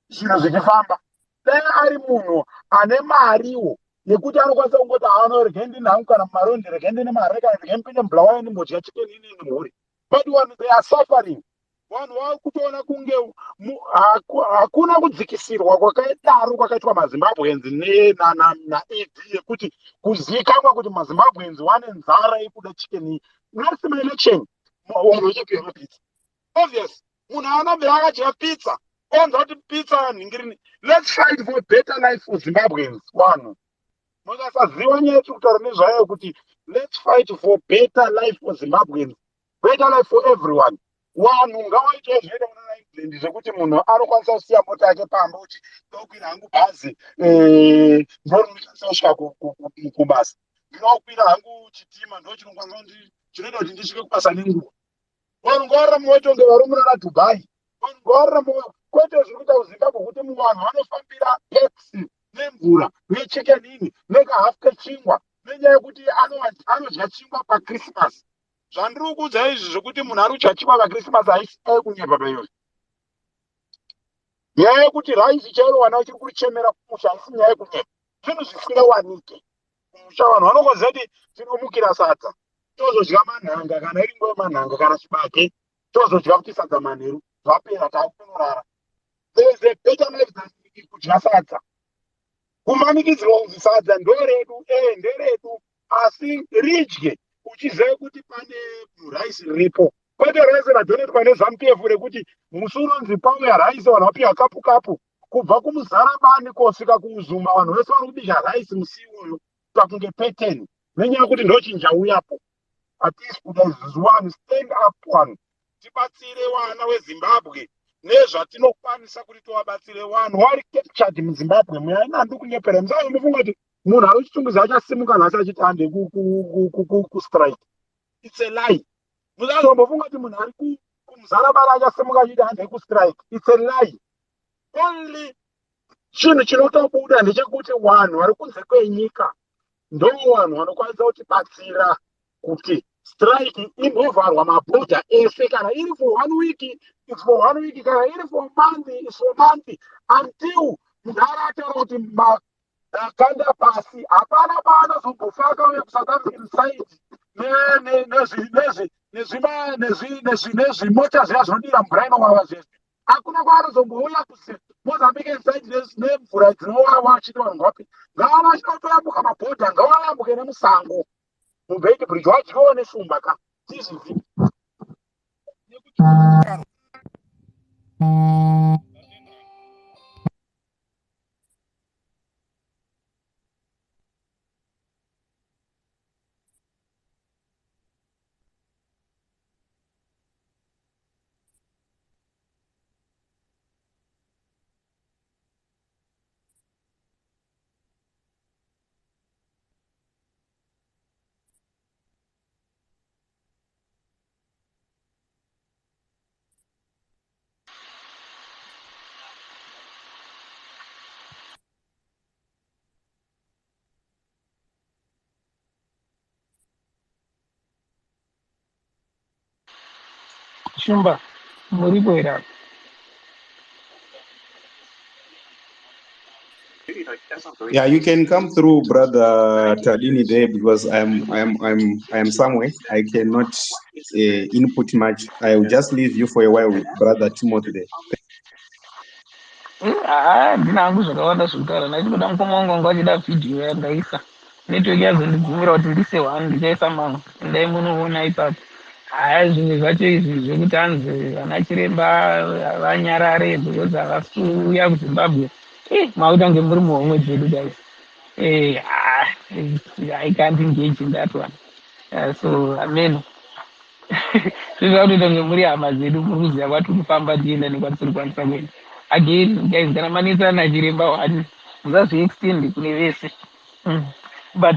zvinhu zvichifamba. Dai ari munhu ane mariwo nekuti anokwanisa kungoti haano regendi nhangu kana mumarondi regendi nemare kana regempinde mubulawayo ndimbodya chicken ini nemhuri. But when they are suffering vanhu vari kutoona kunge hakuna kudzikisirwa kwakadaro kwakaitwa maZimbabweans naED yekuti kuzivikanwa kuti maZimbabweans vane nzara yekuda chicken iyi. Last election vanhu vachapihwa pizza. Obvious munhu anobva akadya pizza onza kuti pizza nhingirini. Let's fight for better life for Zimbabweans. Vanhu mukasaziva nyaya yekutaura nezvayo kuti let's fight for better life for Zimbabweans, better life for everyone. Vanhu ngavaite zvinoita kuna England zvekuti munhu anokwanisa kusiya mota yake pamba kuti ndokwira hangu bhazi ndorinokwanisa kusvika kubasa, ndinokwira hangu chitima ndo chinoita kuti ndisvike kubasa nenguva. Vanhu ngavararama vaitonge varume naDubai. Vanhu ngavararama kwete zvinoita kuZimbabwe kuti vanhu vanofambira taxi nemvura nechicken ini nekahafu kechingwa nenyaya yekuti anodya chingwa paChristmas. Zvandiri kuudza izvi zvokuti munhu ari kudya chingwa paChristmas haisi kunyepa payoyo. Nyaya yekuti raisi chairo vana vachiri kurichemera kumusha haisi nyaya yekunyepa. Zvinhu zvisingawanike kumusha. Vanhu vanokonziva kuti tinomukira sadza tozodya manhanga kana iri nguva yemanhanga kana chibage tozodya kuti sadza manheru zvapera taakunorara. There is a better life than kudya sadza. Kumanikidzirwa kuti sadza ndoredu nderedu asi ridye uchiziva kuti pane raisi riripo. Kwete raisi radonetwa neZANU-PF rekuti musi unonzi pauya raisi vanhu vapiwa kapu kapu kubva kumuzarabani kosvika kuuzumba vanhu vese vari kubika raisi musi iwoyo pakunge pattern nenyaya yekuti ndochinja uyapo. Hatisi kuda izvizvi. Stand up one. Tibatsire vana veZimbabwe nezvatinokwanisa kuti tivabatsire vanhu vari captured muZimbabwe. Muyaina handikunyepera. Musange mufunga kuti munhu ari kuchitungudza achasimuka nhasi achiti hande kustrike. It's a lie. Musazombofunga kuti munhu ari kumuzarabara achasimuka achiti hande kustrike. It's a lie. Only chinhu chinotobuda ndechekuti vanhu vari kunze kwenyika ndo vanhu vanokwanisa kutibatsira kuti strike imbovharwa mabhodha ese, kana iri for 1 week, it's for 1 week, kana iri for a month, it's for a month, until munhu arataura kuti makanda pasi hapana paanozombofaka uye kusouth african side nezvimota zviya zvinodira mvura inovava zvese. Hakuna kwaanozombouya kuMozambican side nemvura dzinovava achiti vanhu vapi ngavana achinotoyambuka mabhodha, ngavayambuke nemusango mubheki bridge wadyiwa neshumba ka tizvizi. Shumba, muripo here apa? Yeah, you can come through, brother Tadini, there because I'm somewhere. I cannot input much. I will just leave you for a while with brother Timothy there. Handina hangu zvakawanda zvekutaura, ndachitoda mukoma wangu wanga achida vhidhiyo yandaisa netiweki yazondibvumira kuti ndiise 1 ndichaisa mamwe endai munoona ipapo. Haya, zvimwe zvacho izvi zvekuti hanzi vana chiremba vanyarare because havasi kuuya kuzimbabwe, mauita kunge muri muhomwe dzedu guys. I can't engage in that one. So amen. Zvinoita kunge muri hama dzedu, muri kuziva kwatiri kufamba tienda nekwatisiri kukwanisa kuenda. Again guys, kana manisa nachiremba 1 musazviextend kune vese. But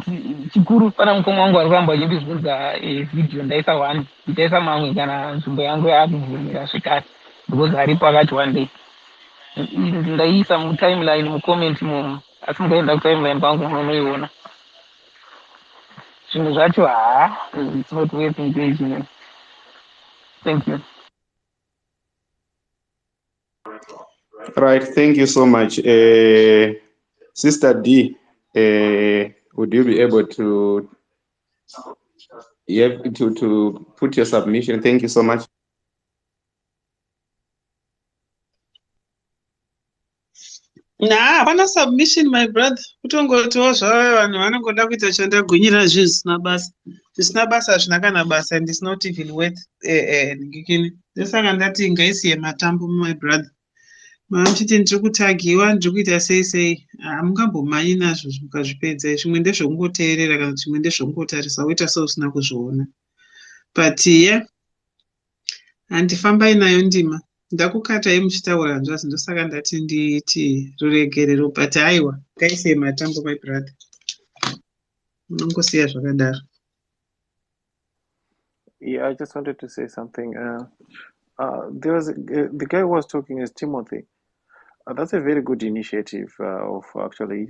chikuru pana mukoma wangu ari kuramba achindibvunza vhidhiyo ndaisa 1 ndichaisa mamwe kana nzvimbo yangu yaakubvumira zvikare because haripo akati 1 day. Ndaiisa mutimeline mucomment momo, asi mukaenda kutimeline kwangu munoiona. Zvinhu zvacho it's not worth engaging. Thank you. Right, thank you so much. Sister D, would you be able to put your submission? Thank you so much. Hapana submission my brother, kutongotiwo zvavo vanhu vanongoda kuita chandagwinyira zvisina basa hazvina kana basa and it's not even worth ngikini. Ndosaka ndati ngaisiye matambo my brother. Mamuchiti ndiri kutagiwa ndiri kuita sei hamungambomhanyi nazvo mukazvipedza. Zvimwe ndezvokungoteerera kana zvimwe ndezvokungotarisa woita seusina kuzviona. But handifambai nayo ndima. Ndakukatai muchitaura hanzvasi, ndosaka ndati nditi ruregerero, but haiwa ngaisiye matambo my brother. Unongosiya zvakadaro. Yeah, I just wanted to say something. There was the guy who was talking is Timothy. That's a very good initiative of actually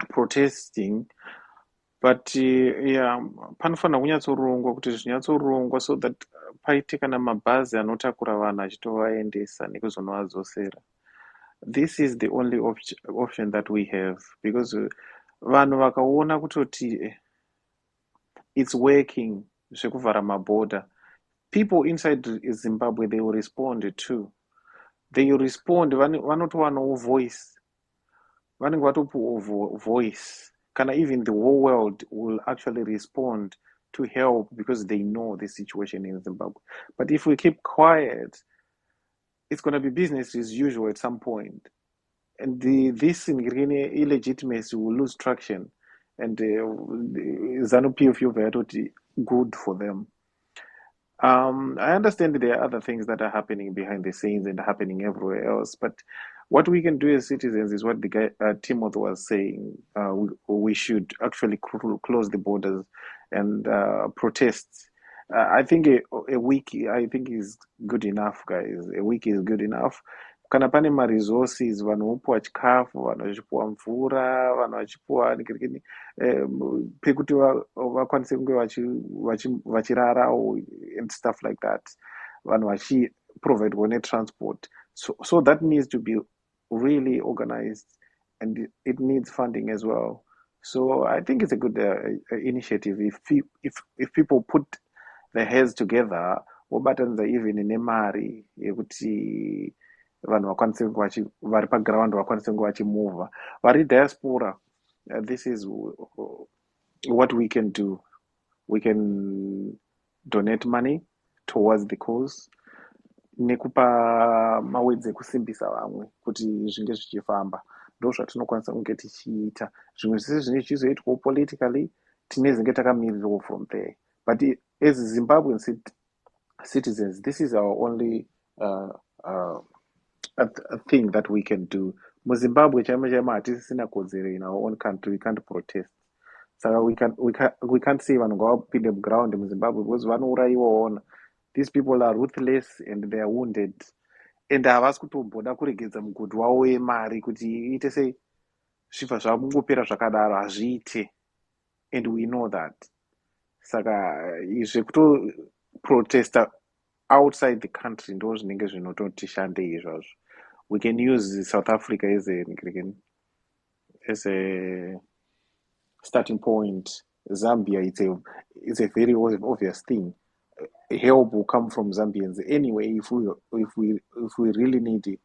protesting. But yeah, panofanira kunyatsorongwa kuti zvinyatsorongwa so that paite kana mabhazi anotakura vanhu achitovaendesa nekuzonowadzosera. This is the only option that we have, because vanhu vakaona kutoti it's working zvekuvhara maborder, people inside Zimbabwe, they will respond too. They will respond, vanotowanawo voice, vanenge vatopiwa voice, kana even the whole world will actually respond to help because they know the situation in Zimbabwe. But if we keep quiet, it's going to be business as usual at some point. And this illegitimacy will lose traction. And ZANU-PF very good for them. I understand there are other things that are happening behind the scenes and happening everywhere else, but What we can do as citizens is what the guy Timothy was saying. We should actually close the borders and protest. I think a week, I think, is good enough, guys. A week is good enough. Kana pane maresources, vanhu vopiwa chikafu, vanhu vachipiwa mvura, vanhu vachipiwa pekuti vakwanise kunge vachirarawo and stuff like that. Vanhu vachiprovidewo netransport. So that needs to be really organized, and it needs funding as well. So I think it's a good initiative if people put their heads together, wobatanidza even nemari yekuti vanhu vakwanise vari paground vakwanise kunge vachimuvha vari diaspora. This is what we can do. We can donate money towards the cause nekupa mawedzi ekusimbisa vamwe kuti zvinge zvichifamba. Ndo zvatinokwanisa kunge tichiita. Zvimwe zvese zvine chizoitwawo politically tinenge takamirirawo from there. But as Zimbabwean citizens, this is our only a thing that we can do. MuZimbabwe chaimo chaimo hatisisina kodzero in our own country. We can't protest. So we can't say vanhu ngavapinde muground muZimbabwe because vanourayiwawo. These people are ruthless and they are wounded. And havasi kutomboda kuregedza mugodhi wavo wemari kuti iite sei zvibva zvakungopera zvakadaro hazviite. And we know that. Saka zvekutoprotesta outside the country ndo zvinenge zvinototi shandei izvozvo. We can use South Africa as a starting point. Zambia, it's a very obvious thing. Help will come from Zambians anyway if we really need it.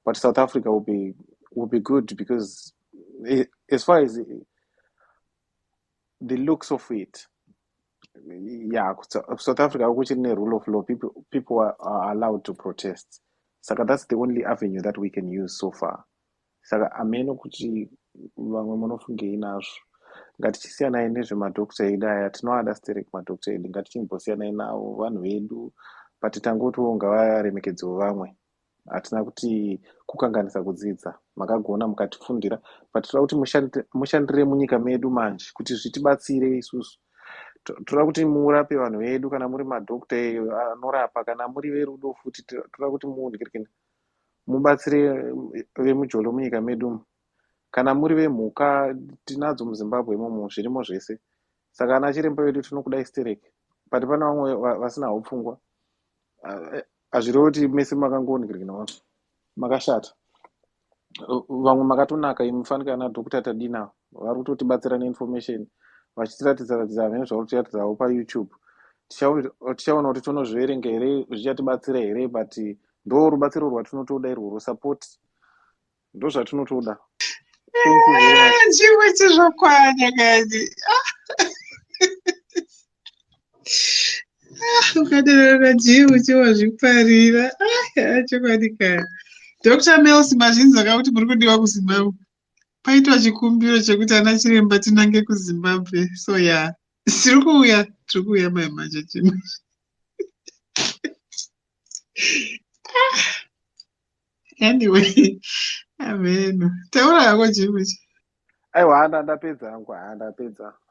But South Africa will be good because as far as the looks of it, yeah, South Africa, which in the rule of law, people are allowed to protest. Saka that's the only avenue that we can use so far. Saka ameno kuti vamwe munofungei nazvo. Ngatichisiyanayi nezvemadhokita edu aya, tinoadastere kumadhokita edu, ngatichimbosiyanayi navo vanhu vedu, but tangotiwo ngavaremekedzewo vamwe. Hatina kuti kukanganisa kudzidza, makagona mukatifundira, but toda kuti mushandire munyika medu manje kuti zvitibatsire isusu. Toda kuti murape vanhu vedu, kana muri madhokita anorapa, kana muri verudo futi, toda kuti mubatsire vemujolo munyika medu. Kana muri vemhuka tinadzo muZimbabwe imomo zvirimo zvese. Saka ana chiremba vedu tinokudai stereke. But pane vamwe vasina upfungwa. Hazvirevo kuti mese makashata. Vamwe makatonaka mufanika ana dhokita tadina vari kutotibatsira neinformation vachitiratidza hamene zvauri tiratidzawo paYouTube. Tichaona kuti tonozviverenga here zvichatibatsira here, but ndo rubatsiro rwatinotoda irworwo, support ndo zvatinotoda. Thank you very much. Chimwe chizvokwana kani. Ukaderera jimu chiwazviparira. Chokwadi kani. Dr. Mills mazvinzwaka kuti muri kudiwa kuZimbabwe. Paitwa chikumbiro chekuti ana chiremba tinange kuZimbabwe. So yeah, tiri kuuya manje chimwe. Anyway, amen. Taura yako chimwe. Aiwa,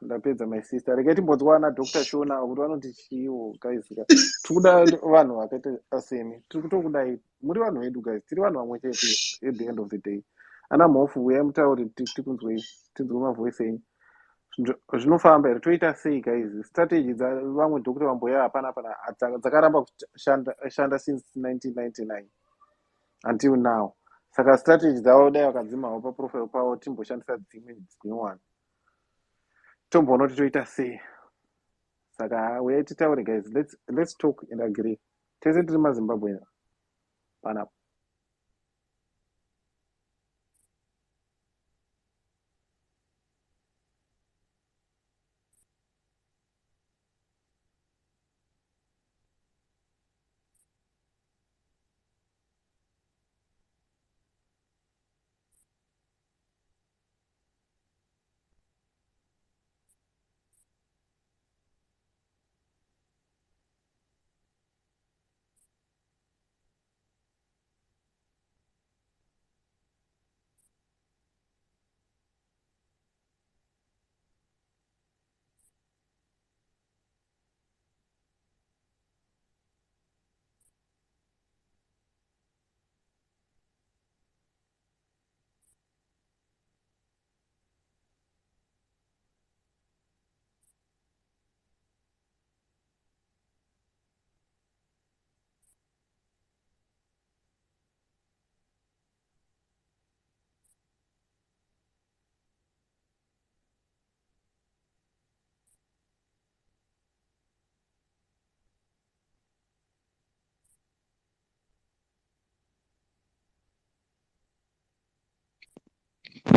ndapedza my sister. Regai timbodzwana Dr. Shona kuti vanoti chiwo guys. Tikuda vanhu vakaita asemi. Tiri kutokudai. Muri vanhu vedu guys. Tiri vanhu vamwe chete at the end of the day. Ana mhofu uyai mutaure tikunzwei. Tinzwe mavoice enyu. Zvinofamba here, toita sei guys? Strategy dzavamwe dhokita vamboya hapana dzakaramba kushanda since 1999 until now. Saka strategy dzavo dai vakadzimawo paprofile pavo timboshandisa dzimwe tomboona kuti toita sei. Saka uyai titaure guys, let's talk and agree. Tese tiri maZimbabwe panapa.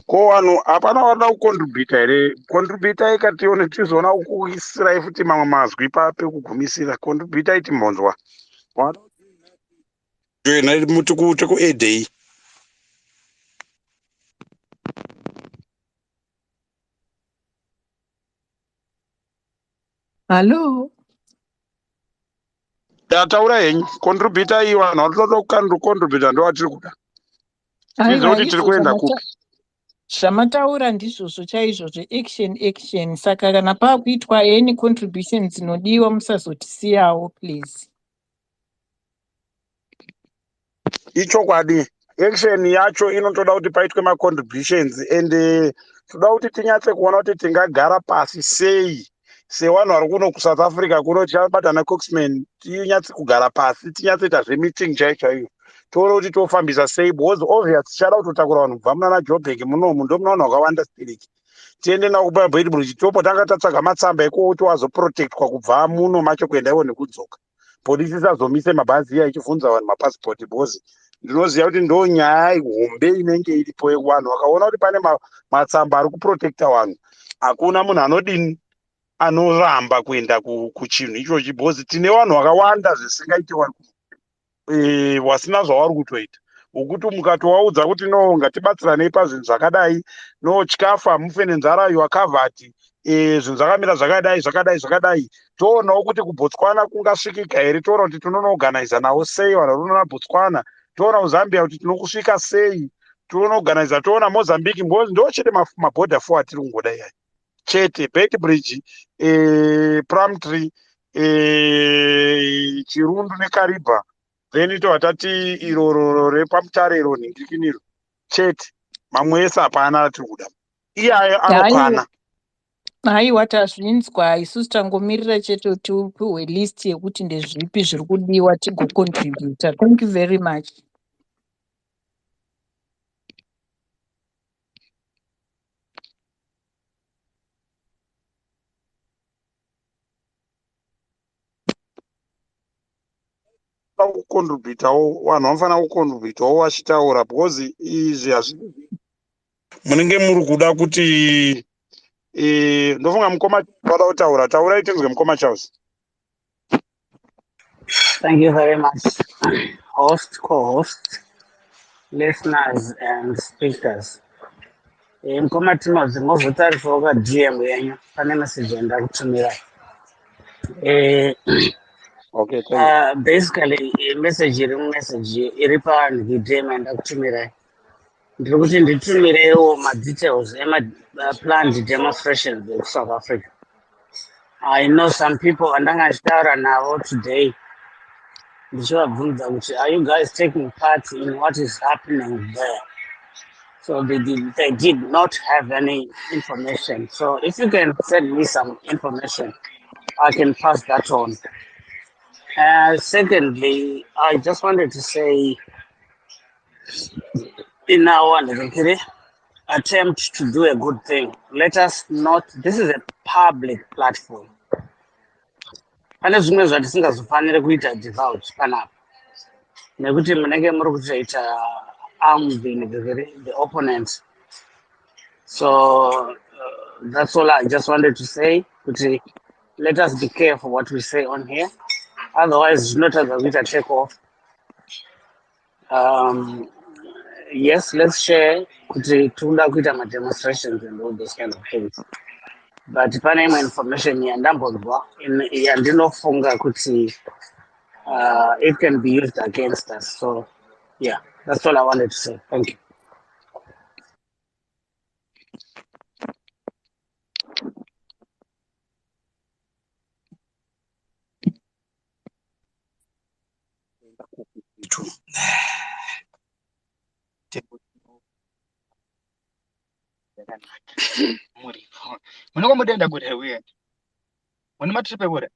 ko vanhu hapana vanoda kucontributa here? Contributai ikatione tizoona kuisirai futi mamwe mazwi pekugumisira. Contributai timhonzwa joina muti kuedhei. Hello. Taura henyu contributai vanhu vanotoda kucontributa ndo vatiri kuda. Tizive kuti tiri kuenda kupi. Zvamataura ndizvozvo chaizvo action saka kana pakuitwa any contributions dzinodiwa musazotisiyawo please. Ichokwadi action yacho inotoda kuti paitwe macontributions and toda kuti tinyatse kuona kuti tingagara pasi sei sevanhu vari kuno kuSouth Africa kuno tichabatana Coxman tinyatse kugara pasi tinyatsoita meeting chaiyo toona kuti tofambisa sei because obvious tichada kutotakura vanhu kubva munana Joburg munomu ndo muna vanhu vakawanda stiriki tiende navo kuBaibridge topo tanga tatsvaga matsamba ekuti wazoprotectwa kubva muno macho kuendaiwo nekudzoka polisi isazomise mabhazi iya ichivhunza vanhu mapasipoti because ndinoziva kuti ndo nyaya hombe inenge iripo yevanhu vakaona kuti pane matsamba ari kuprotecta vanhu hakuna munhu anodini anoramba kuenda kuchinhu ichochi because tine vanhu vakawanda zvisingaiti wasina zvavari kutoita ukuti mukatovaudza kuti no ngatibatsiranei pazvinhu zvakadai no chikafu hamufe nenzara you are covered zvinhu zvakamira zvakadai toonawo kuti kuBotswana kungasvikika here toona kuti tinonoorganiza navo sei vanhu vari kunona Botswana toona kuZambia kuti tinokusvika sei tonoorganiza toona Mozambique ndo chete mabhodha 4 atiri kungoda iyai chete Beitbridge Plumtree Chirundu neKariba then tovatati iro repamutare iro nindikiniro chete mamwe ese hapana atiri kuda iyayo anokwana. Haiwa tazvinzwa isusu tangomirira chete tipiwe list yekuti ndezvipi zviri kudiwa tigocontributa. Thank you very much. Kucontributawo vanhu vanofanira kucontributawo vachitaura because izvi hazvi munenge muri kuda kuti ndofunga mukoma vada kutaura taurai tinzwe mukoma Charles. Thank you very much, host, co-host, listeners and speakers. Mukoma Timothy ngozotarisawo kaDM yenyu pane message yandakutumira. Okay, thank you. Basically message iri paDM yandakutumirai ndiri kuti nditumirewo madetails planned demonstrations in South Africa. I know some people andanga ndichitaura navo today ndichivabvunza kuti are you guys taking part in what is happening there? So they did not have any information. So if you can send me some information, I can pass that on. Secondly, I just wanted to say in our attempt to do a good thing, let us not, this is a public platform. Pane zvimwe zvatisingazofanire kuita divulge panapa nekuti munenge muri kutoita arming the opponents. So that's all I just wanted to say. Let us be careful what we say on here. Otherwise, not as a take off. Yes, let's share my demonstrations and all those kind of things. But pane information yandambonzwa yandinofunga kuti it can be used against us. So yeah, that's all I wanted to say. Thank you. Munoko mutenda kuti hewe muni matripe kuti